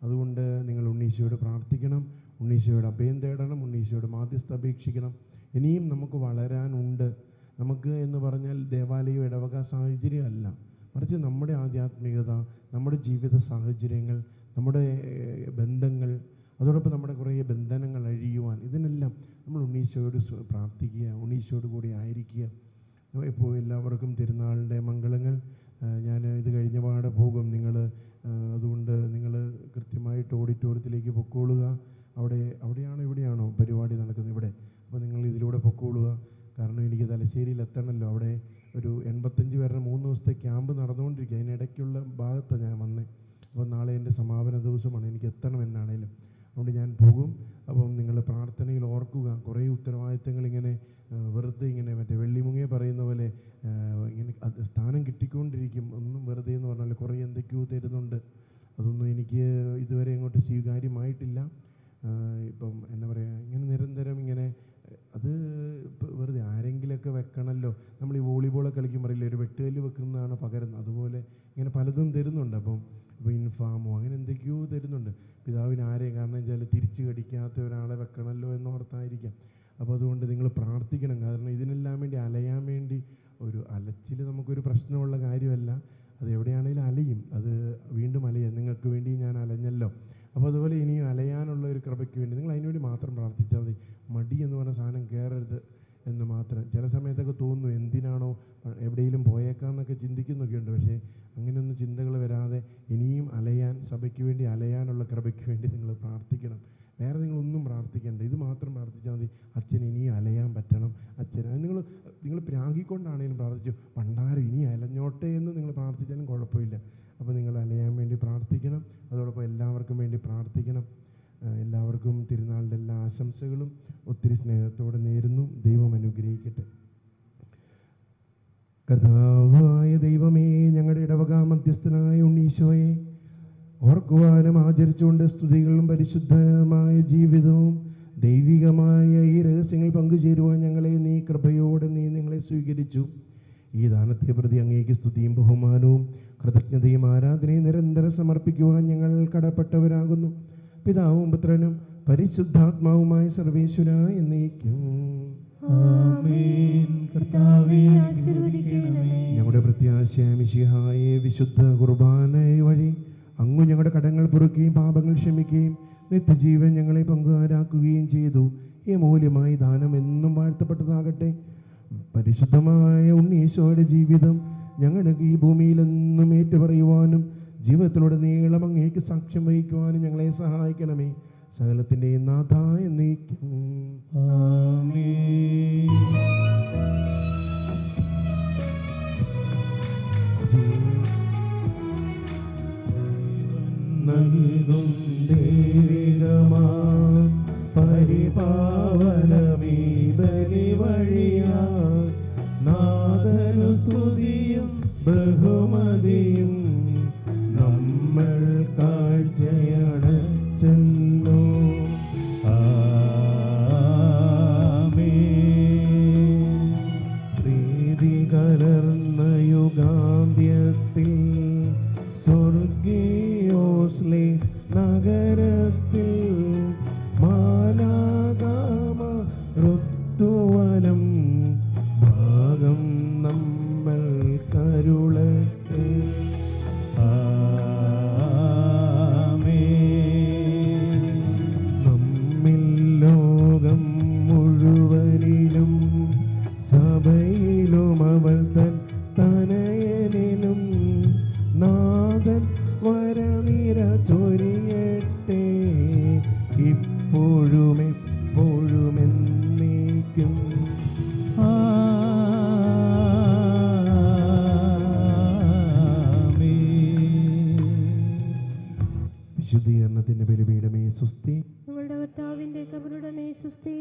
അതുകൊണ്ട് നിങ്ങൾ ഉണ്ണീശോയോട് പ്രാർത്ഥിക്കണം, ഉണ്ണീശോയോട് അഭയം തേടണം, ഉണ്ണീശോയോട് മാധ്യസ്ഥ അപേക്ഷിക്കണം. ഇനിയും നമുക്ക് വളരാനുണ്ട്. നമുക്ക് എന്ന് പറഞ്ഞാൽ ദേവാലയം ഇടവക സാഹചര്യമല്ല, മറിച്ച് നമ്മുടെ ആധ്യാത്മികത, നമ്മുടെ ജീവിത സാഹചര്യങ്ങൾ, നമ്മുടെ ബന്ധങ്ങൾ, അതോടൊപ്പം നമ്മുടെ കുറേ ബന്ധനങ്ങൾ അഴിയുവാൻ, ഇതിനെല്ലാം നമ്മൾ ഉണ്ണീശോയോട് പ്രാർത്ഥിക്കുക, ഉണ്ണീശോയോട് കൂടി ആയിരിക്കുക. ഇപ്പോൾ എല്ലാവർക്കും തിരുനാളിൻ്റെ മംഗളങ്ങൾ. ഞാൻ ഇത് കഴിഞ്ഞ പാടെ പോകും. അതുകൊണ്ട് നിങ്ങൾ കൃത്യമായിട്ട് ഓഡിറ്റോറിയത്തിലേക്ക് പൊക്കോളുക. അവിടെയാണോ ഇവിടെയാണോ പരിപാടി നടക്കുന്നത്? ഇവിടെ. അപ്പോൾ നിങ്ങൾ ഇതിലൂടെ പൊക്കോളുക. കാരണം എനിക്ക് തലശ്ശേരിയിൽ എത്തണമല്ലോ. അവിടെ ഒരു 85 പേരുടെ 3 ദിവസത്തെ ക്യാമ്പ് നടന്നുകൊണ്ടിരിക്കുക. അതിനിടയ്ക്കുള്ള ഭാഗത്താണ് ഞാൻ വന്നത്. അപ്പോൾ നാളെ എൻ്റെ സമാപന ദിവസമാണ്, എനിക്ക് എത്തണം എന്നാണേലും. അതുകൊണ്ട് ഞാൻ പോകും. അപ്പം നിങ്ങൾ പ്രാർത്ഥനയിൽ ഓർക്കുക, കുറേ ഉത്തരവാദിത്തങ്ങൾ ഇങ്ങനെ വെറുതെ ഇങ്ങനെ മറ്റേ വെള്ളിമുങ്ങിയെ പറയുന്ന പോലെ ഇങ്ങനെ സ്ഥാനം കിട്ടിക്കൊണ്ടിരിക്കും. ഒന്നും വെറുതെ എന്ന് പറഞ്ഞാൽ കുറേ എന്തൊക്കെയോ തരുന്നുണ്ട്. അതൊന്നും എനിക്ക് ഇതുവരെ അങ്ങോട്ട് സ്വീകാര്യമായിട്ടില്ല. ഇപ്പം എന്നാ പറയുക, ഇങ്ങനെ നിരന്തരം ഇങ്ങനെ അത് വെറുതെ ആരെങ്കിലുമൊക്കെ വെക്കണമല്ലോ. നമ്മൾ ഈ വോളിബോളൊക്കെ കളിക്കുമ്പോൾ പറയില്ലേ, ഒരു വെട്ടുകല്ല് വെക്കുന്നതാണ് പകരുന്നത്, അതുപോലെ ഇങ്ങനെ പലതും തരുന്നുണ്ട്. അപ്പം ഇപ്പോൾ ഇൻഫാമോ അങ്ങനെ എന്തൊക്കെയോ തരുന്നുണ്ട്. പിതാവിന് ആരെയും, കാരണം വെച്ചാൽ തിരിച്ചു കടിക്കാത്ത ഒരാളെ വെക്കണമല്ലോ എന്നോർത്തായിരിക്കാം. അപ്പോൾ അതുകൊണ്ട് നിങ്ങൾ പ്രാർത്ഥിക്കണം. കാരണം ഇതിനെല്ലാം വേണ്ടി അലയാൻ വേണ്ടി ഒരു അലച്ചിൽ നമുക്കൊരു പ്രശ്നമുള്ള കാര്യമല്ല. അത് എവിടെയാണെങ്കിലും അലയും, അത് വീണ്ടും അലയാം. നിങ്ങൾക്ക് വേണ്ടി ഞാൻ അലഞ്ഞല്ലോ. അപ്പോൾ അതുപോലെ ഇനിയും അലയാനുള്ള ഒരു കൃപയ്ക്ക് വേണ്ടി നിങ്ങൾ അതിനുവേണ്ടി മാത്രം പ്രാർത്ഥിച്ചാൽ മതി. മടി എന്ന് പറഞ്ഞ സാധനം കയറരുത് എന്ന് മാത്രം. ചില സമയത്തൊക്കെ തോന്നുന്നു എന്തിനാണോ എവിടെയെങ്കിലും പോയേക്കാന്നൊക്കെ ചിന്തിക്കുന്നൊക്കെ ഉണ്ട്. പക്ഷേ അങ്ങനെയൊന്നും ചിന്തകൾ വരാതെ ഇനിയും അലയാൻ, സഭയ്ക്ക് വേണ്ടി അലയാനുള്ള കൃപയ്ക്ക് വേണ്ടി നിങ്ങൾ പ്രാർത്ഥിക്കണം. വേറെ നിങ്ങളൊന്നും പ്രാർത്ഥിക്കേണ്ട, ഇത് മാത്രം പ്രാർത്ഥിച്ചാൽ മതി. അച്ഛൻ ഇനിയും അലയാൻ പറ്റണം, അച്ഛൻ. അത് നിങ്ങൾ പ്രാഗിക്കൊണ്ടാണെങ്കിലും പ്രാർത്ഥിച്ചു, പണ്ടാരും ഇനി അലഞ്ഞോട്ടെ എന്ന് നിങ്ങൾ പ്രാർത്ഥിച്ചാലും കുഴപ്പമില്ല. അപ്പോൾ നിങ്ങൾ അലയാൻ വേണ്ടി പ്രാർത്ഥിക്കണം. അതോടൊപ്പം എല്ലാവർക്കും വേണ്ടി പ്രാർത്ഥിക്കണം. എല്ലാവർക്കും തിരുനാളിൻ്റെ എല്ലാ ആശംസകളും ഒത്തിരി സ്നേഹത്തോടെ നേരുന്നു. ദൈവം അനുഗ്രഹിക്കട്ടെ. കർത്താവായ ദൈവമേ, ഞങ്ങളുടെ ഇടവക മധ്യസ്ഥനായ ഉണ്ണീശോയെ ഓർക്കുവാനും ആചരിച്ചുകൊണ്ട് സ്തുതികളും പരിശുദ്ധമായ ജീവിതവും ദൈവികമായ ഈ രഹസ്യങ്ങൾ പങ്കുചേരുവാൻ നീ കൃപയോടെ നിങ്ങളെ സ്വീകരിച്ചു. ഈ ദാനത്തെ പ്രതി അങ്ങേക്ക് സ്തുതിയും ബഹുമാനവും കൃതജ്ഞതയും ആരാധനയും നിരന്തരം സമർപ്പിക്കുവാൻ ഞങ്ങൾ കടപ്പെട്ടവരാകുന്നു. പിതാവും പുത്രനും പരിശുദ്ധാത്മാവുമായ സർവേശ്വര എന്നേക്കും ആമേൻ. കർത്താവേ ആശീർവദിക്കണമേ. ഞങ്ങളുടെ പ്രത്യാശയായ മിശിഹായെ വിശുദ്ധ കുർബാന വഴി അങ്ങ് ഞങ്ങളുടെ കടങ്ങൾ പൊറുക്കുകയും പാപങ്ങൾ ക്ഷമിക്കുകയും നിത്യജീവൻ ഞങ്ങളെ പങ്കുകാരാക്കുകയും ചെയ്തു. ഈ മൂല്യമായി ദാനം എന്നും വാഴ്ത്തപ്പെട്ടതാകട്ടെ. പരിശുദ്ധമായ ഉണ്ണീശോയുടെ ജീവിതം ഞങ്ങൾക്ക് ഈ ഭൂമിയിലെന്നും ഏറ്റുപറയുവാനും ജീവിതത്തിലൂടെ നീളം അങ്ങേക്ക് സാക്ഷ്യം വഹിക്കുവാനും ഞങ്ങളെ സഹായിക്കണമേ. സകലത്തിൻ്റെ നാഥ എന്നേക്കും ആമേൻ. നൽകും ദൈവികമാ പരിപാവനമീ ബലി വഴിയാ നാദനു സ്തുതിയും ബഹുമതിയും നമ്മൾ കാഴ്ചയണച്ചെന്നു. ആമേൻ. പ്രീതി കലർന്ന യുഗാന്ത്യത്തിൽ സ്വർഗീയോസ്ലേ നഗരത്തിൽ മാലാകാമ ഋതുവനം ഭാഗം നമ്മൾ കരുളട്ടെ. ആമേൻ. നമ്മിൽ ലോകം മുഴുവനിലും സഭയിലും അവൾ തൻ തനയനിലും നാഥൻ വരനിര ചൊരിയട്ടെ. ഇപ്പോഴും എപ്പോഴും എന്നേക്കും വിശുദ്ധീകരണത്തിന്റെ ബലിപീഠമേ സുസ്തി. ഞങ്ങളുടെ കർത്താവിന്റെ കബറുടമേ സുസ്തി.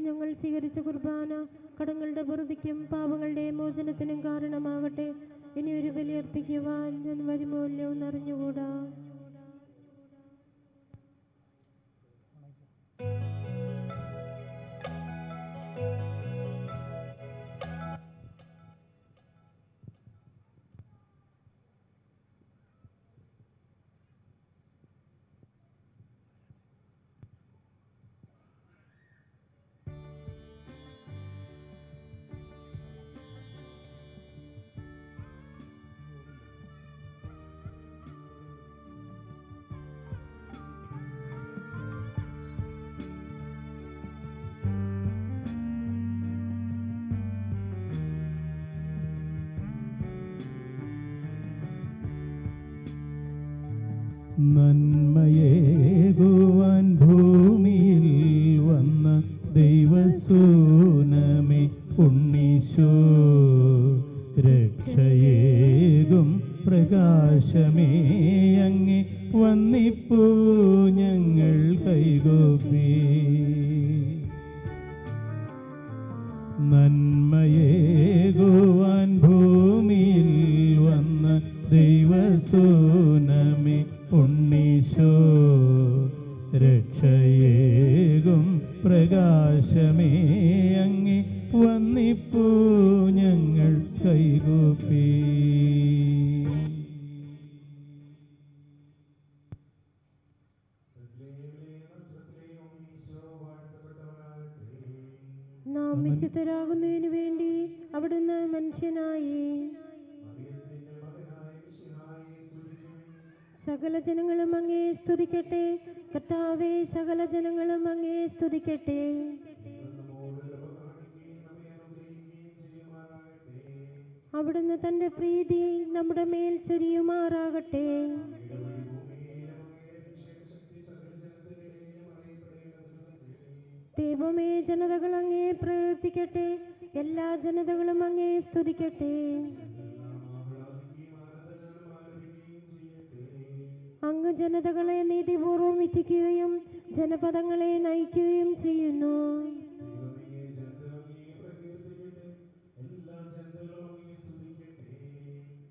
ഞങ്ങൾ സ്വീകരിച്ച കുർബാന കടങ്ങളുടെ പൊറുതിക്കും പാപങ്ങളുടെ മോചനത്തിനും കാരണമാകട്ടെ. ഇനി ഒരു ബലിയർപ്പിക്കുവാൻ ഞാൻ വരുമോ ഇല്ലയോ എന്നറിഞ്ഞുകൂടാ. നന്മയേകുവാൻ ഭൂമിയിൽ വന്ന ദൈവസൂനമേ ഉണ്ണീശോ, രക്ഷയേകും പ്രകാശമേ അങ്ങേ വന്നിപ്പൂ ഞങ്ങൾ കൈ കൈകൂപ്പി നന്മയേകുവാൻ ഭൂമിയിൽ വന്ന ദൈവസൂനമി ഉണ്ണീശോ രക്ഷയേകും പ്രകാശമേ അങ്ങി വന്നിപ്പൂ ഞങ്ങൾ കൈകൂപ്പി. നാം വിശുദ്ധരാകുന്നതിനു വേണ്ടി അവിടുന്ന് മനുഷ്യനായി. സകല ജനങ്ങളും അങ്ങേ സ്തുതിക്കട്ടെ. കർത്താവേ, സകല ജനങ്ങളും അങ്ങേ സ്തുതിക്കട്ടെ. അവിടുന്ന് തന്റെ പ്രീതി നമ്മുടെ മേൽ ചൊരിയുമാറാകട്ടെ. ദൈവമേ, ജനതകൾ അങ്ങേ പ്രവർത്തിക്കട്ടെ. എല്ലാ ജനതകളും അങ്ങേ സ്തുതിക്കട്ടെ. അങ്ങ് ജനതകളെ നീതിപൂർവം വിധിക്കുകയും ജനപദങ്ങളെ നയിക്കുകയും ചെയ്യുന്നു.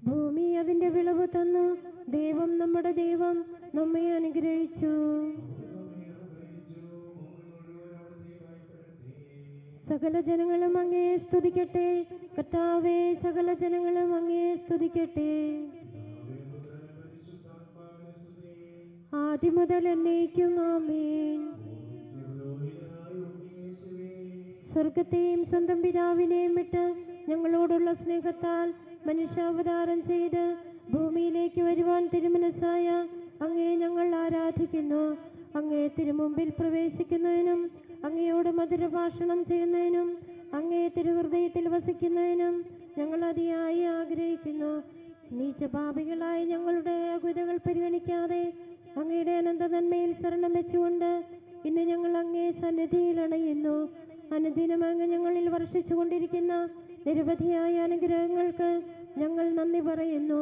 ഭൂമി അതിന്റെ വിളവ് തന്നു. ദൈവം നമ്മുടെ ദൈവം നമ്മെ അനുഗ്രഹിച്ചു. സകല ജനങ്ങളും അങ്ങേ സ്തുതിക്കട്ടെ. കർത്താവേ, സകല ജനങ്ങളും അങ്ങേ സ്തുതിക്കട്ടെ. ആദ്യം മുതൽ എന്നേക്കും ആമേൻ. സ്വർഗത്തെയും സ്വന്തം പിതാവിനെയും വിട്ട് ഞങ്ങളോടുള്ള സ്നേഹത്താൽ മനുഷ്യാവതാരം ചെയ്ത് ഭൂമിയിലേക്ക് വരുവാൻ തിരുമനസ്സായ അങ്ങേ ഞങ്ങൾ ആരാധിക്കുന്നു. അങ്ങേ തിരുമുമ്പിൽ പ്രവേശിക്കുന്നതിനും അങ്ങയോട് മധുരഭാഷണം ചെയ്യുന്നതിനും അങ്ങേ തിരുഹൃദയത്തിൽ വസിക്കുന്നതിനും ഞങ്ങൾ അതിയായി ആഗ്രഹിക്കുന്നു. നീചപാപികളായ ഞങ്ങളുടെ അകുതകൾ പരിഗണിക്കാതെ അങ്ങയുടെ അനന്ത നന്മയിൽ ശരണം വെച്ചുകൊണ്ട് ഇന്ന് ഞങ്ങൾ അങ്ങേ സന്നിധിയിൽ അണയുന്നു. അനുദിനം അങ്ങ് ഞങ്ങളിൽ വർഷിച്ചു കൊണ്ടിരിക്കുന്ന നിരവധിയായ അനുഗ്രഹങ്ങൾക്ക് ഞങ്ങൾ നന്ദി പറയുന്നു.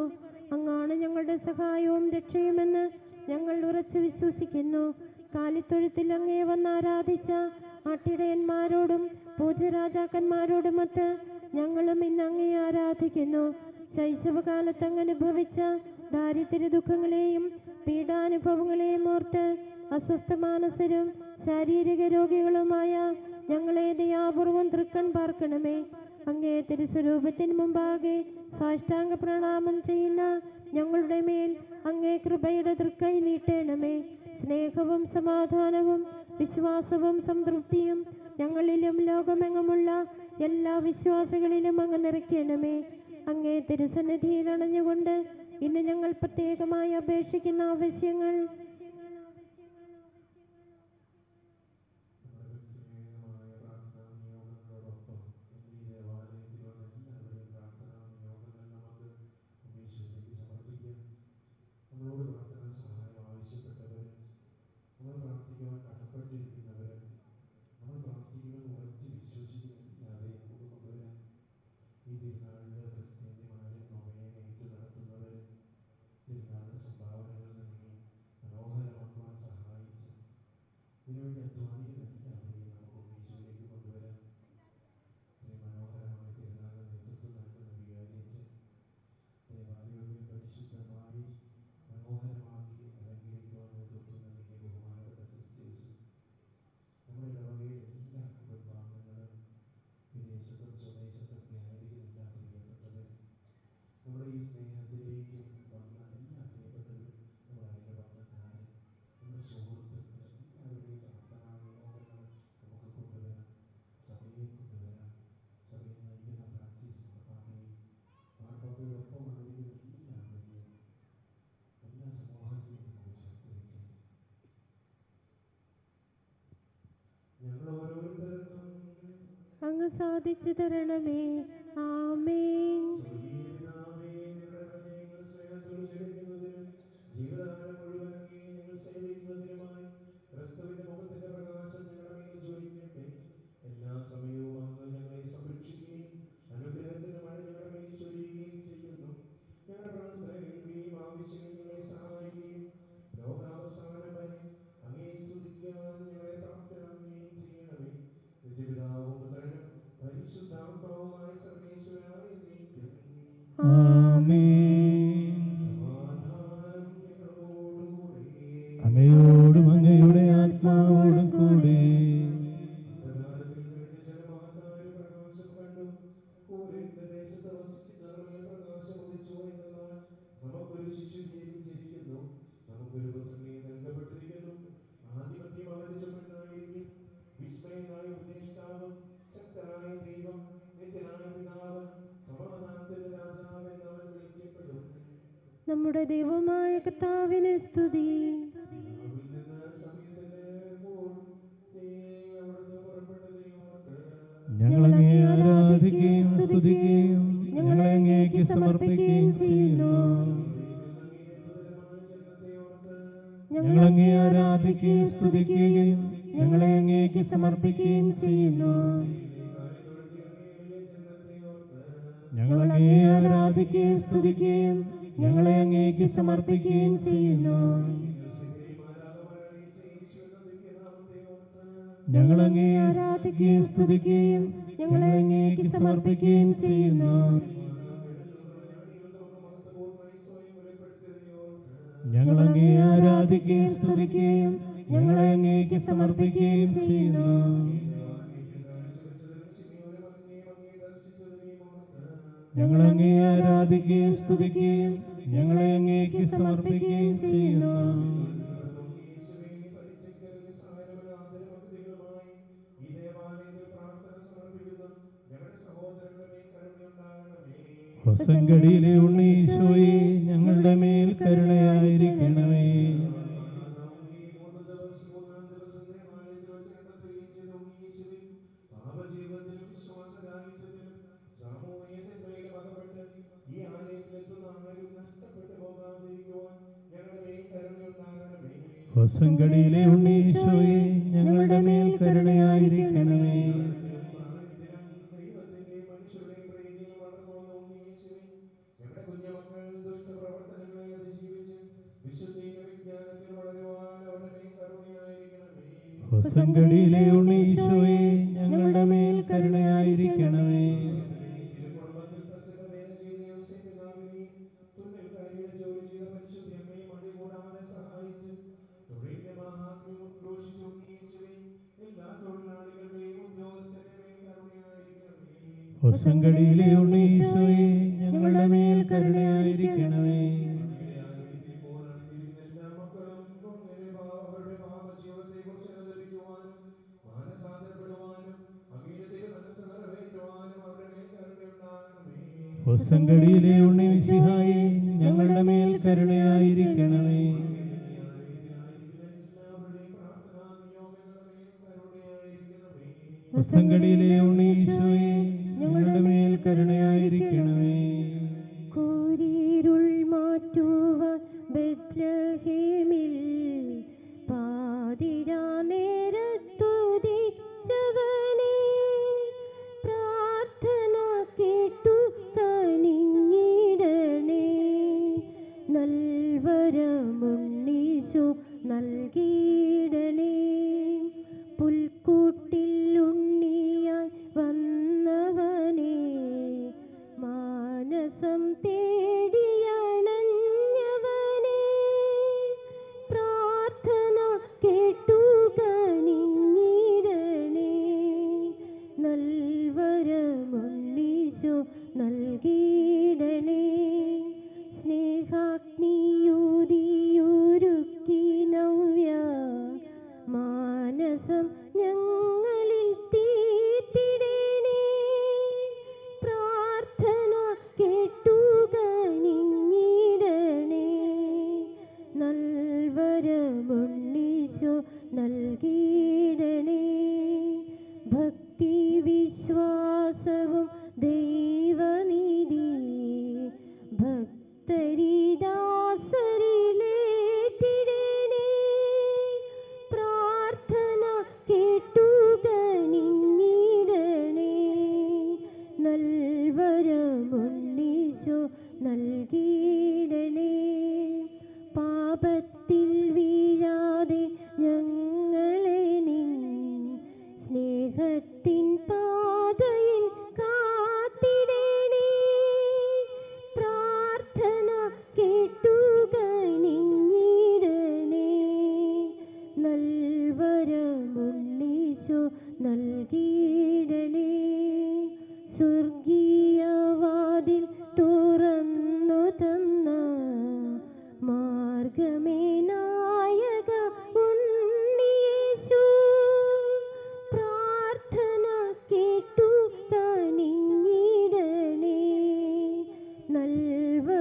അങ്ങാണ് ഞങ്ങളുടെ സഹായവും രക്ഷയുമെന്ന് ഞങ്ങൾ ഉറച്ചു വിശ്വസിക്കുന്നു. കാലിത്തൊഴുത്തിൽ അങ്ങേ വന്ന് ആരാധിച്ച ആട്ടിടയന്മാരോടും പൂജരാജാക്കന്മാരോടുമൊത്ത് ഞങ്ങളും ഇന്ന് അങ്ങേ ആരാധിക്കുന്നു. ശൈശവകാലത്ത് അങ്ങ് അനുഭവിച്ച ദാരിദ്ര്യ ദുഃഖങ്ങളെയും പീഡാനുഭവങ്ങളെയും ഓർത്ത് അസ്വസ്ഥ മാനസരും ശാരീരിക രോഗികളുമായ ഞങ്ങളെ ദയാപൂർവം തൃക്കൺ പാർക്കണമേ. അങ്ങേ തിരുസ്വരൂപത്തിന് മുമ്പാകെ സാഷ്ടാംഗ പ്രണാമം ചെയ്യുന്ന ഞങ്ങളുടെ മേൽ അങ്ങേ കൃപയുടെ തൃക്കൈ നീട്ടണമേ. സ്നേഹവും സമാധാനവും വിശ്വാസവും സംതൃപ്തിയും ഞങ്ങളിലും ലോകമെങ്ങുമുള്ള എല്ലാ വിശ്വാസികളിലും അങ്ങ് നിറയ്ക്കണമേ. അങ്ങേ തിരുസന്നിധിയിൽ അണഞ്ഞുകൊണ്ട് ഇന്ന് ഞങ്ങൾ പ്രത്യേകമായി അപേക്ഷിക്കുന്ന ആവശ്യങ്ങൾ അങ്ങ് സാധിച്ചു തരണമേ. ആമേൻ. ലോകാവസാനം വരെ അങ്ങേ സ്തുതിക്കാൻ ഞങ്ങളെ നമ്മുടെ ദൈവമായ കർത്താവിന് സ്തുതി. ഞങ്ങളങ്ങേ ആരാധിക്കുകയും സ്തുതിക്കുകയും ഞങ്ങളെ അങ്ങേക്ക് സമർപ്പിക്കുകയും ചെയ്യുന്നു. ഞങ്ങളങ്ങേ ആരാധിക്കുകയും സ്തുതിക്കുകയും ഞങ്ങളെ അങ്ങേക്ക് സമർപ്പിക്കുകയും ചെയ്യുന്നു. ഞങ്ങളങ്ങേ ആരാധിക്കുകയും സ്തുതിക്കുകയും ഞങ്ങളെ അങ്ങേക്ക് സമർപ്പിക്കുകയും ചെയ്യുന്നു. ഞങ്ങളങ്ങേ ആരാധിക്കുകയും സ്തുതിക്കുകയും ഞങ്ങളെ അങ്ങേക്ക് സമർപ്പിക്കുകയും ചെയ്യുന്നു. ഞങ്ങളങ്ങേ ആരാധിക്കുകയും സ്തുതിക്കുകയും ഞങ്ങളെ അങ്ങേക്ക് സമർപ്പിക്കുകയും ചെയ്യുന്നു. ഞങ്ങളങ്ങേ ആരാധിക്കുകയും സ്തുതിക്കുകയും ഞങ്ങളെ അങ്ങേക്ക് സമർപ്പിക്കുകയും ചെയ്യുന്നു. ഹൊസങ്കടിയിലെ ഉണ്ണീശോയെ ഞങ്ങളുടെ മേൽ കരുണയായിരിക്കണമേ. ഹൊസങ്കടിയിലെ ഉണ്ണീശോയെ ഞങ്ങളുടെ മേൽ കരുണയായിരിക്കണമേ. ഹൊസങ്കടിയിലെ ഉണ്ണീശോയെ ഞങ്ങളുടെ മേൽ കരുണയായിരിക്കണമേ. ഹൊസങ്കടിയിലെ ഉണ്ണീശോയെ ഞങ്ങളുടെ മേൽ കരുണയായിരിക്കണമേ. ഹൊസങ്കടിയിലെ ഉണ്ണിമിശിഹായെ ഞങ്ങളുടെ മേൽ കരുണയായിരിക്കണമേ. ഹൊസങ്കടിയിലെ ഉണ്ണീശോയെ ഞങ്ങളുടെ മേൽ കരുണയായിരിക്കണമേ. കൂരിരുൾ മാറ്റുവാൻ ബെത്ലഹേമിൽ പാതിരാ നേരത്തുദിച്ചവനേ, പ്രാർത്ഥന കേട്ടു കനിഞ്ഞിടണേ. നൽവരമുണ്ണീശോ നൽകിയിടണേ. പുൽക്കൂട്ടിൽ ഉണ്ണിയായി വന്നവനേ, മാനസം തേടിയണഞ്ഞവനേ, പ്രാർത്ഥന കേട്ടു കനിഞ്ഞിടണേ. നൽവരമുണ്ണീശോ നൽകിയിടണേ. സ്നേഹാഗ്നിയൂതിയൊരുക്കി നവ്യ മാനസം ഞങ്ങളിൽ തീർത്തിടണേ. പ്രാർത്ഥന കേട്ടു കനിഞ്ഞിടണേ. നൽവരമുണ്ണീശോ നൽകിയിടണേ. ഭക്തി വിശ്വാസവും ദൈവനീതി ഭക്തരിദാസരിലേറ്റിടണേ. പ്രാർത്ഥന കേട്ടു കനിഞ്ഞിടണേ. നൽവരമുണ്ണീശോ നൽകിയിടണേ. പാപത്തിൽ വീഴാതെ ഞങ്ങളെ നിൻ സ്നേഹത്തിൻ പാതയിൽ കാത്തിടണേ. പ്രാർത്ഥന കേട്ടു കനിഞ്ഞിടണേ. നൽവരമുണ്ണീശോ നൽകിയിടണേ. സ്വർഗീയവാതിൽ തുറന്നു തന്ന മാർഗമേ നായക ഉണ്ണിയേശു, പ്രാർത്ഥന കേട്ടു കനിഞ്ഞിടണേ. നൽവരമുണ്ണീശോ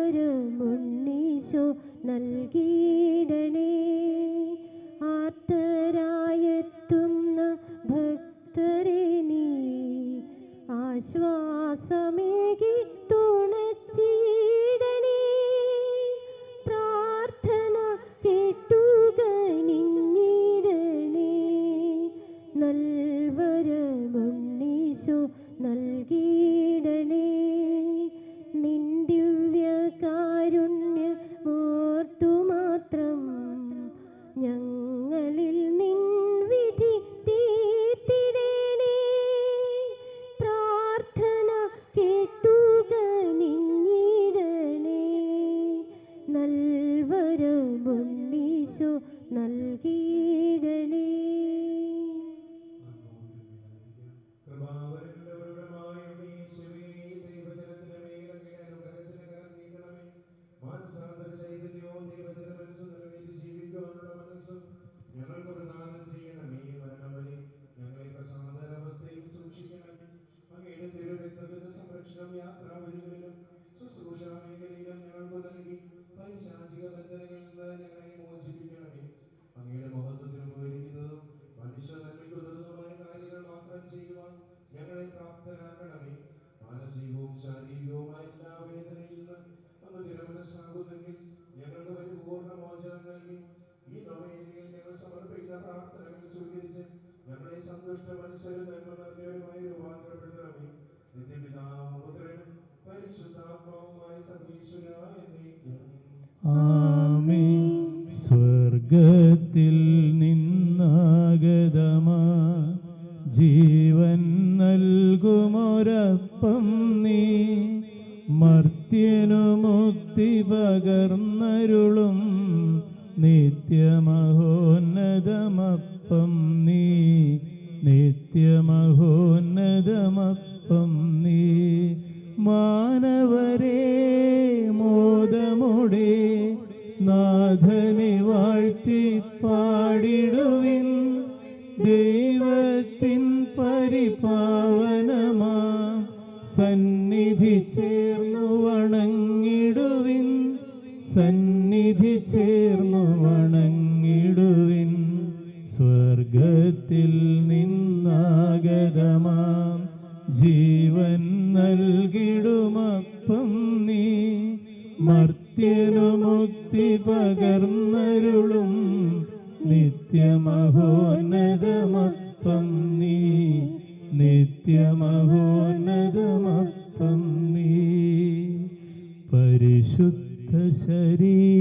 നൽവരമുണ്ണീശോ നൽകിയിടണേ. നിൻ ദിവ്യകാരുണ്യമോർത്തു മാത്രം ഞങ്ങളിൽ നിൻ വിധി തീർത്തിടണേ. പ്രാർത്ഥന കേട്ടുകനിഞ്ഞിടണേ. നൽവരമുണ്ണീശോ നൽകിയിടണേ. അങ്ങയുടെ മഹത്വത്തിന് ഉപകരിക്കുന്നതും മനുഷ്യ നന്മയ്ക്കുള്ളതുമായ കാര്യങ്ങൾ മാത്രം ചെയ്യുവാൻ ഞങ്ങളെ പ്രാപ്തരാക്കണമേ. മാനസികവും ശാരീരികവുമായ എല്ലാ വേദനയിൽ നിന്ന് അങ്ങ് തിരുമനസ്സാകുന്നെങ്കിൽ ഞങ്ങൾക്ക് പരിപൂർണ്ണ മോചനം നൽകി ഈ നൊവേനയിൽ ഞങ്ങൾ സമർപ്പിക്കുന്ന പ്രാർത്ഥനകൾ സ്വീകരിച്ച് ഞങ്ങളെ സന്തുഷ്ട മനസ്സരും നന്മ നിറഞ്ഞവരുമായി രൂപാന്തരപ്പെടുത്തണമേ. നിത്യപിതാവും പുത്രനും പരിശുദ്ധാത്മാവുമായ സർവീശ്വരായ എന്നേക്കും. ആമേൻ. സ്വർഗത്തിൽ നിന്നാഗതമാ ജീവൻ നൽകുമൊരപ്പം നീ, മർത്യനു മുക്തി പകർന്നരുളും നിത്യമഹോന്നതമപ്പം നീ, നിത്യമഹോന്നതമപ്പം നീ. മാനവരേ മോദമോടെ നാഥനെ വാഴ്ത്തി പാടിടുവിൻ. ദൈവത്തിൻ പരിപാവനമാ സന്നിധി ചേർന്നു വണങ്ങിടുവിൻ, സന്നിധി ചേർന്നു വണങ്ങിടുവിൻ. സ്വർഗത്തിൽ നിന്നാഗതമാം ജീവൻ നൽകിടുമപ്പം നീ, മർത്യനു മുക്തി പകർന്നരുളും നിത്യമഹോന്നതമപ്പം നീ, നിത്യമഹോന്നതമപ്പം നീ. പരിശുദ്ധ ശരീരത്താലും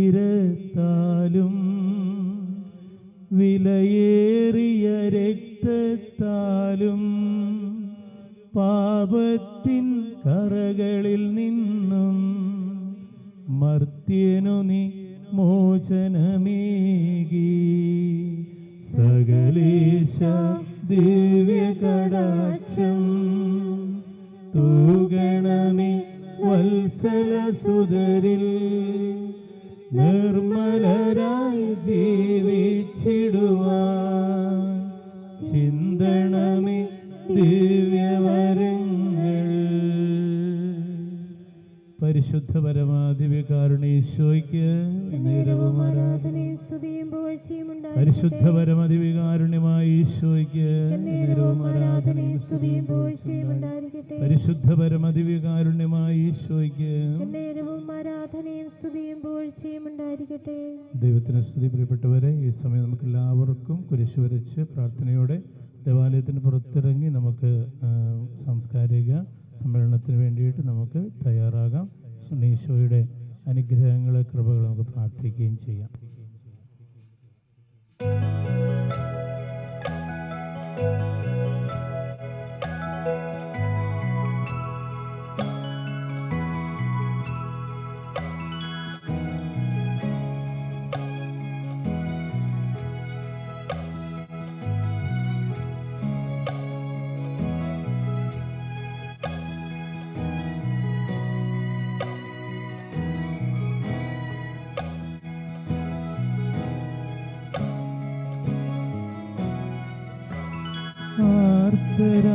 വിലയേറിയ രക്തത്താലും പാപത്തിൻ കറകളിൽ നിന്നും മർത്യനു നീ മോചനമേകി. സകലേശ ദിവ്യകടാക്ഷം തൂഗണമേ വത്സലസുതരിൽ, നിർമ്മലരായി ജീവിച്ചിടുവാൻ ചിന്തണമേ ദിവ്യവരങ്ങൾ. പരിശുദ്ധ പരമാദിവ്യകാരുണ്യേശോയ്ക്ക് നേരവും ആരാധനയും സ്തുതിയും പുകഴ്ചയും ഉണ്ടായിരിക്കട്ടെ. പരിശുദ്ധ പരമാദിവ്യകാരുണ്യമായ ഈശോയ്ക്ക് നേരവും ആരാധനയും സ്തുതിയും പുകഴ്ചയും ഉണ്ടായിരിക്കട്ടെ. പരിശുദ്ധ പരമാദിവ്യകാരുണ്യമായ ഈശോയ്ക്ക് നേരവും ആരാധനയും സ്തുതിയും പുകഴ്ചയും ഉണ്ടായിരിക്കട്ടെ. ദൈവത്തിന് സ്തുതി. പ്രിയപ്പെട്ടവരെ, ഈ സമയം നമുക്ക് എല്ലാവർക്കും കുരിശ് വരച്ച് പ്രാർത്ഥനയോടെ ദേവാലയത്തിന് പുറത്തിറങ്ങി നമുക്ക് സാംസ്കാരിക സമ്മേളനത്തിന് വേണ്ടിയിട്ട് നമുക്ക് തയ്യാറാകാം. ഈശോയുടെ അനുഗ്രഹങ്ങളെ കൃപകൾ നമുക്ക് പ്രാർത്ഥിക്കുകയും ചെയ്യാം.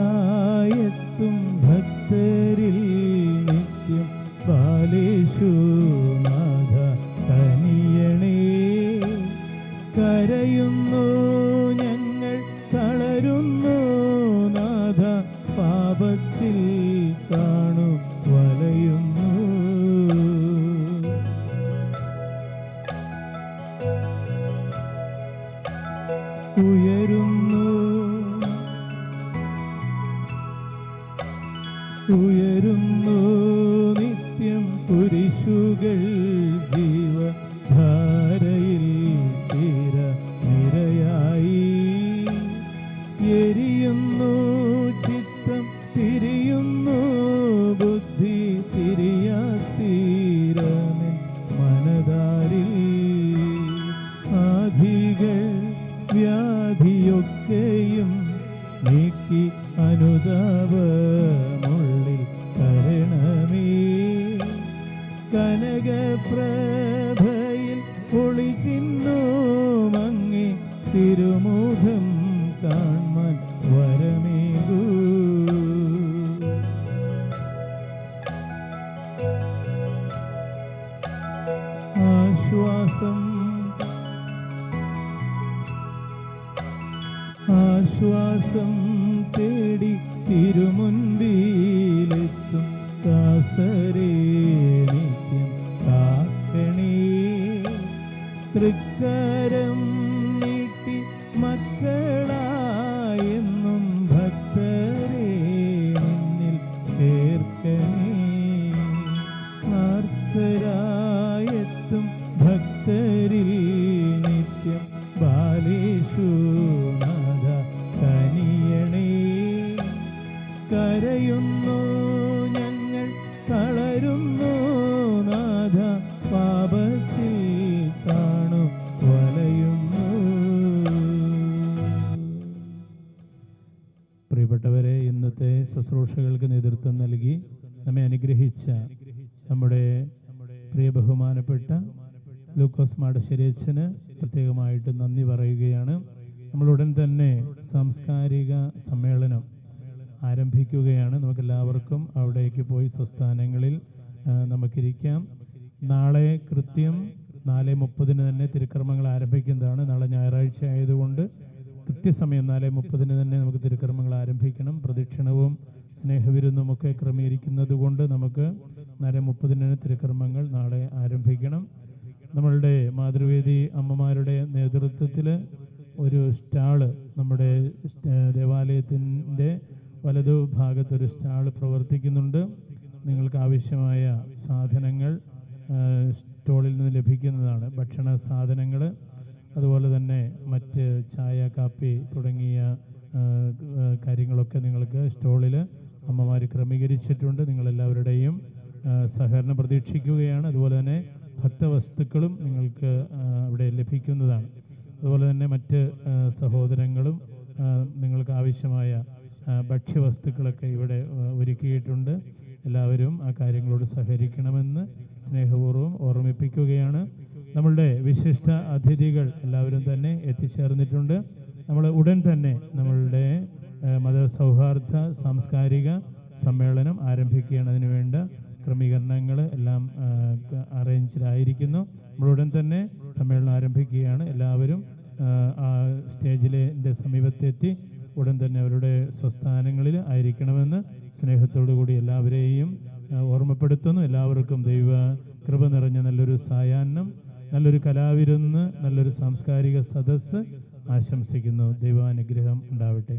ആർത്തരായെത്തും ഭക്തരിൽ നിത്യം ബാലേശുനാഥ കനിയണേ. കരയുന്നു ഞങ്ങൾ, തളരുന്നു നാഥ, പാപത്തിൽ കാണു വലയുന്നു. ഉയരുന്നു ഉയരുന്നു നിത്യം കുരിശുകൾ ജീവധാരയിൽ തീര നിരയായി എരിയുന്നു ചിത്തം തിരിയുന്നു ബുദ്ധി തിരിയാത്തീരമൻ മനതാരിൽ ആധികൾ വ്യാധിയൊക്കെയും നീക്കി അനുതാപമുള്ളിൽ തരണമേ കനകപ്രഭയിൽ ഒളിച്ചിന്നു മങ്ങി തിരുമുഖം കാൺമാൻ വരമേകൂ ആശ്വാസം തേടി തിരുമുൻപിലെത്തും ദാസരേ നിത്യം കാക്കണേ തൃക്കരം നീട്ടി മക്കളായെന്നും ഭക്തരെ നിന്നിൽ ചേർക്കണേ ആർത്തരായെത്തും ഭക്തരിൽ നിത്യം ബാലേശുനാഥ കനിയണേ കരയുന്നു ഞങ്ങൾ തളരുന്നു നാഥ പാപത്തിൽ കാണു വലയുന്നു. പ്രിയപ്പെട്ടവരെ, ഇന്നത്തെ ശുശ്രൂഷകൾക്ക് നേതൃത്വം നൽകി നമ്മെ അനുഗ്രഹിച്ച നമ്മുടെ പ്രിയ ബഹുമാനപ്പെട്ട ലൂക്കോസ് മാടശ്ശേരിയച്ഛന് പ്രത്യേകമായിട്ട് നന്ദി പറയുകയാണ്. നമ്മളുടൻ തന്നെ സാംസ്കാരിക സമ്മേളനം ആരംഭിക്കുകയാണ്. നമുക്കെല്ലാവർക്കും അവിടേക്ക് പോയി സ്വസ്ഥാനങ്ങളിൽ നമുക്കിരിക്കാം. നാളെ കൃത്യം 4:30 തന്നെ തിരുക്കർമ്മങ്ങൾ ആരംഭിക്കുന്നതാണ്. നാളെ ഞായറാഴ്ച ആയതുകൊണ്ട് കൃത്യസമയം 4:30 തന്നെ നമുക്ക് തിരുക്കർമ്മങ്ങൾ ആരംഭിക്കണം. പ്രദക്ഷിണവും സ്നേഹവിരുന്നുമൊക്കെ ക്രമീകരിക്കുന്നത് കൊണ്ട് നമുക്ക് 4:30 തിരുക്കർമ്മങ്ങൾ നാളെ ആരംഭിക്കണം. നമ്മളുടെ മാതൃവേദി അമ്മമാരുടെ നേതൃത്വത്തിൽ ഒരു സ്റ്റാള് നമ്മുടെ ദേവാലയത്തിൻ്റെ വലതു ഭാഗത്തൊരു സ്റ്റാള് പ്രവർത്തിക്കുന്നുണ്ട്. നിങ്ങൾക്ക് ആവശ്യമായ സാധനങ്ങൾ സ്റ്റോളിൽ നിന്ന് ലഭിക്കുന്നതാണ്. ഭക്ഷണ സാധനങ്ങൾ, അതുപോലെ തന്നെ മറ്റ് ചായ, കാപ്പി തുടങ്ങിയ കാര്യങ്ങളൊക്കെ നിങ്ങൾക്ക് സ്റ്റോളിൽ അമ്മമാർ ക്രമീകരിച്ചിട്ടുണ്ട്. നിങ്ങളെല്ലാവരുടെയും സഹകരണം പ്രതീക്ഷിക്കുകയാണ്. അതുപോലെ തന്നെ ഭക്തവസ്തുക്കളും നിങ്ങൾക്ക് അവിടെ ലഭിക്കുന്നതാണ്. അതുപോലെ തന്നെ മറ്റ് സഹോദരങ്ങളും നിങ്ങൾക്ക് ആവശ്യമായ ഭക്ഷ്യവസ്തുക്കളൊക്കെ ഇവിടെ ഒരുക്കിയിട്ടുണ്ട്. എല്ലാവരും ആ കാര്യങ്ങളോട് സഹകരിക്കണമെന്ന് സ്നേഹപൂർവ്വം ഓർമ്മിപ്പിക്കുകയാണ്. നമ്മളുടെ വിശിഷ്ട അതിഥികൾ എല്ലാവരും തന്നെ എത്തിച്ചേർന്നിട്ടുണ്ട്. നമ്മൾ ഉടൻ തന്നെ നമ്മളുടെ മതസൗഹാർദ്ദ സാംസ്കാരിക സമ്മേളനം ആരംഭിക്കുകയാണ്. അതിനുവേണ്ട ക്രമീകരണങ്ങൾ എല്ലാം അറേഞ്ച്ഡായിരിക്കുന്നു. നമ്മളുടൻ തന്നെ സമ്മേളനം ആരംഭിക്കുകയാണ്. എല്ലാവരും സ്റ്റേജിൻ്റെ സമീപത്തെത്തി ഉടൻ തന്നെ അവരുടെ സ്വസ്ഥാനങ്ങളിൽ ആയിരിക്കണമെന്ന് സ്നേഹത്തോടു കൂടി എല്ലാവരെയും ഓർമ്മപ്പെടുത്തുന്നു. എല്ലാവർക്കും ദൈവ കൃപ നിറഞ്ഞ നല്ലൊരു സായാഹ്നം, നല്ലൊരു കലാവിരുന്ന്, നല്ലൊരു സാംസ്കാരിക സദസ്സ് ആശംസിക്കുന്നു. ദൈവാനുഗ്രഹം ഉണ്ടാവട്ടെ.